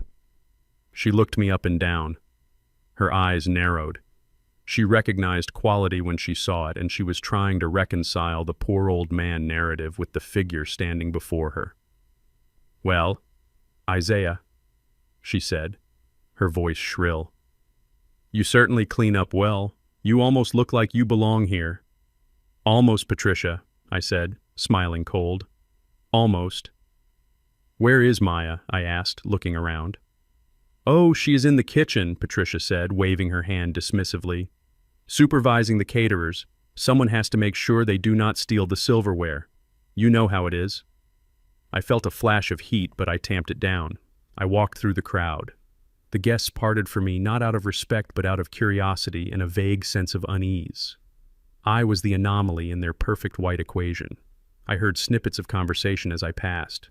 She looked me up and down. Her eyes narrowed. She recognized quality when she saw it, and she was trying to reconcile the poor old man narrative with the figure standing before her. "Well, Isaiah," she said, her voice shrill. "You certainly clean up well. You almost look like you belong here." "Almost, Patricia," I said, smiling cold. "Almost." "Where is Maya?" I asked, looking around. "Oh, she is in the kitchen," Patricia said, waving her hand dismissively. "Supervising the caterers. Someone has to make sure they do not steal the silverware. You know how it is." I felt a flash of heat, but I tamped it down. I walked through the crowd. The guests parted from me not out of respect but out of curiosity and a vague sense of unease. I was the anomaly in their perfect white equation. I heard snippets of conversation as I passed.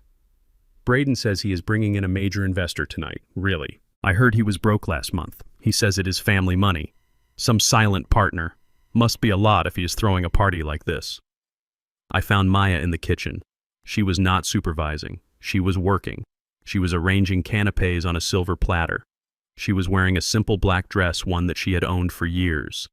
"Braden says he is bringing in a major investor tonight. Really? I heard he was broke last month. He says it is family money. Some silent partner. Must be a lot if he is throwing a party like this." I found Maya in the kitchen. She was not supervising. She was working. She was arranging canapes on a silver platter. She was wearing a simple black dress, one that she had owned for years.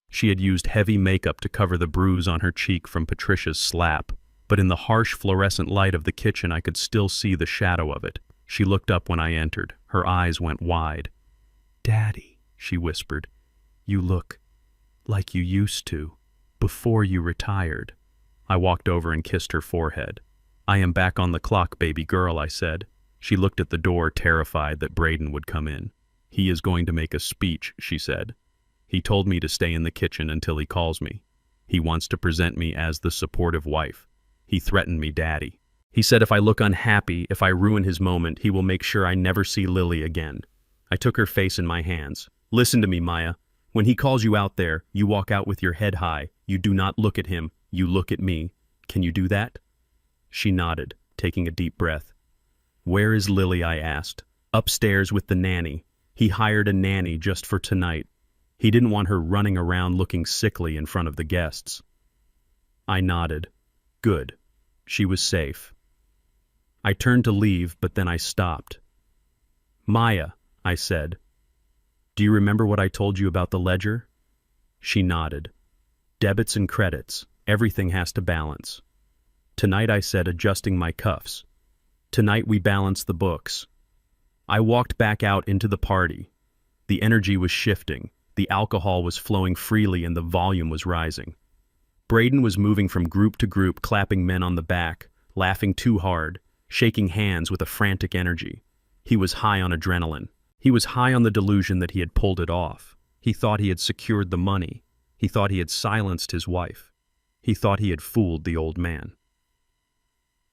She had used heavy makeup to cover the bruise on her cheek from Patricia's slap, but in the harsh fluorescent light of the kitchen I could still see the shadow of it. She looked up when I entered. Her eyes went wide. "Daddy," she whispered, "you look like you used to, before you retired." I walked over and kissed her forehead. "I am back on the clock, baby girl," I said. She looked at the door, terrified that Braden would come in. "He is going to make a speech," she said. "He told me to stay in the kitchen until he calls me. He wants to present me as the supportive wife. He threatened me, Daddy. He said if I look unhappy, if I ruin his moment, he will make sure I never see Lily again." I took her face in my hands. "Listen to me, Maya. When he calls you out there, you walk out with your head high. You do not look at him. You look at me. Can you do that?" She nodded, taking a deep breath. "Where is Lily?" I asked. "Upstairs with the nanny. He hired a nanny just for tonight. He didn't want her running around looking sickly in front of the guests." I nodded. Good. She was safe. I turned to leave, but then I stopped. "Maya," I said, "do you remember what I told you about the ledger?" She nodded. "Debits and credits. Everything has to balance. Tonight," I said, adjusting my cuffs. "Tonight we balance the books." I walked back out into the party. The energy was shifting. The alcohol was flowing freely and the volume was rising. Braden was moving from group to group, clapping men on the back, laughing too hard, shaking hands with a frantic energy. He was high on adrenaline. He was high on the delusion that he had pulled it off. He thought he had secured the money. He thought he had silenced his wife. He thought he had fooled the old man.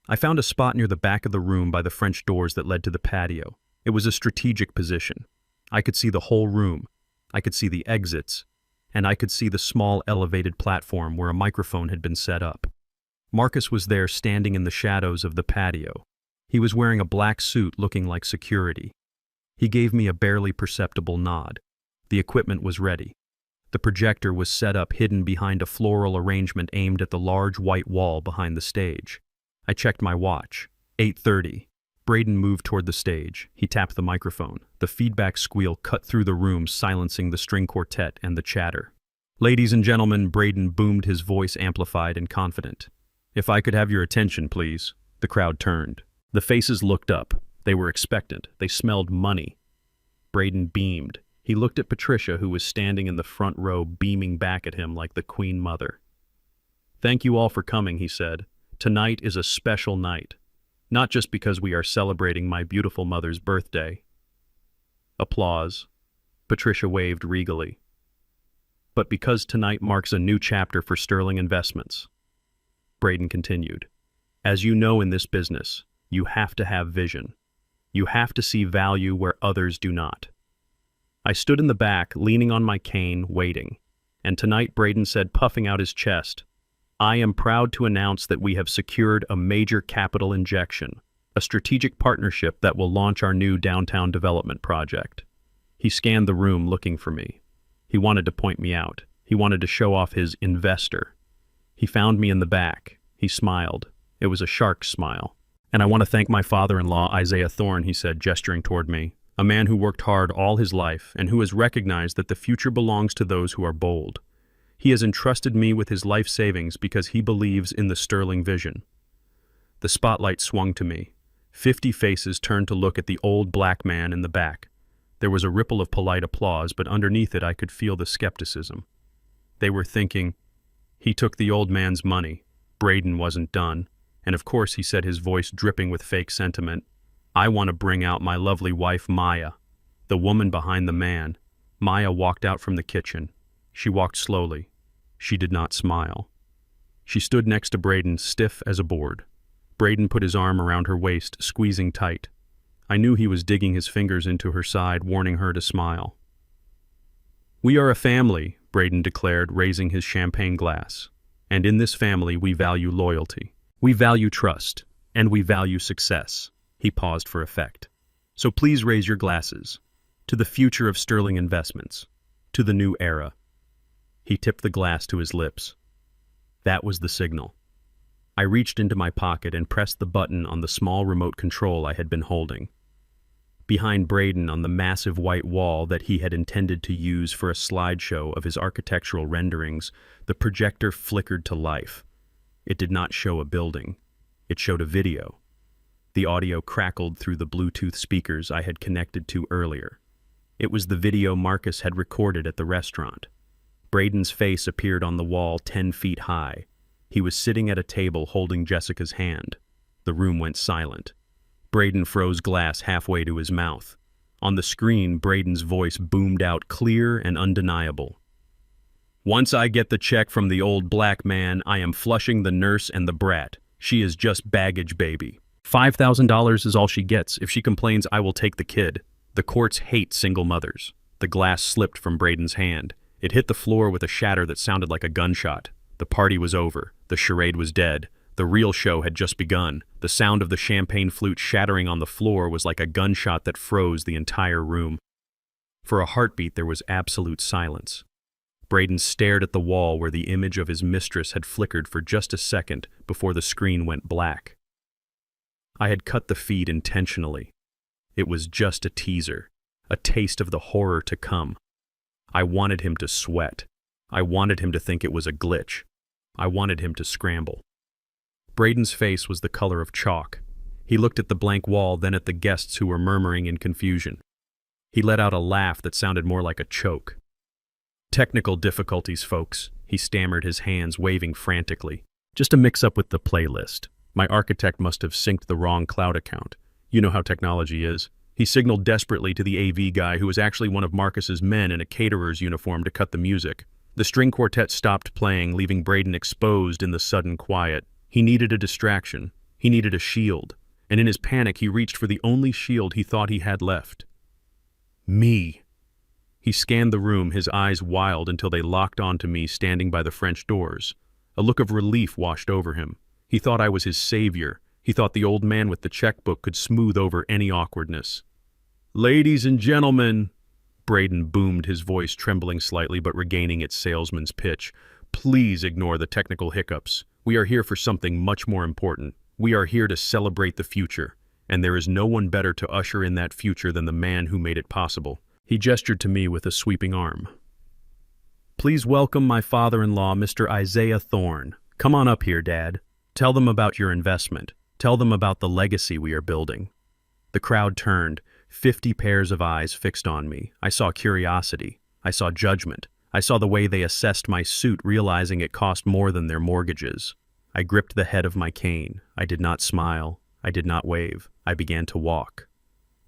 I found a spot near the back of the room by the French doors that led to the patio. It was a strategic position. I could see the whole room. I could see the exits, and I could see the small elevated platform where a microphone had been set up. Marcus was there standing in the shadows of the patio. He was wearing a black suit looking like security. He gave me a barely perceptible nod. The equipment was ready. The projector was set up hidden behind a floral arrangement aimed at the large white wall behind the stage. I checked my watch. 8:30. Braden moved toward the stage. He tapped the microphone. The feedback squeal cut through the room, silencing the string quartet and the chatter. "Ladies and gentlemen," Braden boomed, his voice amplified and confident. "If I could have your attention, please." The crowd turned. The faces looked up. They were expectant. They smelled money. Braden beamed. He looked at Patricia, who was standing in the front row, beaming back at him like the Queen Mother. "Thank you all for coming," he said. "Tonight is a special night, not just because we are celebrating my beautiful mother's birthday." Applause. Patricia waved regally. "But because tonight marks a new chapter for Sterling Investments." Braden continued. "As you know, in this business, you have to have vision. You have to see value where others do not." I stood in the back, leaning on my cane, waiting. And tonight, Braden said, puffing out his chest, "I am proud to announce that we have secured a major capital injection, a strategic partnership that will launch our new downtown development project." He scanned the room looking for me. He wanted to point me out. He wanted to show off his investor. He found me in the back. He smiled. It was a shark's smile. "And I want to thank my father-in-law, Isaiah Thorne," he said, gesturing toward me. "A man who worked hard all his life and who has recognized that the future belongs to those who are bold. He has entrusted me with his life savings because he believes in the Sterling vision." The spotlight swung to me. 50 faces turned to look at the old black man in the back. There was a ripple of polite applause, but underneath it I could feel the skepticism. They were thinking, "He took the old man's money. Braden wasn't done." And of course, he said, his voice dripping with fake sentiment, "I want to bring out my lovely wife, Maya, the woman behind the man." Maya walked out from the kitchen. She walked slowly. She did not smile. She stood next to Braden, stiff as a board. Braden put his arm around her waist, squeezing tight. I knew he was digging his fingers into her side, warning her to smile. "We are a family," Braden declared, raising his champagne glass. "And in this family we value loyalty. We value trust, and we value success." He paused for effect. "So please raise your glasses. To the future of Sterling Investments. To the new era." He tipped the glass to his lips. That was the signal. I reached into my pocket and pressed the button on the small remote control I had been holding. Behind Braden, on the massive white wall that he had intended to use for a slideshow of his architectural renderings, the projector flickered to life. It did not show a building. It showed a video. The audio crackled through the Bluetooth speakers I had connected to earlier. It was the video Marcus had recorded at the restaurant. Braden's face appeared on the wall 10 feet high. He was sitting at a table holding Jessica's hand. The room went silent. Braden froze glass halfway to his mouth. On the screen, Braden's voice boomed out clear and undeniable. "Once I get the check from the old black man, I am flushing the nurse and the brat. She is just baggage, baby. $5,000 is all she gets. If she complains, I will take the kid. The courts hate single mothers." The glass slipped from Braden's hand. It hit the floor with a shatter that sounded like a gunshot. The party was over. The charade was dead. The real show had just begun. The sound of the champagne flute shattering on the floor was like a gunshot that froze the entire room. For a heartbeat, there was absolute silence. Braden stared at the wall where the image of his mistress had flickered for just a second before the screen went black. I had cut the feed intentionally. It was just a teaser, a taste of the horror to come. I wanted him to sweat. I wanted him to think it was a glitch. I wanted him to scramble. Braden's face was the color of chalk. He looked at the blank wall, then at the guests who were murmuring in confusion. He let out a laugh that sounded more like a choke. "Technical difficulties, folks," he stammered, his hands waving frantically. "Just a mix-up with the playlist. My architect must have synced the wrong cloud account. You know how technology is." He signaled desperately to the AV guy, who was actually one of Marcus's men in a caterer's uniform, to cut the music. The string quartet stopped playing, leaving Braden exposed in the sudden quiet. He needed a distraction. He needed a shield. And in his panic, he reached for the only shield he thought he had left. Me. He scanned the room, his eyes wild until they locked onto me standing by the French doors. A look of relief washed over him. He thought I was his savior. He thought the old man with the checkbook could smooth over any awkwardness. "Ladies and gentlemen," Braden boomed, his voice trembling slightly but regaining its salesman's pitch, "please ignore the technical hiccups. We are here for something much more important. We are here to celebrate the future, and there is no one better to usher in that future than the man who made it possible." He gestured to me with a sweeping arm. "Please welcome my father-in-law, Mr. Isaiah Thorne. Come on up here, Dad. Tell them about your investment. Tell them about the legacy we are building." The crowd turned. 50 pairs of eyes fixed on me. I saw curiosity. I saw judgment. I saw the way they assessed my suit, realizing it cost more than their mortgages. I gripped the head of my cane. I did not smile. I did not wave. I began to walk.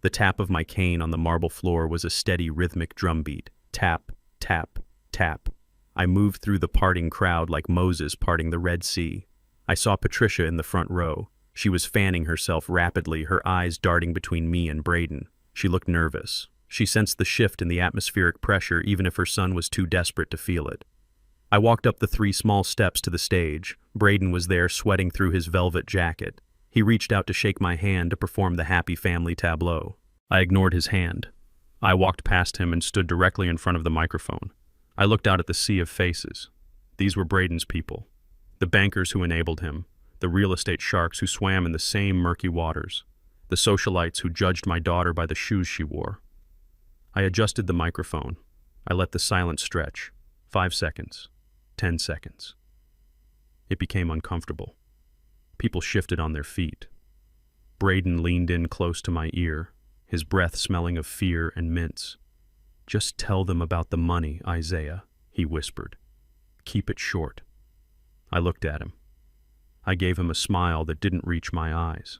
The tap of my cane on the marble floor was a steady rhythmic drumbeat. Tap, tap, tap. I moved through the parting crowd like Moses parting the Red Sea. I saw Patricia in the front row. She was fanning herself rapidly, her eyes darting between me and Braden. She looked nervous. She sensed the shift in the atmospheric pressure, even if her son was too desperate to feel it. I walked up the 3 small steps to the stage. Braden was there, sweating through his velvet jacket. He reached out to shake my hand to perform the happy family tableau. I ignored his hand. I walked past him and stood directly in front of the microphone. I looked out at the sea of faces. These were Braden's people. The bankers who enabled him. The real estate sharks who swam in the same murky waters. The socialites who judged my daughter by the shoes she wore. I adjusted the microphone. I let the silence stretch. 5 seconds. 10 seconds. It became uncomfortable. People shifted on their feet. Braden leaned in close to my ear, his breath smelling of fear and mints. "Just tell them about the money, Isaiah," he whispered. "Keep it short." I looked at him. I gave him a smile that didn't reach my eyes.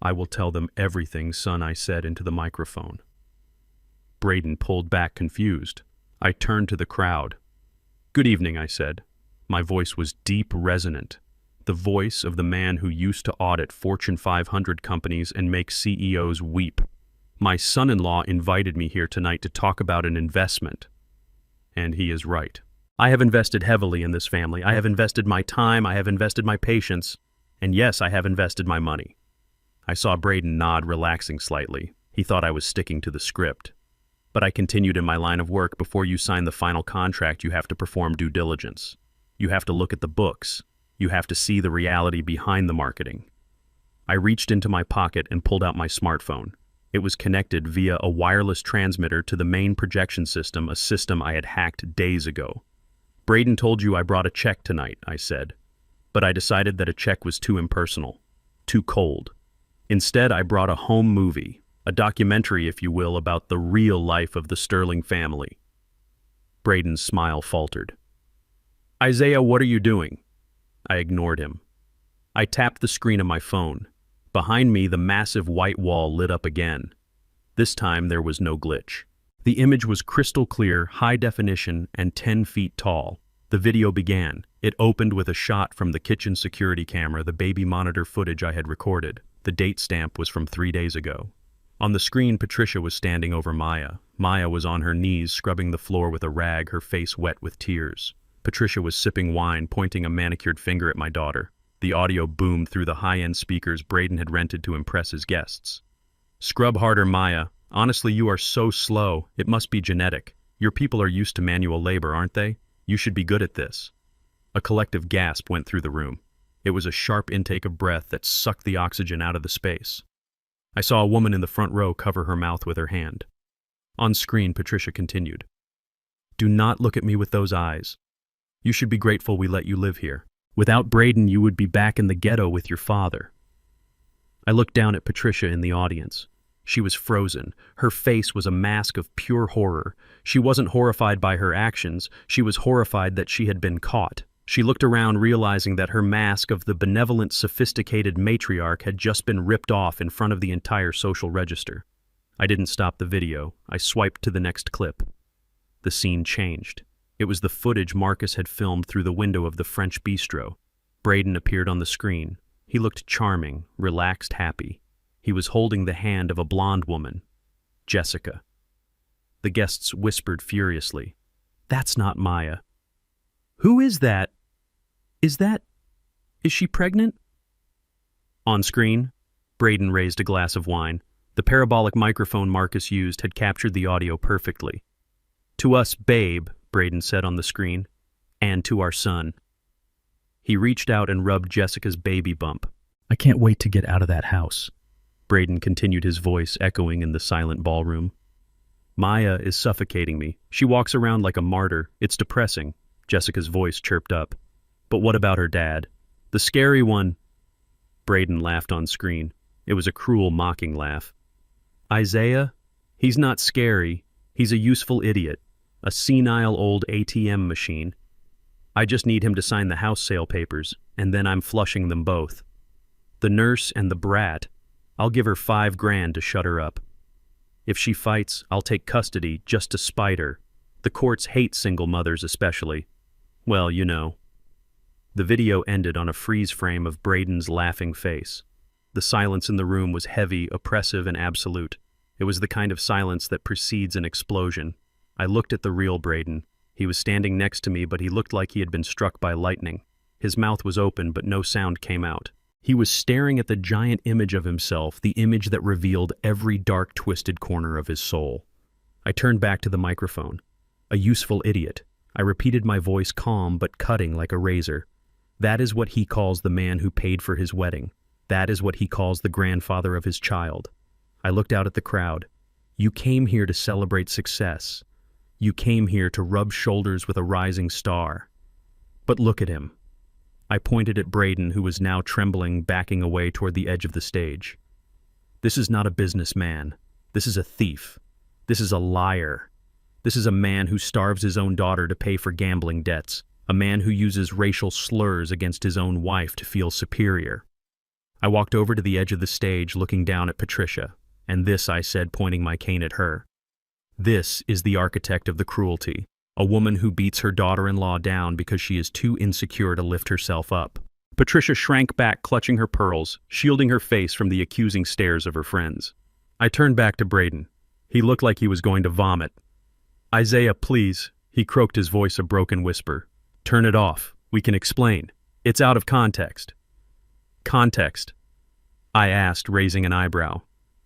"I will tell them everything, son," I said into the microphone. Braden pulled back confused. I turned to the crowd. "Good evening," I said. My voice was deep, resonant. The voice of the man who used to audit Fortune 500 companies and make CEOs weep. My son-in-law invited me here tonight to talk about an investment. And he is right. I have invested heavily in this family. I have invested my time, I have invested my patience, and yes, I have invested my money. I saw Braden nod, relaxing slightly. He thought I was sticking to the script. But I continued in my line of work. Before you sign the final contract, you have to perform due diligence. You have to look at the books. You have to see the reality behind the marketing. I reached into my pocket and pulled out my smartphone. It was connected via a wireless transmitter to the main projection system, a system I had hacked days ago. "Braden told you I brought a check tonight," I said. But I decided that a check was too impersonal, too cold. Instead, I brought a home movie, a documentary, if you will, about the real life of the Sterling family. Braden's smile faltered. "Isaiah, what are you doing?" I ignored him. I tapped the screen of my phone. Behind me, the massive white wall lit up again. This time, there was no glitch. The image was crystal clear, high definition, and 10 feet tall. The video began. It opened with a shot from the kitchen security camera, the baby monitor footage I had recorded. The date stamp was from 3 days ago. On the screen, Patricia was standing over Maya. Maya was on her knees, scrubbing the floor with a rag, her face wet with tears. Patricia was sipping wine, pointing a manicured finger at my daughter. The audio boomed through the high-end speakers Braden had rented to impress his guests. "Scrub harder, Maya. Honestly, you are so slow. It must be genetic. Your people are used to manual labor, aren't they? You should be good at this." A collective gasp went through the room. It was a sharp intake of breath that sucked the oxygen out of the space. I saw a woman in the front row cover her mouth with her hand. On screen, Patricia continued. "Do not look at me with those eyes. You should be grateful we let you live here. Without Braden, you would be back in the ghetto with your father." I looked down at Patricia in the audience. She was frozen. Her face was a mask of pure horror. She wasn't horrified by her actions. She was horrified that she had been caught. She looked around, realizing that her mask of the benevolent, sophisticated matriarch had just been ripped off in front of the entire social register. I didn't stop the video. I swiped to the next clip. The scene changed. It was the footage Marcus had filmed through the window of the French bistro. Braden appeared on the screen. He looked charming, relaxed, happy. He was holding the hand of a blonde woman, Jessica. The guests whispered furiously, "That's not Maya." "Who is that? Is she pregnant?" On screen, Braden raised a glass of wine. The parabolic microphone Marcus used had captured the audio perfectly. "To us, babe," Braden said on the screen, "and to our son." He reached out and rubbed Jessica's baby bump. "I can't wait to get out of that house," Braden continued, his voice echoing in the silent ballroom. "Maya is suffocating me. She walks around like a martyr. It's depressing," Jessica's voice chirped up. "But what about her dad? The scary one?" Braden laughed on screen. It was a cruel, mocking laugh. Isaiah? He's not scary. He's a useful idiot. A senile old ATM machine. I just need him to sign the house sale papers, and then I'm flushing them both. The nurse and the brat, I'll give her $5,000 to shut her up. If she fights, I'll take custody just to spite her. The courts hate single mothers especially. Well, you know. The video ended on a freeze frame of Braden's laughing face. The silence in the room was heavy, oppressive, and absolute. It was the kind of silence that precedes an explosion. I looked at the real Braden. He was standing next to me, but he looked like he had been struck by lightning. His mouth was open, but no sound came out. He was staring at the giant image of himself, the image that revealed every dark, twisted corner of his soul. I turned back to the microphone. A useful idiot. I repeated my voice calm but cutting like a razor. That is what he calls the man who paid for his wedding. That is what he calls the grandfather of his child. I looked out at the crowd. You came here to celebrate success. You came here to rub shoulders with a rising star. But look at him. I pointed at Braden, who was now trembling, backing away toward the edge of the stage. This is not a businessman. This is a thief. This is a liar. This is a man who starves his own daughter to pay for gambling debts. A man who uses racial slurs against his own wife to feel superior. I walked over to the edge of the stage, looking down at Patricia. And this, I said, pointing my cane at her. This is the architect of the cruelty. A woman who beats her daughter-in-law down because she is too insecure to lift herself up. Patricia shrank back, clutching her pearls, shielding her face from the accusing stares of her friends. I turned back to Braden. He looked like he was going to vomit. Isaiah, please, he croaked, his voice a broken whisper. Turn it off. We can explain. It's out of context. Context? I asked, raising an eyebrow.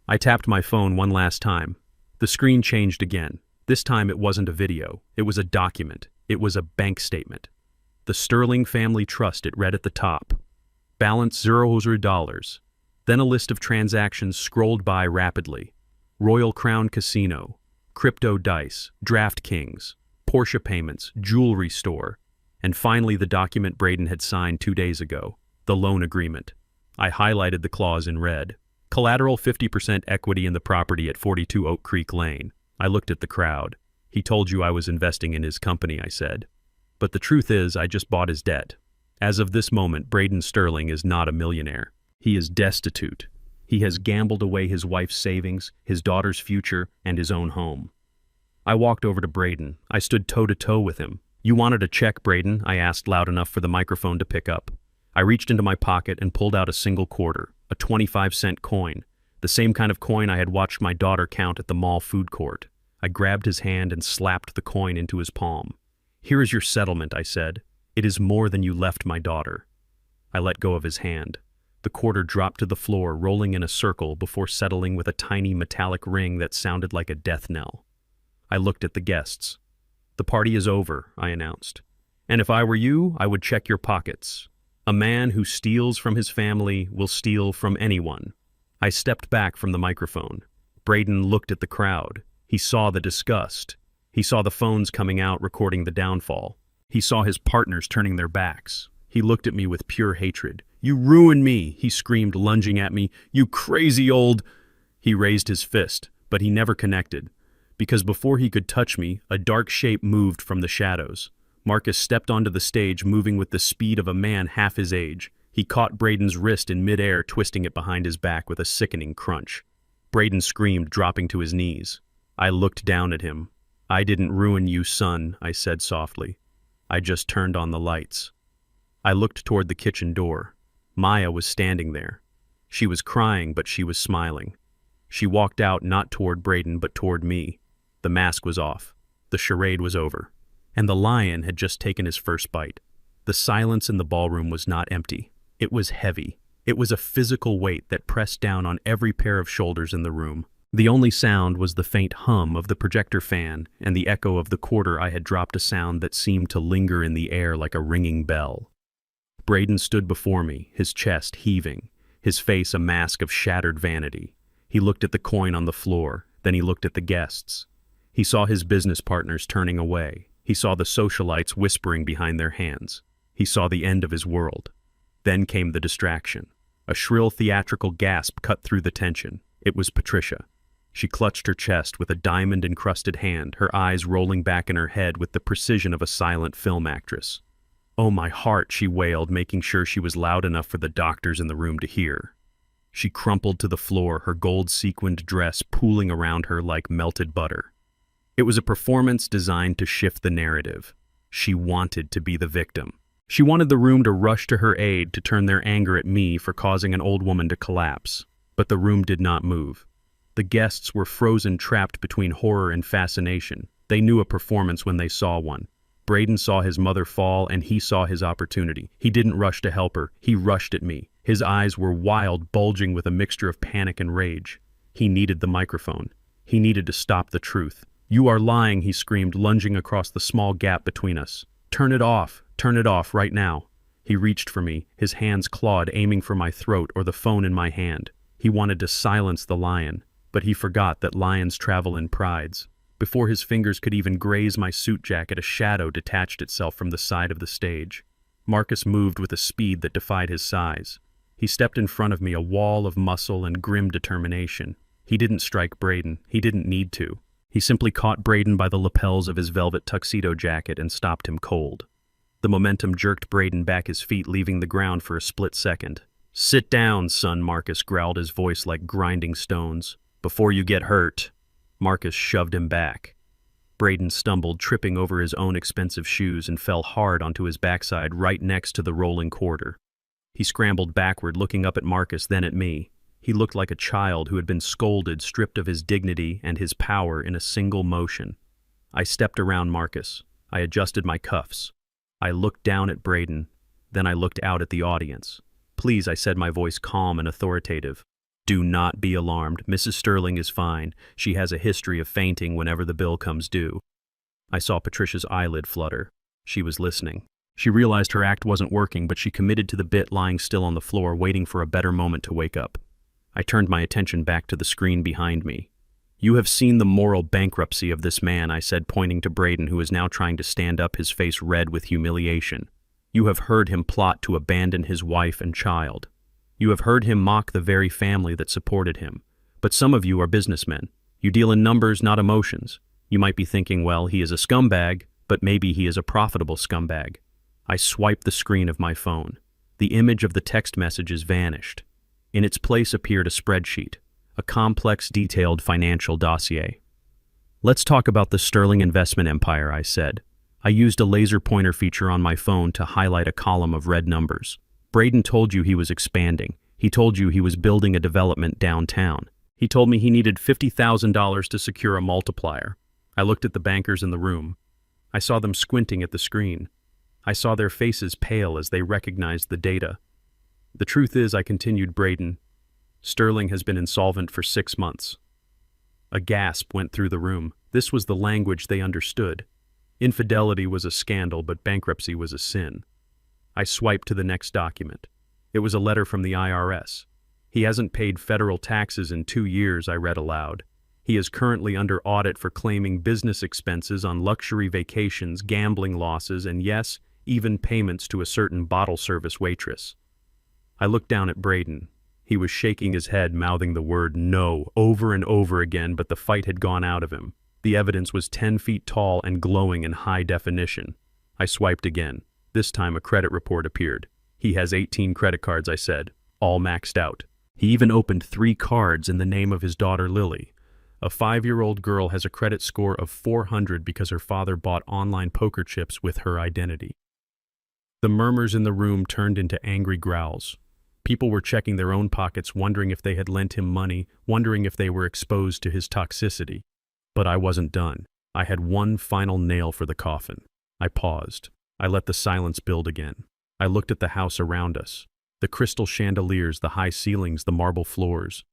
I tapped my phone one last time. The screen changed again. This time it wasn't a video. It was a document. It was a bank statement. The Sterling Family Trust, it read at the top. Balance $0. Then a list of transactions scrolled by rapidly. Royal Crown Casino, Crypto Dice, DraftKings, Porsche payments, jewelry store, and finally the document Braden had signed 2 days ago, the loan agreement. I highlighted the clause in red. Collateral 50% equity in the property at 42 Oak Creek Lane. I looked at the crowd. He told you I was investing in his company, I said. But the truth is, I just bought his debt. As of this moment, Braden Sterling is not a millionaire. He is destitute. He has gambled away his wife's savings, his daughter's future, and his own home. I walked over to Braden. I stood toe-to-toe with him. You wanted a check, Braden? I asked loud enough for the microphone to pick up. I reached into my pocket and pulled out a single quarter, a 25-cent coin, the same kind of coin I had watched my daughter count at the mall food court. I grabbed his hand and slapped the coin into his palm. Here is your settlement, I said. It is more than you left my daughter. I let go of his hand. The quarter dropped to the floor, rolling in a circle before settling with a tiny metallic ring that sounded like a death knell. I looked at the guests. The party is over, I announced. And if I were you, I would check your pockets. A man who steals from his family will steal from anyone. I stepped back from the microphone. Braden looked at the crowd. He saw the disgust. He saw the phones coming out recording the downfall. He saw his partners turning their backs. He looked at me with pure hatred. You ruined me, he screamed, lunging at me. You crazy old... He raised his fist, but he never connected. Because before he could touch me, a dark shape moved from the shadows. Marcus stepped onto the stage, moving with the speed of a man half his age. He caught Braden's wrist in midair, twisting it behind his back with a sickening crunch. Braden screamed, dropping to his knees. I looked down at him. I didn't ruin you, son, I said softly. I just turned on the lights. I looked toward the kitchen door. Maya was standing there. She was crying, but she was smiling. She walked out not toward Braden, but toward me. The mask was off. The charade was over. And the lion had just taken his first bite. The silence in the ballroom was not empty. It was heavy. It was a physical weight that pressed down on every pair of shoulders in the room. The only sound was the faint hum of the projector fan and the echo of the quarter I had dropped, a sound that seemed to linger in the air like a ringing bell. Braden stood before me, his chest heaving, his face a mask of shattered vanity. He looked at the coin on the floor, then he looked at the guests. He saw his business partners turning away. He saw the socialites whispering behind their hands. He saw the end of his world. Then came the distraction. A shrill theatrical gasp cut through the tension. It was Patricia. She clutched her chest with a diamond-encrusted hand, her eyes rolling back in her head with the precision of a silent film actress. "Oh, my heart," she wailed, making sure she was loud enough for the doctors in the room to hear. She crumpled to the floor, her gold-sequined dress pooling around her like melted butter. It was a performance designed to shift the narrative. She wanted to be the victim. She wanted the room to rush to her aid, to turn their anger at me for causing an old woman to collapse. But the room did not move. The guests were frozen, trapped between horror and fascination. They knew a performance when they saw one. Braden saw his mother fall, and he saw his opportunity. He didn't rush to help her. He rushed at me. His eyes were wild, bulging with a mixture of panic and rage. He needed the microphone. He needed to stop the truth. "You are lying," he screamed, lunging across the small gap between us. Turn it off right now." He reached for me, his hands clawed, aiming for my throat or the phone in my hand. He wanted to silence the lion, but he forgot that lions travel in prides. Before his fingers could even graze my suit jacket, a shadow detached itself from the side of the stage. Marcus moved with a speed that defied his size. He stepped in front of me, a wall of muscle and grim determination. He didn't strike Braden. He didn't need to. He simply caught Braden by the lapels of his velvet tuxedo jacket and stopped him cold. The momentum jerked Braden back, his feet leaving the ground for a split second. "Sit down, son," Marcus growled, his voice like grinding stones. "Before you get hurt." Marcus shoved him back. Braden stumbled, tripping over his own expensive shoes, and fell hard onto his backside right next to the rolling quarter. He scrambled backward, looking up at Marcus, then at me. He looked like a child who had been scolded, stripped of his dignity and his power in a single motion. I stepped around Marcus. I adjusted my cuffs. I looked down at Braden. Then I looked out at the audience. "Please," I said, my voice calm and authoritative. "Do not be alarmed. Mrs. Sterling is fine. She has a history of fainting whenever the bill comes due." I saw Patricia's eyelid flutter. She was listening. She realized her act wasn't working, but she committed to the bit, lying still on the floor, waiting for a better moment to wake up. I turned my attention back to the screen behind me. "You have seen the moral bankruptcy of this man," I said, pointing to Braden, who was now trying to stand up, his face red with humiliation. "You have heard him plot to abandon his wife and child. You have heard him mock the very family that supported him. But some of you are businessmen. You deal in numbers, not emotions. You might be thinking, well, he is a scumbag, but maybe he is a profitable scumbag." I swiped the screen of my phone. The image of the text messages vanished. In its place appeared a spreadsheet, a complex, detailed financial dossier. "Let's talk about the Sterling investment empire," I said. I used a laser pointer feature on my phone to highlight a column of red numbers. "Braden told you he was expanding. He told you he was building a development downtown. He told me he needed $50,000 to secure a multiplier." I looked at the bankers in the room. I saw them squinting at the screen. I saw their faces pale as they recognized the data. "The truth is," I continued, "Braden, Sterling has been insolvent for 6 months. A gasp went through the room. This was the language they understood. Infidelity was a scandal, but bankruptcy was a sin. I swiped to the next document. It was a letter from the IRS. "He hasn't paid federal taxes in 2 years, I read aloud. He is currently under audit for claiming business expenses on luxury vacations, gambling losses, and yes, even payments to a certain bottle service waitress." I looked down at Braden. He was shaking his head, mouthing the word "no" over and over again, but the fight had gone out of him. The evidence was 10 feet tall and glowing in high definition. I swiped again. This time a credit report appeared. "He has 18 credit cards," I said, "all maxed out. He even opened 3 cards in the name of his daughter Lily. A 5-year-old girl has a credit score of 400 because her father bought online poker chips with her identity." The murmurs in the room turned into angry growls. People were checking their own pockets, wondering if they had lent him money, wondering if they were exposed to his toxicity. But I wasn't done. I had one final nail for the coffin. I paused. I let the silence build again. I looked at the house around us. The crystal chandeliers, the high ceilings, the marble floors.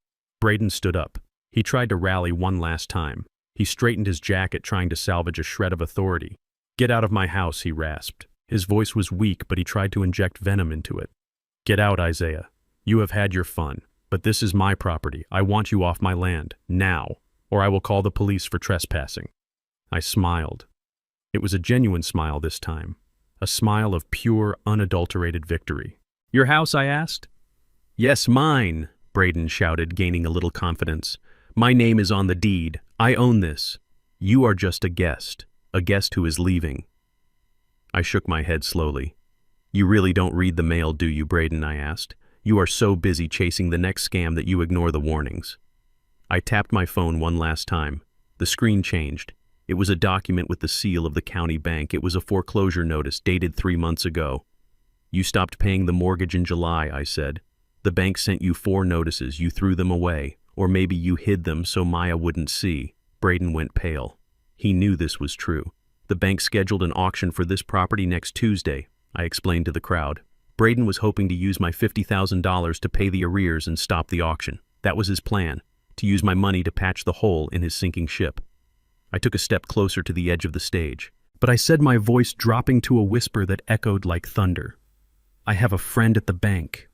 Braden stood up. He tried to rally one last time. He straightened his jacket, trying to salvage a shred of authority. "Get out of my house," he rasped. His voice was weak, but he tried to inject venom into it. "Get out, Isaiah. You have had your fun, but this is my property. I want you off my land, now, or I will call the police for trespassing." I smiled. It was a genuine smile this time, a smile of pure, unadulterated victory. "Your house?" I asked. "Yes, mine," Braden shouted, gaining a little confidence. My name is on the deed. I own this. You are just a guest who is leaving. I shook my head slowly. You really don't read the mail, do you, Braden? I asked. You are so busy chasing the next scam that you ignore the warnings. I tapped my phone one last time. The screen changed. It was a document with the seal of the county bank. It was a foreclosure notice dated 3 months ago. You stopped paying the mortgage in July, I said. The bank sent you 4 notices. You threw them away. Or maybe you hid them so Maya wouldn't see. Braden went pale. He knew this was true. The bank scheduled an auction for this property next Tuesday, I explained to the crowd. Braden was hoping to use my $50,000 to pay the arrears and stop the auction. That was his plan, to use my money to patch the hole in his sinking ship. I took a step closer to the edge of the stage, but I said, my voice dropping to a whisper that echoed like thunder. I have a friend at the bank,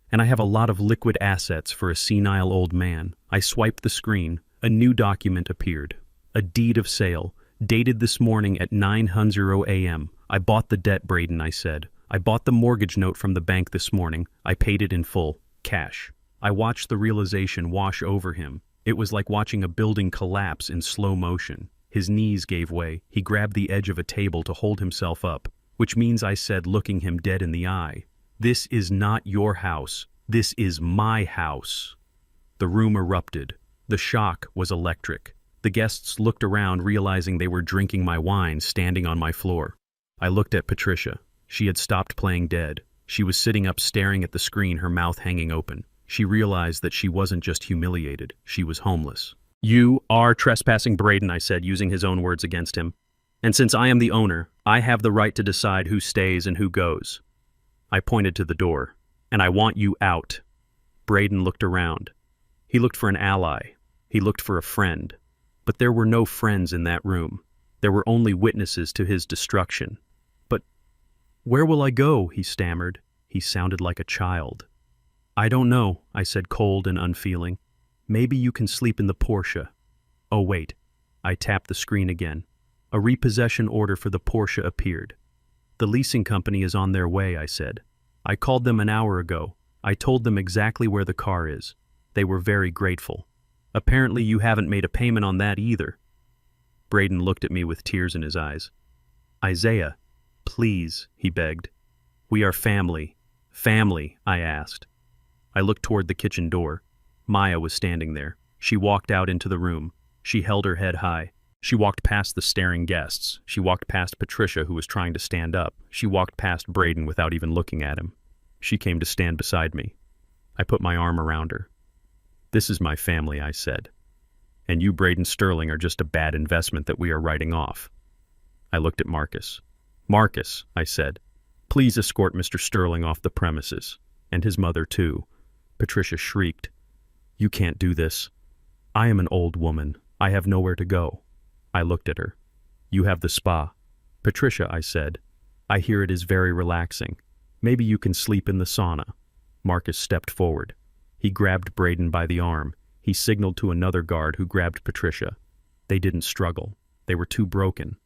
and I have a lot of liquid assets for a senile old man. I swiped the screen. A new document appeared. A deed of sale, dated this morning at 9:00 a.m. I bought the debt, Braden, I said. I bought the mortgage note from the bank this morning. I paid it in full, cash. I watched the realization wash over him. It was like watching a building collapse in slow motion. His knees gave way. He grabbed the edge of a table to hold himself up, which means I said, looking him dead in the eye, "This is not your house. This is my house." The room erupted. The shock was electric. The guests looked around, realizing they were drinking my wine standing on my floor. I looked at Patricia. She had stopped playing dead. She was sitting up staring at the screen, her mouth hanging open. She realized that she wasn't just humiliated, she was homeless. "You are trespassing, Braden," I said, using his own words against him. "And since I am the owner, I have the right to decide who stays and who goes." I pointed to the door. "And I want you out." Braden looked around. He looked for an ally. He looked for a friend. But there were no friends in that room. There were only witnesses to his destruction. "But where will I go?" he stammered. He sounded like a child. "I don't know," I said, cold and unfeeling. "Maybe you can sleep in the Porsche." "Oh, wait." I tapped the screen again. A repossession order for the Porsche appeared. "The leasing company is on their way," I said. "I called them an hour ago. I told them exactly where the car is. They were very grateful. Apparently you haven't made a payment on that either." Braden looked at me with tears in his eyes. "Isaiah, please," he begged. "We are family." "Family?" I asked. I looked toward the kitchen door. Maya was standing there. She walked out into the room. She held her head high. She walked past the staring guests. She walked past Patricia, who was trying to stand up. She walked past Braden without even looking at him. She came to stand beside me. I put my arm around her. "This is my family," I said. "And you, Braden Sterling, are just a bad investment that we are writing off." I looked at Marcus. "Marcus," I said, "please escort Mr. Sterling off the premises. And his mother, too." Patricia shrieked. "You can't do this. I am an old woman. I have nowhere to go." I looked at her. "You have the spa." "Patricia," I said, "I hear it is very relaxing. Maybe you can sleep in the sauna." Marcus stepped forward. He grabbed Braden by the arm. He signaled to another guard who grabbed Patricia. They didn't struggle. They were too broken.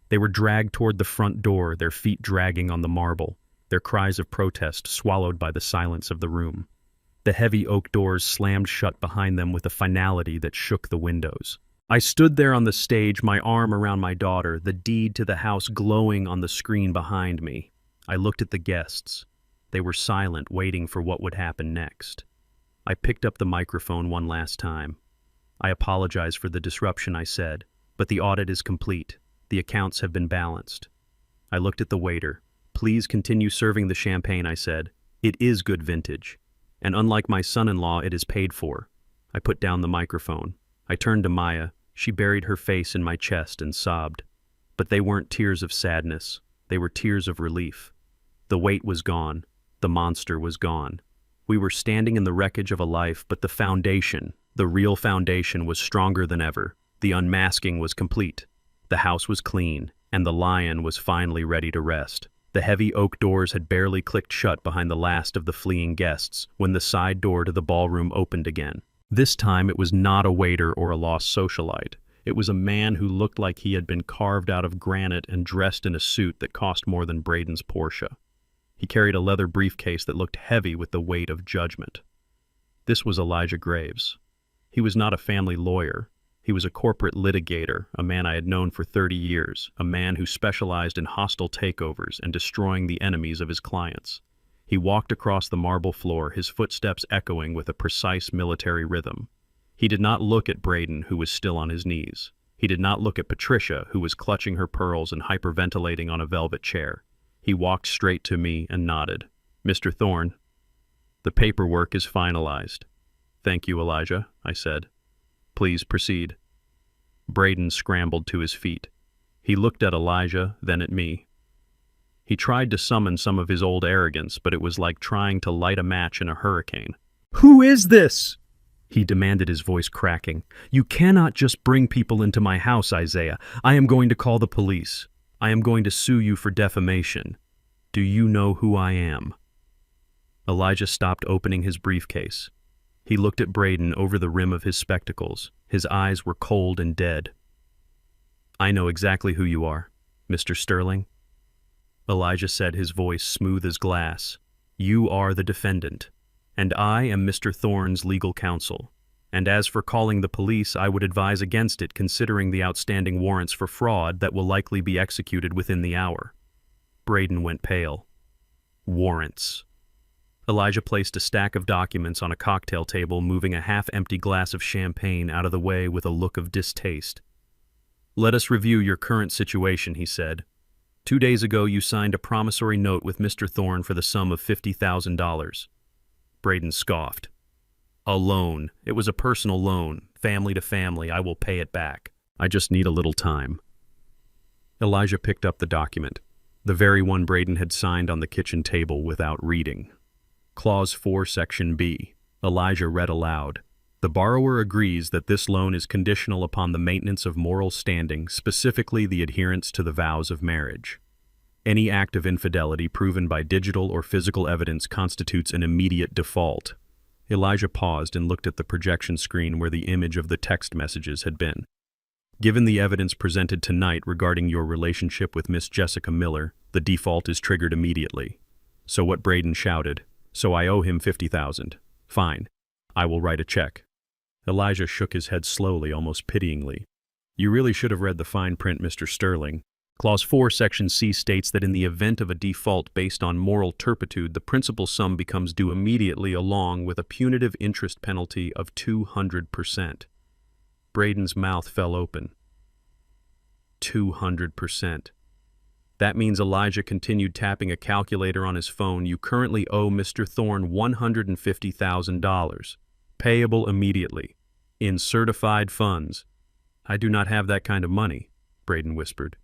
They were dragged toward the front door, their feet dragging on the marble, their cries of protest swallowed by the silence of the room. The heavy oak doors slammed shut behind them with a finality that shook the windows. I stood there on the stage, my arm around my daughter, the deed to the house glowing on the screen behind me. I looked at the guests. They were silent, waiting for what would happen next. I picked up the microphone one last time. "I apologize for the disruption," I said, "but the audit is complete. The accounts have been balanced." I looked at the waiter. "Please continue serving the champagne," I said. "It is good vintage. And unlike my son-in-law, it is paid for." I put down the microphone. I turned to Maya. She buried her face in my chest and sobbed. But they weren't tears of sadness. They were tears of relief. The weight was gone. The monster was gone. We were standing in the wreckage of a life, but the foundation, the real foundation, was stronger than ever. The unmasking was complete. The house was clean, and the lion was finally ready to rest. The heavy oak doors had barely clicked shut behind the last of the fleeing guests when the side door to the ballroom opened again. This time it was not a waiter or a lost socialite. It was a man who looked like he had been carved out of granite and dressed in a suit that cost more than Braden's Porsche. He carried a leather briefcase that looked heavy with the weight of judgment. This was Elijah Graves. He was not a family lawyer. He was a corporate litigator, a man I had known for 30 years, a man who specialized in hostile takeovers and destroying the enemies of his clients. He walked across the marble floor, his footsteps echoing with a precise military rhythm. He did not look at Braden, who was still on his knees. He did not look at Patricia, who was clutching her pearls and hyperventilating on a velvet chair. He walked straight to me and nodded. "Mr. Thorne, the paperwork is finalized." "Thank you, Elijah," I said. "Please proceed." Braden scrambled to his feet. He looked at Elijah, then at me. He tried to summon some of his old arrogance, but it was like trying to light a match in a hurricane. "Who is this?" he demanded, his voice cracking. "You cannot just bring people into my house, Isaiah. I am going to call the police. I am going to sue you for defamation. Do you know who I am?" Elijah stopped opening his briefcase. He looked at Braden over the rim of his spectacles. His eyes were cold and dead. "I know exactly who you are, Mr. Sterling," Elijah said, his voice smooth as glass. "You are the defendant, and I am Mr. Thorne's legal counsel. And as for calling the police, I would advise against it, considering the outstanding warrants for fraud that will likely be executed within the hour." Braden went pale. "Warrants." Elijah placed a stack of documents on a cocktail table, moving a half-empty glass of champagne out of the way with a look of distaste. "Let us review your current situation," he said. 2 days ago, you signed a promissory note with Mr. Thorne for the sum of $50,000. Braden scoffed. "A loan. It was a personal loan, family to family. I will pay it back. I just need a little time." Elijah picked up the document, the very one Braden had signed on the kitchen table without reading. Clause 4, Section B. Elijah read aloud. "The borrower agrees that this loan is conditional upon the maintenance of moral standing, specifically the adherence to the vows of marriage. Any act of infidelity proven by digital or physical evidence constitutes an immediate default." Elijah paused and looked at the projection screen where the image of the text messages had been. "Given the evidence presented tonight regarding your relationship with Miss Jessica Miller, the default is triggered immediately." So what Braden shouted, "So I owe him $50,000. Fine. I will write a check." Elijah shook his head slowly, almost pityingly. "You really should have read the fine print, Mr. Sterling. Clause 4, Section C states that in the event of a default based on moral turpitude, the principal sum becomes due immediately along with a punitive interest penalty of 200%. Braden's mouth fell open. 200%. That means Elijah continued tapping a calculator on his phone. "You currently owe Mr. Thorne $150,000. Payable immediately. In certified funds." "I do not have that kind of money," Braden whispered.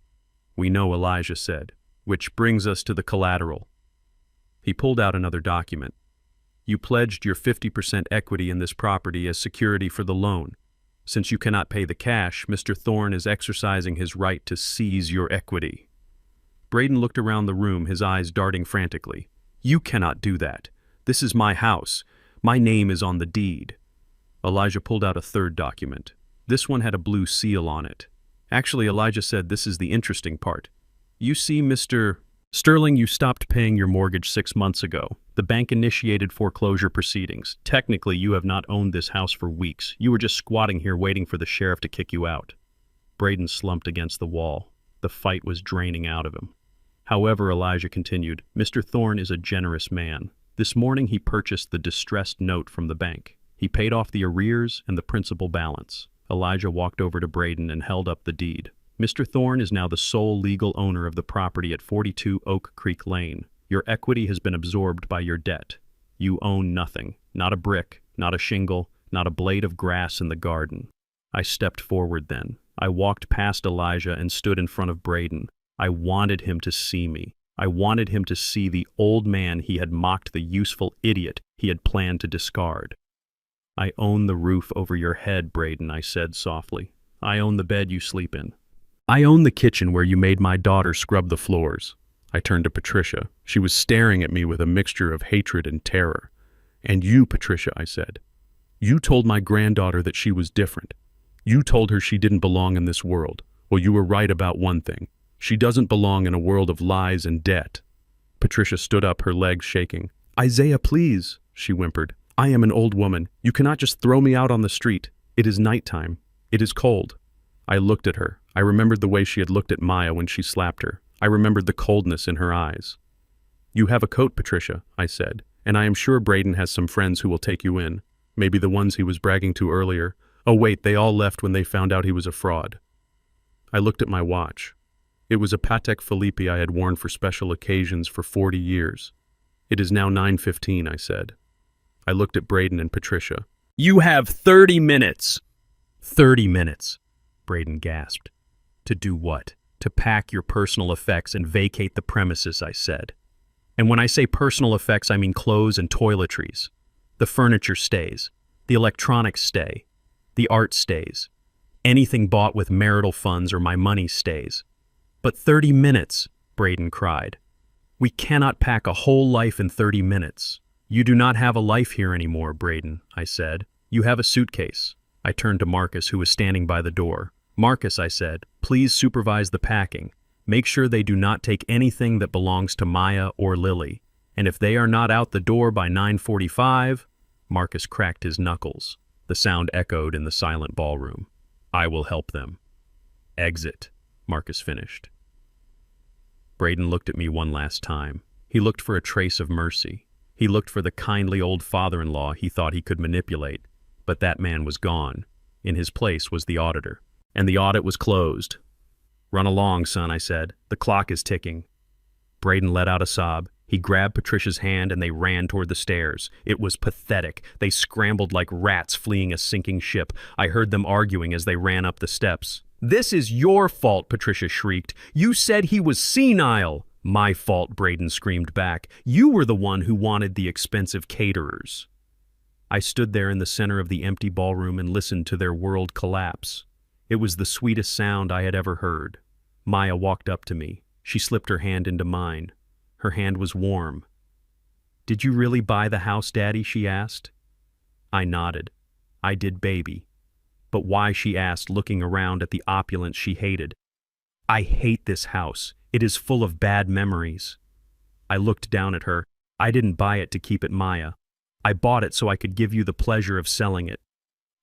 "We know," Elijah said, "which brings us to the collateral." He pulled out another document. "You pledged your 50% equity in this property as security for the loan. Since you cannot pay the cash, Mr. Thorne is exercising his right to seize your equity." Braden looked around the room, his eyes darting frantically. "You cannot do that. This is my house. My name is on the deed." Elijah pulled out a third document. This one had a blue seal on it. "Actually," Elijah said, "this is the interesting part. You see, Mr. Sterling, you stopped paying your mortgage 6 months ago. The bank initiated foreclosure proceedings. Technically, you have not owned this house for weeks. You were just squatting here waiting for the sheriff to kick you out." Braden slumped against the wall. The fight was draining out of him. "However," Elijah continued, "Mr. Thorne is a generous man. This morning he purchased the distressed note from the bank. He paid off the arrears and the principal balance." Elijah walked over to Braden and held up the deed. "Mr. Thorne is now the sole legal owner of the property at 42 Oak Creek Lane. Your equity has been absorbed by your debt. You own nothing, not a brick, not a shingle, not a blade of grass in the garden." I stepped forward then. I walked past Elijah and stood in front of Braden. I wanted him to see me. I wanted him to see the old man he had mocked, the useful idiot he had planned to discard. "I own the roof over your head, Braden," I said softly. "I own the bed you sleep in. I own the kitchen where you made my daughter scrub the floors." I turned to Patricia. She was staring at me with a mixture of hatred and terror. "And you, Patricia," I said. "You told my granddaughter that she was different. You told her she didn't belong in this world. Well, you were right about one thing. She doesn't belong in a world of lies and debt." Patricia stood up, her legs shaking. "Isaiah, please," she whimpered. "I am an old woman. You cannot just throw me out on the street. It is nighttime. It is cold. I looked at her. I remembered the way she had looked at Maya when she slapped her. I remembered the coldness in her eyes. "You have a coat, Patricia," I said, "and I am sure Braden has some friends who will take you in. Maybe the ones he was bragging to earlier. Oh wait, they all left when they found out he was a fraud." I looked at my watch. It was a Patek Philippe I had worn for special occasions for 40 years. "It is now 9:15, I said. I looked at Braden and Patricia. "You have 30 minutes!" 30 minutes, Braden gasped. "To do what?" "To pack your personal effects and vacate the premises," I said. "And when I say personal effects, I mean clothes and toiletries. The furniture stays. The electronics stay. The art stays. Anything bought with marital funds or my money stays." "But 30 minutes, Braden cried. "We cannot pack a whole life in 30 minutes. "You do not have a life here anymore, Braden," I said. "You have a suitcase." I turned to Marcus, who was standing by the door. "Marcus," I said, "please supervise the packing. Make sure they do not take anything that belongs to Maya or Lily. And if they are not out the door by 9:45, Marcus cracked his knuckles. The sound echoed in the silent ballroom. "I will help them." "Exit," Marcus finished. Braden looked at me one last time. He looked for a trace of mercy. He looked for the kindly old father-in-law he thought he could manipulate. But that man was gone. In his place was the auditor. And the audit was closed. "Run along, son," I said. "The clock is ticking." Braden let out a sob. He grabbed Patricia's hand and they ran toward the stairs. It was pathetic. They scrambled like rats fleeing a sinking ship. I heard them arguing as they ran up the steps. "This is your fault," Patricia shrieked. "You said he was senile." "My fault," Braden screamed back. "You were the one who wanted the expensive caterers." I stood there in the center of the empty ballroom and listened to their world collapse. It was the sweetest sound I had ever heard. Maya walked up to me. She slipped her hand into mine. Her hand was warm. "Did you really buy the house, Daddy?" she asked. I nodded. "I did, baby." "But why?" she asked, looking around at the opulence she hated. "I hate this house. It is full of bad memories." I looked down at her. "I didn't buy it to keep it, Maya. I bought it so I could give you the pleasure of selling it."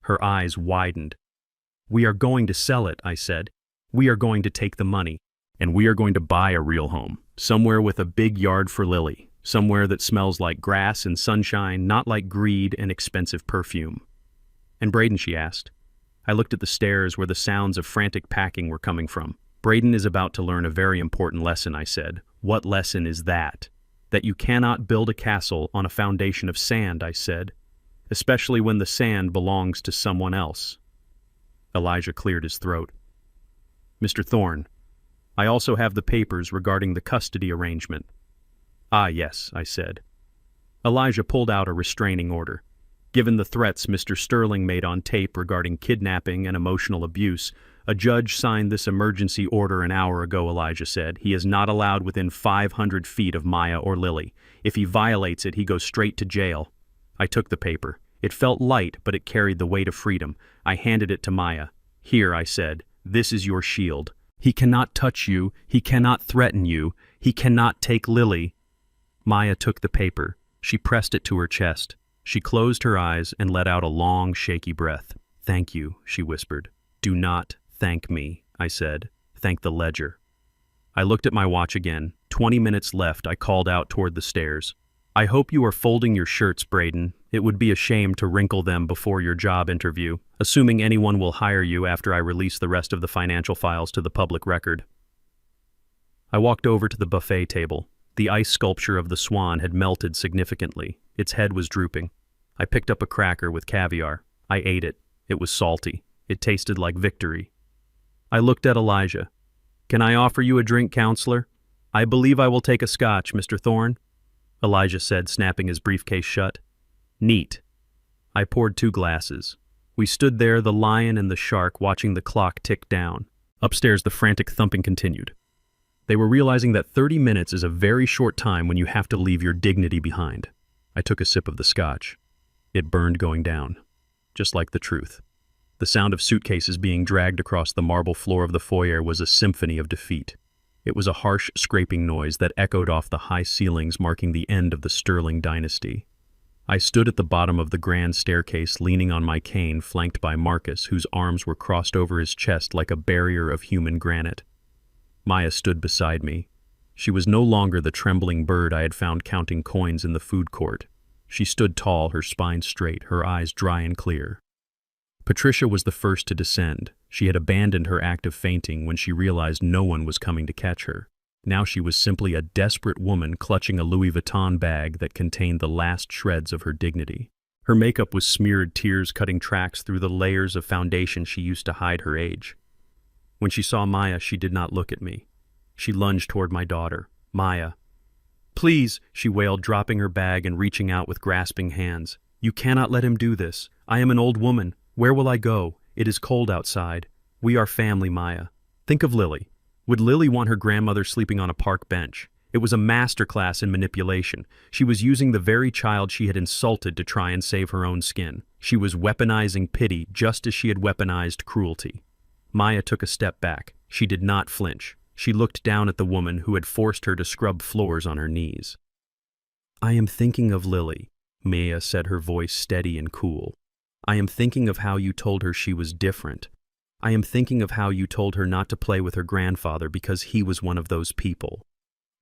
Her eyes widened. "We are going to sell it," I said. "We are going to take the money. And we are going to buy a real home. Somewhere with a big yard for Lily. Somewhere that smells like grass and sunshine, not like greed and expensive perfume." "And Braden?" she asked. I looked at the stairs where the sounds of frantic packing were coming from. "Braden is about to learn a very important lesson," I said. "What lesson is that?" "That you cannot build a castle on a foundation of sand," I said. "Especially when the sand belongs to someone else." Elijah cleared his throat. "Mr. Thorne, I also have the papers regarding the custody arrangement." "Ah, yes," I said. Elijah pulled out a restraining order. "Given the threats Mr. Sterling made on tape regarding kidnapping and emotional abuse, a judge signed this emergency order an hour ago," Elijah said. "He is not allowed within 500 feet of Maya or Lily. If he violates it, he goes straight to jail." I took the paper. It felt light, but it carried the weight of freedom. I handed it to Maya. "Here," I said, "this is your shield. He cannot touch you. He cannot threaten you. He cannot take Lily." Maya took the paper. She pressed it to her chest. She closed her eyes and let out a long, shaky breath. "Thank you," she whispered. "Do not thank me," I said. "Thank the ledger." I looked at my watch again. 20 minutes left. I called out toward the stairs. "I hope you are folding your shirts, Braden. It would be a shame to wrinkle them before your job interview, assuming anyone will hire you after I release the rest of the financial files to the public record." I walked over to the buffet table. The ice sculpture of the swan had melted significantly. Its head was drooping. I picked up a cracker with caviar. I ate it. It was salty. It tasted like victory. I looked at Elijah. "Can I offer you a drink, counselor?" "I believe I will take a scotch, Mr. Thorne," Elijah said, snapping his briefcase shut. "Neat." I poured 2 glasses. We stood there, the lion and the shark, watching the clock tick down. Upstairs, the frantic thumping continued. They were realizing that 30 minutes is a very short time when you have to leave your dignity behind. I took a sip of the scotch. It burned going down, just like the truth. The sound of suitcases being dragged across the marble floor of the foyer was a symphony of defeat. It was a harsh, scraping noise that echoed off the high ceilings, marking the end of the Sterling dynasty. I stood at the bottom of the grand staircase, leaning on my cane, flanked by Marcus, whose arms were crossed over his chest like a barrier of human granite. Maya stood beside me. She was no longer the trembling bird I had found counting coins in the food court. She stood tall, her spine straight, her eyes dry and clear. Patricia was the first to descend. She had abandoned her act of fainting when she realized no one was coming to catch her. Now she was simply a desperate woman clutching a Louis Vuitton bag that contained the last shreds of her dignity. Her makeup was smeared, tears cutting tracks through the layers of foundation she used to hide her age. When she saw Maya, she did not look at me. She lunged toward my daughter. "Maya." "Please," she wailed, dropping her bag and reaching out with grasping hands. "You cannot let him do this. I am an old woman. Where will I go? It is cold outside. We are family, Maya. Think of Lily. Would Lily want her grandmother sleeping on a park bench? It was a masterclass in manipulation. She was using the very child she had insulted to try and save her own skin. She was weaponizing pity just as she had weaponized cruelty. Maya took a step back. She did not flinch. She looked down at the woman who had forced her to scrub floors on her knees. "I am thinking of Lily," Maya said, her voice steady and cool. "I am thinking of how you told her she was different. I am thinking of how you told her not to play with her grandfather because he was one of those people."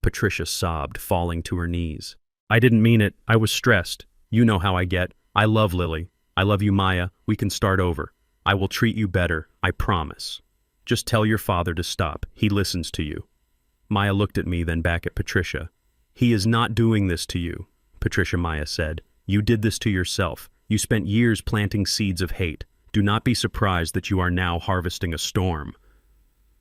Patricia sobbed, falling to her knees. "I didn't mean it. I was stressed. You know how I get. I love Lily. I love you, Maya. We can start over. I will treat you better. I promise. Just tell your father to stop. He listens to you." Maya looked at me, then back at Patricia. "He is not doing this to you," Patricia Maya said. "You did this to yourself. You spent years planting seeds of hate. Do not be surprised that you are now harvesting a storm."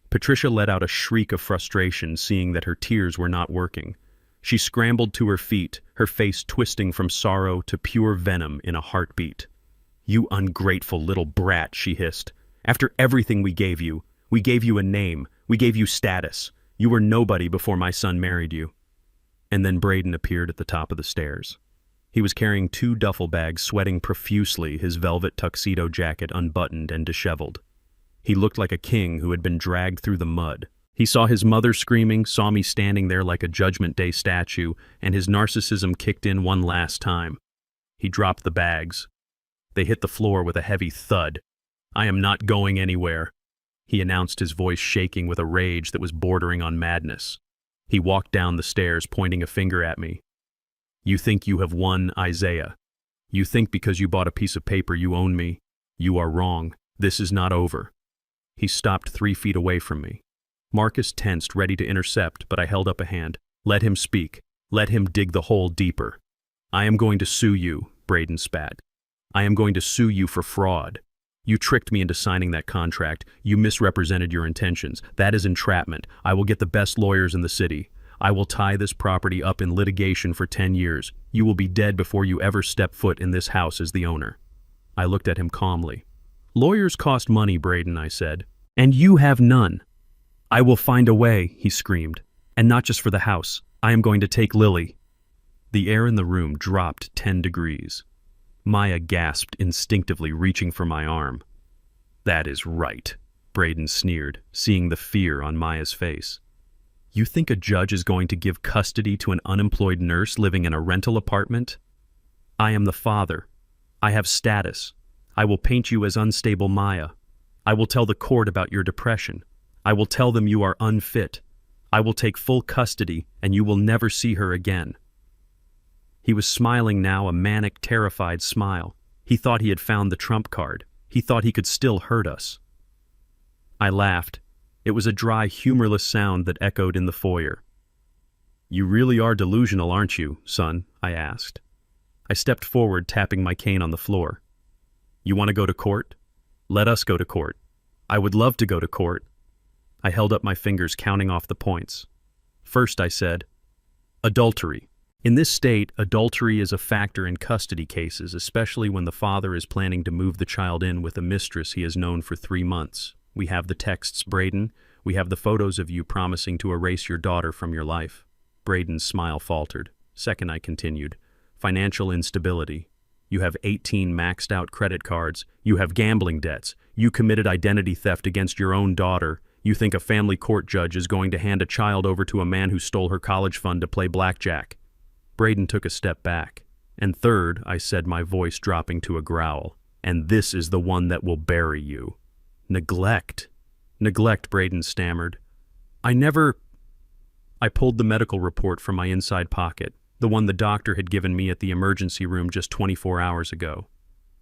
Patricia let out a shriek of frustration, seeing that her tears were not working. She scrambled to her feet, her face twisting from sorrow to pure venom in a heartbeat. "You ungrateful little brat," she hissed. "After everything we gave you a name, we gave you status. You were nobody before my son married you." And then Braden appeared at the top of the stairs. He was carrying 2 duffel bags, sweating profusely, his velvet tuxedo jacket unbuttoned and disheveled. He looked like a king who had been dragged through the mud. He saw his mother screaming, saw me standing there like a Judgment Day statue, and his narcissism kicked in one last time. He dropped the bags. They hit the floor with a heavy thud. "I am not going anywhere," he announced, his voice shaking with a rage that was bordering on madness. He walked down the stairs, pointing a finger at me. "You think you have won, Isaiah. You think because you bought a piece of paper you own me. You are wrong. This is not over." He stopped 3 feet away from me. Marcus tensed, ready to intercept, but I held up a hand. "Let him speak. Let him dig the hole deeper." "I am going to sue you," Braden spat. "I am going to sue you for fraud. You tricked me into signing that contract. You misrepresented your intentions. That is entrapment. I will get the best lawyers in the city. I will tie this property up in litigation for 10 years. You will be dead before you ever step foot in this house as the owner." I looked at him calmly. "Lawyers cost money, Braden," I said. "And you have none." "I will find a way," he screamed. "And not just for the house. I am going to take Lily." The air in the room dropped 10 degrees. Maya gasped instinctively, reaching for my arm. "That is right," Braden sneered, seeing the fear on Maya's face. "You think a judge is going to give custody to an unemployed nurse living in a rental apartment? I am the father. I have status. I will paint you as unstable Maya. I will tell the court about your depression. I will tell them you are unfit. I will take full custody, and you will never see her again." He was smiling now, a manic, terrified smile. He thought he had found the trump card. He thought he could still hurt us. I laughed. It was a dry, humorless sound that echoed in the foyer. "You really are delusional, aren't you, son?" I asked. I stepped forward, tapping my cane on the floor. "You want to go to court? Let us go to court. I would love to go to court." I held up my fingers, counting off the points. "First," I said, adultery. In this state, adultery is a factor in custody cases, especially when the father is planning to move the child in with a mistress he has known for 3 months. We have the texts, Braden. We have the photos of you promising to erase your daughter from your life." Braden's smile faltered. Second, I continued, financial instability. You have 18 maxed-out credit cards. You have gambling debts. You committed identity theft against your own daughter. You think a family court judge is going to hand a child over to a man who stole her college fund to play blackjack. Braden took a step back, And third, I said, my voice dropping to a growl, and this is the one that will bury you. Neglect. Neglect, Braden stammered. I pulled the medical report from my inside pocket, the one the doctor had given me at the emergency room just 24 hours ago.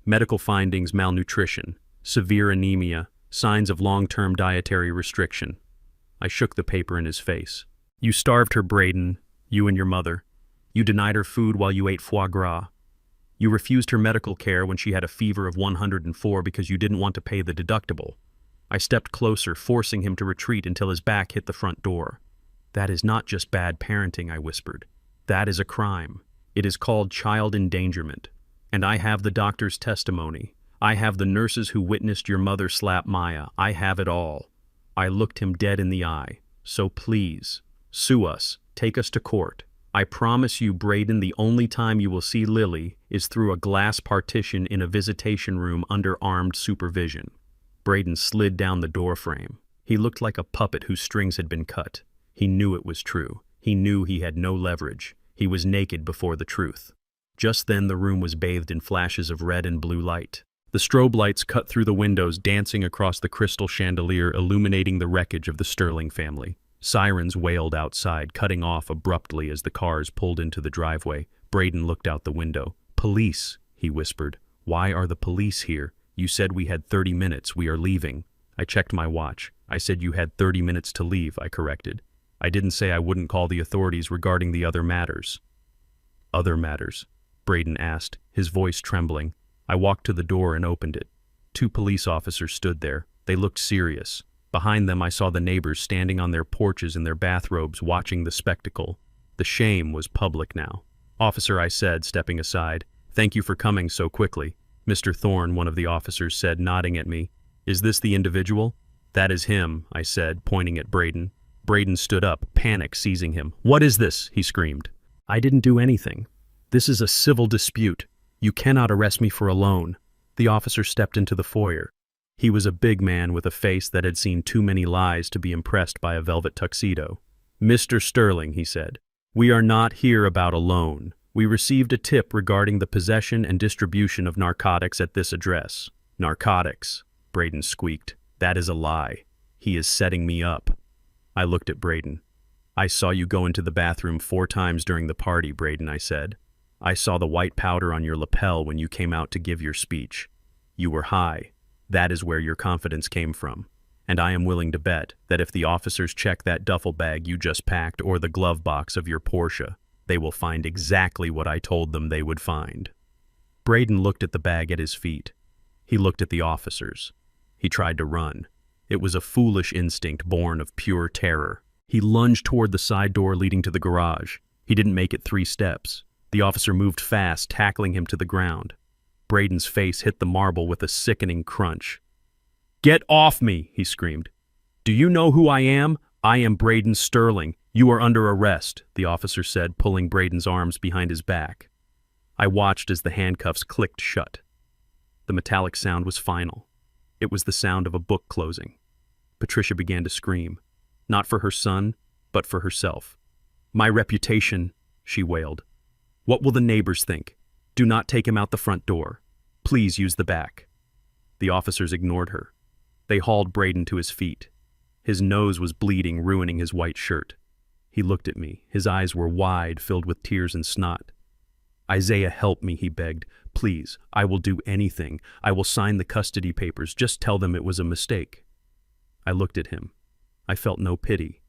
Medical findings: malnutrition, severe anemia, signs of long-term dietary restriction. I shook the paper in his face. You starved her, Braden, you and your mother. You denied her food while you ate foie gras. You refused her medical care when she had a fever of 104 because you didn't want to pay the deductible. I stepped closer, forcing him to retreat until his back hit the front door. That is not just bad parenting, I whispered. That is a crime. It is called child endangerment. And I have the doctor's testimony. I have the nurses who witnessed your mother slap Maya. I have it all. I looked him dead in the eye. So please, sue us. Take us to court. I promise you, Braden, the only time you will see Lily is through a glass partition in a visitation room under armed supervision. Braden slid down the doorframe. He looked like a puppet whose strings had been cut. He knew it was true. He knew he had no leverage. He was naked before the truth. Just then the room was bathed in flashes of red and blue light. The strobe lights cut through the windows, dancing across the crystal chandelier, illuminating the wreckage of the Sterling family. Sirens wailed outside, cutting off abruptly as the cars pulled into the driveway. Braden looked out the window. Police, he whispered. Why are the police here? You said we had 30 minutes. We are leaving. I checked my watch. I said you had 30 minutes to leave, I corrected. I didn't say I wouldn't call the authorities regarding the other matters. Other matters? Braden asked, his voice trembling. I walked to the door and opened it. 2 police officers stood there. They looked serious. Behind them I saw the neighbors standing on their porches in their bathrobes, watching the spectacle. The shame was public now. Officer, I said, stepping aside, thank you for coming so quickly. Mr. Thorne, one of the officers said, nodding at me. Is this the individual? That is him, I said, pointing at Braden. Braden stood up, panic seizing him. What is this? He screamed. I didn't do anything. This is a civil dispute. You cannot arrest me for a loan. The officer stepped into the foyer. He was a big man with a face that had seen too many lies to be impressed by a velvet tuxedo. Mr. Sterling, he said, we are not here about a loan. We received a tip regarding the possession and distribution of narcotics at this address. Narcotics, Braden squeaked. That is a lie. He is setting me up. I looked at Braden. I saw you go into the bathroom 4 times during the party, Braden, I said. I saw the white powder on your lapel when you came out to give your speech. You were high. That is where your confidence came from. And I am willing to bet that if the officers check that duffel bag you just packed or the glove box of your Porsche, they will find exactly what I told them they would find. Braden looked at the bag at his feet. He looked at the officers. He tried to run. It was a foolish instinct born of pure terror. He lunged toward the side door leading to the garage. He didn't make it 3 steps. The officer moved fast, tackling him to the ground. Braden's face hit the marble with a sickening crunch. Get off me, he screamed. Do you know who I am? I am Braden Sterling. You are under arrest, the officer said, pulling Braden's arms behind his back. I watched as the handcuffs clicked shut. The metallic sound was final. It was the sound of a book closing. Patricia began to scream, not for her son, but for herself. My reputation, she wailed. What will the neighbors think? Do not take him out the front door. Please use the back. The officers ignored her. They hauled Braden to his feet. His nose was bleeding, ruining his white shirt. He looked at me. His eyes were wide, filled with tears and snot. Isaiah, help me, he begged. Please, I will do anything. I will sign the custody papers. Just tell them it was a mistake. I looked at him. I felt no pity.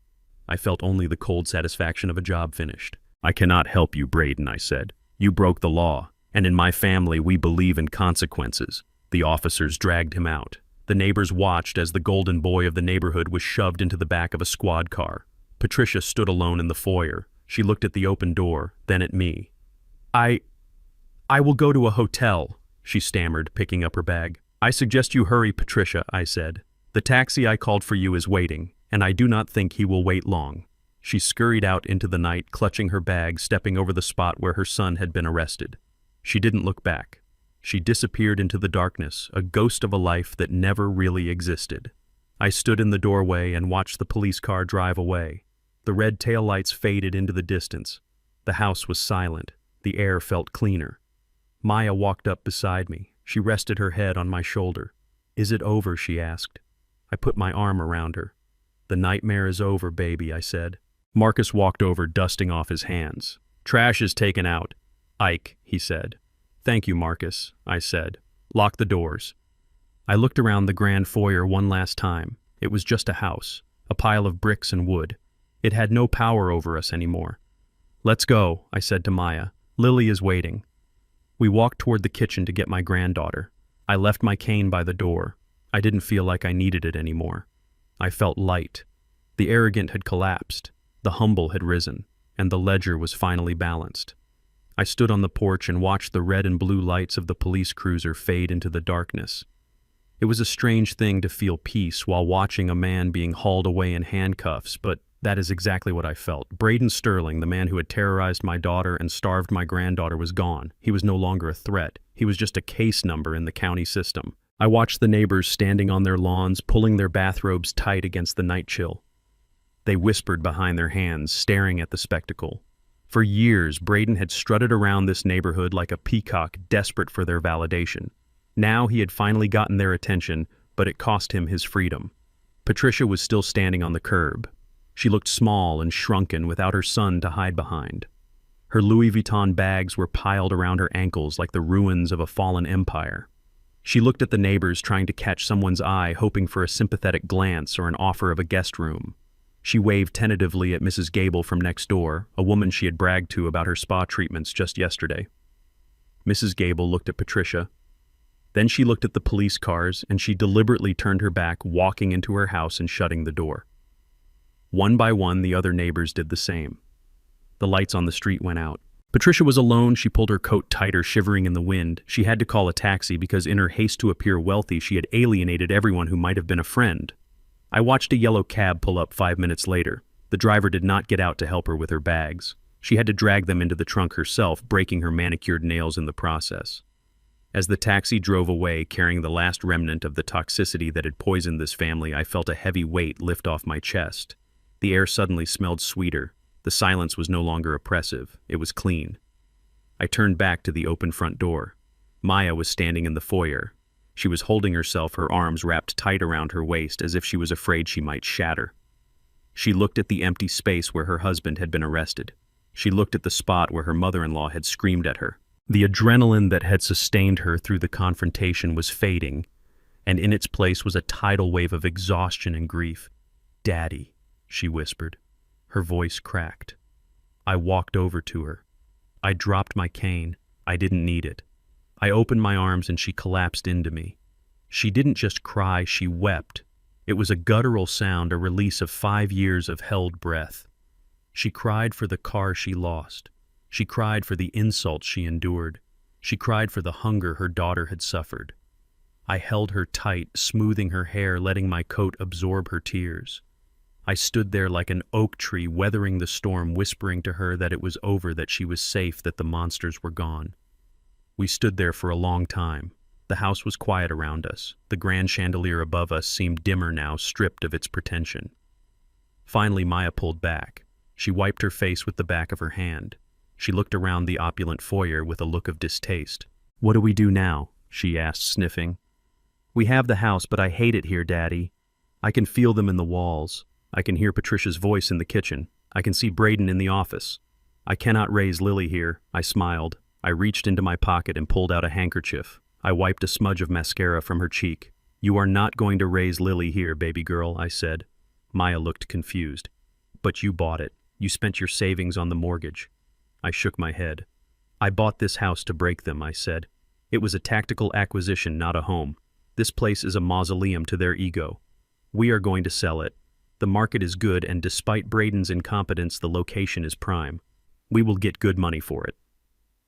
I felt only the cold satisfaction of a job finished. I cannot help you, Braden, I said. You broke the law, and in my family we believe in consequences. The officers dragged him out. The neighbors watched as the golden boy of the neighborhood was shoved into the back of a squad car. Patricia stood alone in the foyer. She looked at the open door, then at me. I will go to a hotel, she stammered, picking up her bag. I suggest you hurry, Patricia, I said. The taxi I called for you is waiting, and I do not think he will wait long. She scurried out into the night, clutching her bag, stepping over the spot where her son had been arrested. She didn't look back. She disappeared into the darkness, a ghost of a life that never really existed. I stood in the doorway and watched the police car drive away. The red taillights faded into the distance. The house was silent. The air felt cleaner. Maya walked up beside me. She rested her head on my shoulder. "Is it over?" she asked. I put my arm around her. "The nightmare is over, baby," I said. Marcus walked over, dusting off his hands. "Trash is taken out." "Ike," he said. "Thank you, Marcus," I said. "Lock the doors." I looked around the grand foyer one last time. It was just a house, a pile of bricks and wood. It had no power over us anymore. "Let's go," I said to Maya. "Lily is waiting." We walked toward the kitchen to get my granddaughter. I left my cane by the door. I didn't feel like I needed it anymore. I felt light. The arrogant had collapsed, the humble had risen, and the ledger was finally balanced. I stood on the porch and watched the red and blue lights of the police cruiser fade into the darkness. It was a strange thing to feel peace while watching a man being hauled away in handcuffs, but that is exactly what I felt. Braden Sterling, the man who had terrorized my daughter and starved my granddaughter, was gone. He was no longer a threat. He was just a case number in the county system. I watched the neighbors standing on their lawns, pulling their bathrobes tight against the night chill. They whispered behind their hands, staring at the spectacle. For years, Braden had strutted around this neighborhood like a peacock, desperate for their validation. Now he had finally gotten their attention, but it cost him his freedom. Patricia was still standing on the curb. She looked small and shrunken without her son to hide behind. Her Louis Vuitton bags were piled around her ankles like the ruins of a fallen empire. She looked at the neighbors, trying to catch someone's eye, hoping for a sympathetic glance or an offer of a guest room. She waved tentatively at Mrs. Gable from next door, a woman she had bragged to about her spa treatments just yesterday. Mrs. Gable looked at Patricia. Then she looked at the police cars, and she deliberately turned her back, walking into her house and shutting the door. One by one, the other neighbors did the same. The lights on the street went out. Patricia was alone. She pulled her coat tighter, shivering in the wind. She had to call a taxi because in her haste to appear wealthy, she had alienated everyone who might have been a friend. I watched a yellow cab pull up 5 minutes later. The driver did not get out to help her with her bags. She had to drag them into the trunk herself, breaking her manicured nails in the process. As the taxi drove away, carrying the last remnant of the toxicity that had poisoned this family, I felt a heavy weight lift off my chest. The air suddenly smelled sweeter. The silence was no longer oppressive. It was clean. I turned back to the open front door. Maya was standing in the foyer. She was holding herself, her arms wrapped tight around her waist as if she was afraid she might shatter. She looked at the empty space where her husband had been arrested. She looked at the spot where her mother-in-law had screamed at her. The adrenaline that had sustained her through the confrontation was fading, and in its place was a tidal wave of exhaustion and grief. "Daddy," she whispered. Her voice cracked. I walked over to her. I dropped my cane. I didn't need it. I opened my arms and she collapsed into me. She didn't just cry, she wept. It was a guttural sound, a release of 5 years of held breath. She cried for the car she lost. She cried for the insults she endured. She cried for the hunger her daughter had suffered. I held her tight, smoothing her hair, letting my coat absorb her tears. I stood there like an oak tree, weathering the storm, whispering to her that it was over, that she was safe, that the monsters were gone. We stood there for a long time. The house was quiet around us. The grand chandelier above us seemed dimmer now, stripped of its pretension. Finally, Maya pulled back. She wiped her face with the back of her hand. She looked around the opulent foyer with a look of distaste. "What do we do now?" she asked, sniffing. "We have the house, but I hate it here, Daddy. I can feel them in the walls. I can hear Patricia's voice in the kitchen. I can see Braden in the office. I cannot raise Lily here." I smiled. I reached into my pocket and pulled out a handkerchief. I wiped a smudge of mascara from her cheek. "You are not going to raise Lily here, baby girl," I said. Maya looked confused. "But you bought it. You spent your savings on the mortgage." I shook my head. "I bought this house to break them," I said. "It was a tactical acquisition, not a home. This place is a mausoleum to their ego. We are going to sell it. The market is good, and despite Braden's incompetence, the location is prime. We will get good money for it."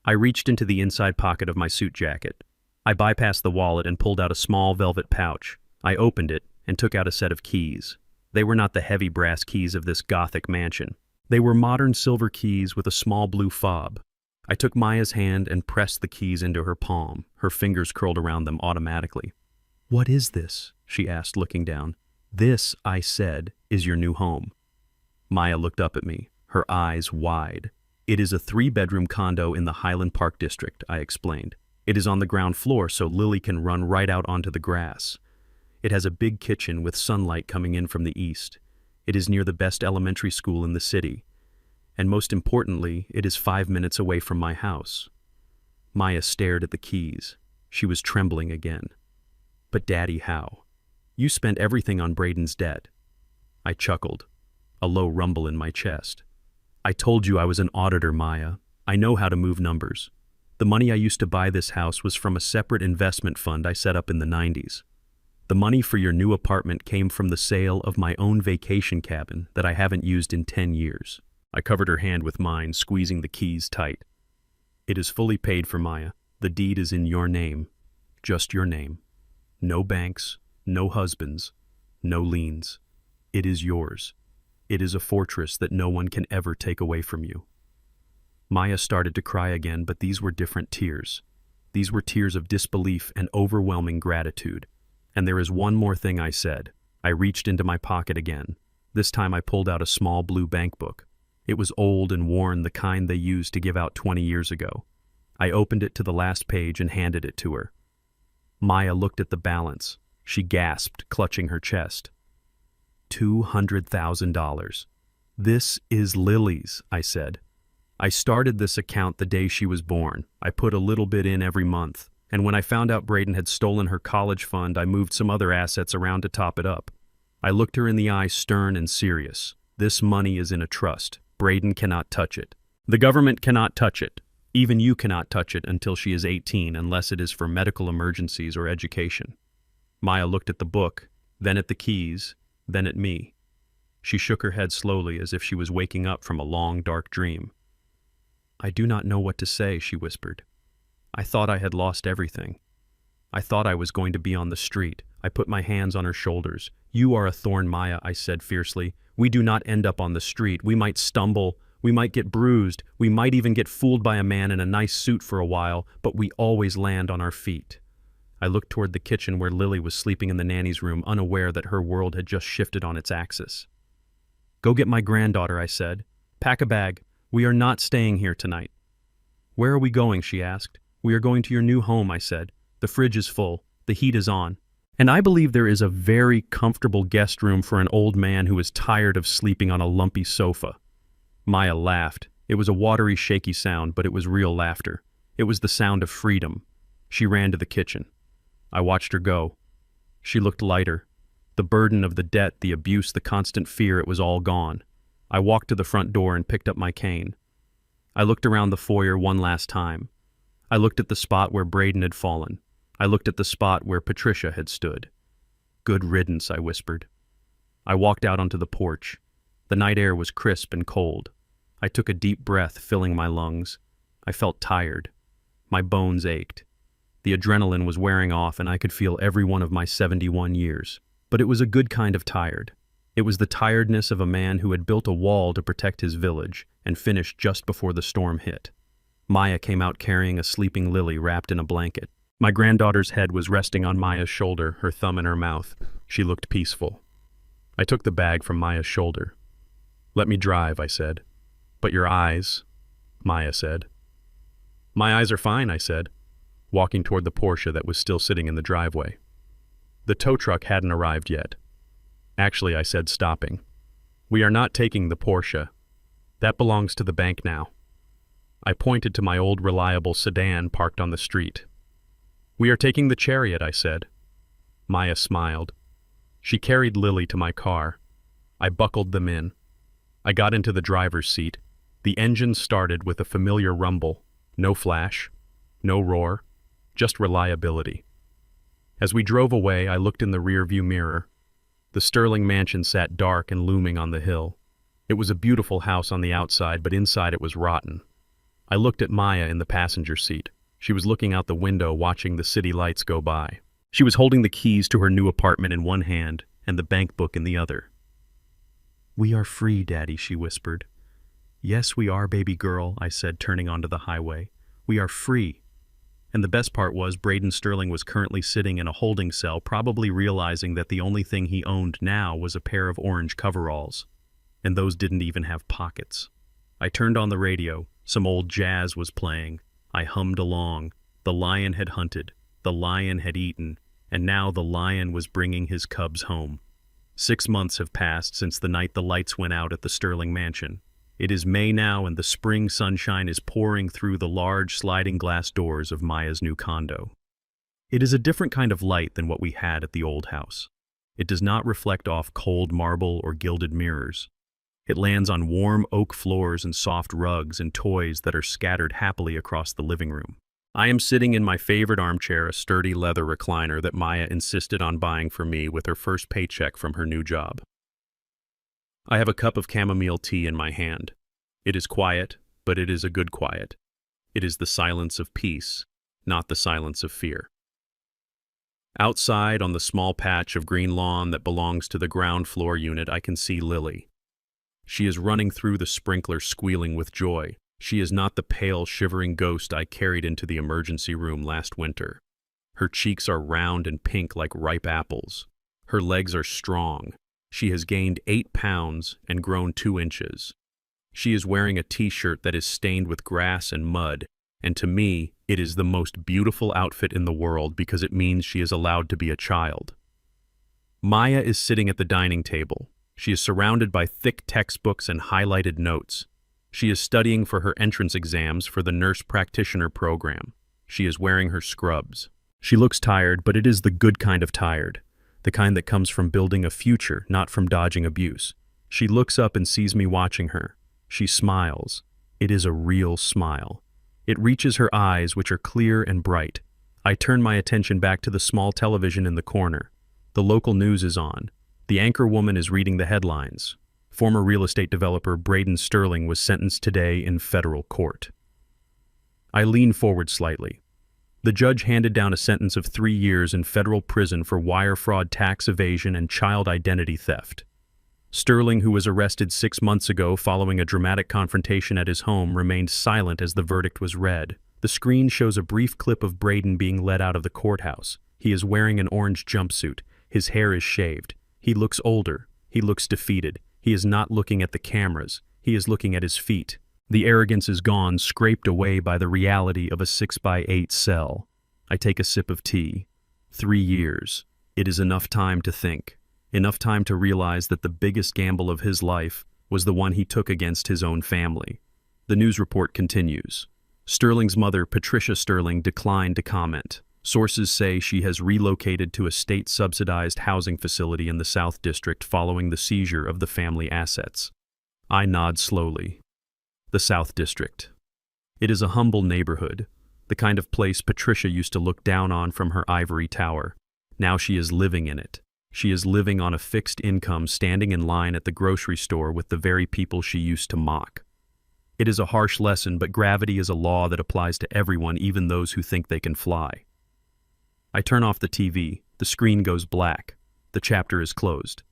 I reached into the inside pocket of my suit jacket. I bypassed the wallet and pulled out a small velvet pouch. I opened it and took out a set of keys. They were not the heavy brass keys of this Gothic mansion. They were modern silver keys with a small blue fob. I took Maya's hand and pressed the keys into her palm. Her fingers curled around them automatically. "What is this?" she asked, looking down. "This," I said, "is your new home." Maya looked up at me, her eyes wide. It is a 3-bedroom condo in the Highland Park district, I explained. It is on the ground floor so Lily can run right out onto the grass. It has a big kitchen with sunlight coming in from the east. It is near the best elementary school in the city. And most importantly, it is 5 minutes away from my house. Maya stared at the keys. She was trembling again. But Daddy, how? You spent everything on Braden's debt. I chuckled, a low rumble in my chest. I told you I was an auditor, Maya. I know how to move numbers. The money I used to buy this house was from a separate investment fund I set up in the 90s. The money for your new apartment came from the sale of my own vacation cabin that I haven't used in 10 years. I covered her hand with mine, squeezing the keys tight. It is fully paid for, Maya. The deed is in your name. Just your name. No banks, no husbands, no liens. It is yours. It is a fortress that no one can ever take away from you. Maya started to cry again, but these were different tears. These were tears of disbelief and overwhelming gratitude. And there is one more thing I said. I reached into my pocket again. This time I pulled out a small blue bank book. It was old and worn, the kind they used to give out 20 years ago. I opened it to the last page and handed it to her. Maya looked at the balance. She gasped, clutching her chest. $200,000. This is Lily's, I said. I started this account the day she was born. I put a little bit in every month. And when I found out Braden had stolen her college fund, I moved some other assets around to top it up. I looked her in the eye, stern and serious. This money is in a trust. Braden cannot touch it. The government cannot touch it. Even you cannot touch it until she is 18, unless it is for medical emergencies or education. Maya looked at the book, then at the keys, then at me. She shook her head slowly as if she was waking up from a long, dark dream. I do not know what to say, she whispered. I thought I had lost everything. I thought I was going to be on the street. I put my hands on her shoulders. You are a thorn, Maya, I said fiercely. We do not end up on the street. We might stumble. We might get bruised. We might even get fooled by a man in a nice suit for a while, but we always land on our feet. I looked toward the kitchen where Lily was sleeping in the nanny's room, unaware that her world had just shifted on its axis. Go get my granddaughter, I said. Pack a bag. We are not staying here tonight. Where are we going, she asked. We are going to your new home, I said. The fridge is full. The heat is on. And I believe there is a very comfortable guest room for an old man who is tired of sleeping on a lumpy sofa. Maya laughed. It was a watery, shaky sound, but it was real laughter. It was the sound of freedom. She ran to the kitchen. I watched her go. She looked lighter. The burden of the debt, the abuse, the constant fear, it was all gone. I walked to the front door and picked up my cane. I looked around the foyer one last time. I looked at the spot where Braden had fallen. I looked at the spot where Patricia had stood. Good riddance, I whispered. I walked out onto the porch. The night air was crisp and cold. I took a deep breath, filling my lungs. I felt tired. My bones ached. The adrenaline was wearing off, and I could feel every one of my 71 years. But it was a good kind of tired. It was the tiredness of a man who had built a wall to protect his village and finished just before the storm hit. Maya came out carrying a sleeping Lily wrapped in a blanket. My granddaughter's head was resting on Maya's shoulder, her thumb in her mouth. She looked peaceful. I took the bag from Maya's shoulder. Let me drive, I said. But your eyes, Maya said. My eyes are fine, I said, walking toward the Porsche that was still sitting in the driveway. The tow truck hadn't arrived yet. Actually, I said, stopping. We are not taking the Porsche. That belongs to the bank now. I pointed to my old reliable sedan parked on the street. We are taking the Chariot, I said. Maya smiled. She carried Lily to my car. I buckled them in. I got into the driver's seat. The engine started with a familiar rumble. No flash, no roar, just reliability. As we drove away, I looked in the rearview mirror. The Sterling mansion sat dark and looming on the hill. It was a beautiful house on the outside, but inside it was rotten. I looked at Maya in the passenger seat. She was looking out the window, watching the city lights go by. She was holding the keys to her new apartment in one hand and the bank book in the other. We are free, Daddy, she whispered. Yes, we are, baby girl, I said, turning onto the highway. We are free. And the best part was Braden Sterling was currently sitting in a holding cell, probably realizing that the only thing he owned now was a pair of orange coveralls. And those didn't even have pockets. I turned on the radio. Some old jazz was playing. I hummed along. The lion had hunted. The lion had eaten. And now the lion was bringing his cubs home. 6 months have passed since the night the lights went out at the Sterling mansion. It is May now, and the spring sunshine is pouring through the large sliding glass doors of Maya's new condo. It is a different kind of light than what we had at the old house. It does not reflect off cold marble or gilded mirrors. It lands on warm oak floors and soft rugs and toys that are scattered happily across the living room. I am sitting in my favorite armchair, a sturdy leather recliner that Maya insisted on buying for me with her first paycheck from her new job. I have a cup of chamomile tea in my hand. It is quiet, but it is a good quiet. It is the silence of peace, not the silence of fear. Outside, on the small patch of green lawn that belongs to the ground floor unit, I can see Lily. She is running through the sprinkler, squealing with joy. She is not the pale, shivering ghost I carried into the emergency room last winter. Her cheeks are round and pink like ripe apples. Her legs are strong. She has gained 8 pounds and grown 2 inches. She is wearing a t-shirt that is stained with grass and mud, and to me, it is the most beautiful outfit in the world because it means she is allowed to be a child. Maya is sitting at the dining table. She is surrounded by thick textbooks and highlighted notes. She is studying for her entrance exams for the nurse practitioner program. She is wearing her scrubs. She looks tired, but it is the good kind of tired, the kind that comes from building a future, not from dodging abuse. She looks up and sees me watching her. She smiles. It is a real smile. It reaches her eyes, which are clear and bright. I turn my attention back to the small television in the corner. The local news is on. The anchor woman is reading the headlines. Former real estate developer Braden Sterling was sentenced today in federal court. I lean forward slightly. The judge handed down a sentence of 3 years in federal prison for wire fraud, tax evasion, and child identity theft. Sterling, who was arrested 6 months ago following a dramatic confrontation at his home, remained silent as the verdict was read. The screen shows a brief clip of Braden being led out of the courthouse. He is wearing an orange jumpsuit. His hair is shaved. He looks older. He looks defeated. He is not looking at the cameras. He is looking at his feet. The arrogance is gone, scraped away by the reality of a 6x8 cell. I take a sip of tea. 3 years. It is enough time to think. Enough time to realize that the biggest gamble of his life was the one he took against his own family. The news report continues. Sterling's mother, Patricia Sterling, declined to comment. Sources say she has relocated to a state-subsidized housing facility in the South District following the seizure of the family assets. I nod slowly. The South District. It is a humble neighborhood, the kind of place Patricia used to look down on from her ivory tower. Now she is living in it. She is living on a fixed income, standing in line at the grocery store with the very people she used to mock. It is a harsh lesson, but gravity is a law that applies to everyone, even those who think they can fly. I turn off the TV. The screen goes black. The chapter is closed.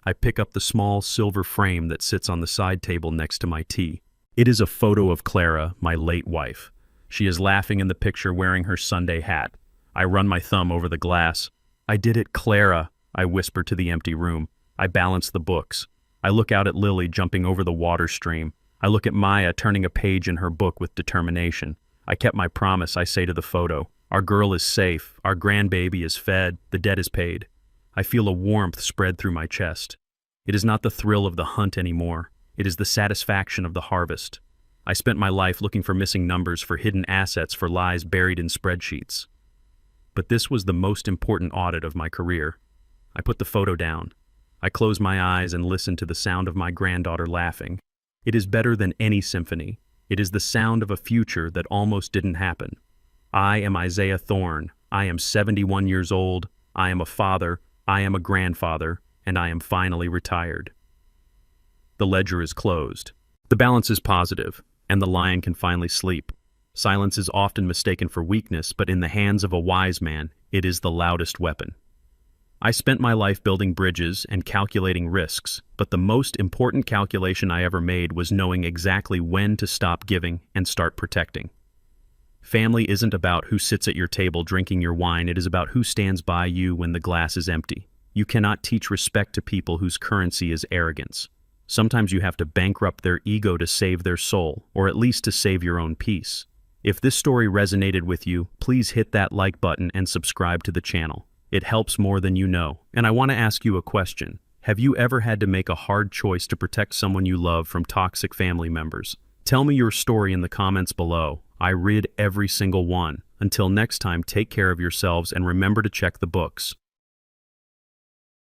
I pick up the small silver frame that sits on the side table next to my tea. It is a photo of Clara, my late wife. She is laughing in the picture wearing her Sunday hat. I run my thumb over the glass. "I did it, Clara," I whisper to the empty room. I balance the books. I look out at Lily jumping over the water stream. I look at Maya turning a page in her book with determination. I kept my promise, I say to the photo. Our girl is safe. Our grandbaby is fed. The debt is paid. I feel a warmth spread through my chest. It is not the thrill of the hunt anymore. It is the satisfaction of the harvest. I spent my life looking for missing numbers, for hidden assets, for lies buried in spreadsheets. But this was the most important audit of my career. I put the photo down. I close my eyes and listen to the sound of my granddaughter laughing. It is better than any symphony. It is the sound of a future that almost didn't happen. I am Isaiah Thorne. I am 71 years old. I am a father. I am a grandfather. And I am finally retired. The ledger is closed. The balance is positive, and the lion can finally sleep. Silence is often mistaken for weakness, but in the hands of a wise man, it is the loudest weapon. I spent my life building bridges and calculating risks, but the most important calculation I ever made was knowing exactly when to stop giving and start protecting. Family isn't about who sits at your table drinking your wine, it is about who stands by you when the glass is empty. You cannot teach respect to people whose currency is arrogance. Sometimes you have to bankrupt their ego to save their soul, or at least to save your own peace. If this story resonated with you, please hit that like button and subscribe to the channel. It helps more than you know. And I want to ask you a question. Have you ever had to make a hard choice to protect someone you love from toxic family members? Tell me your story in the comments below. I read every single one. Until next time, take care of yourselves and remember to check the books.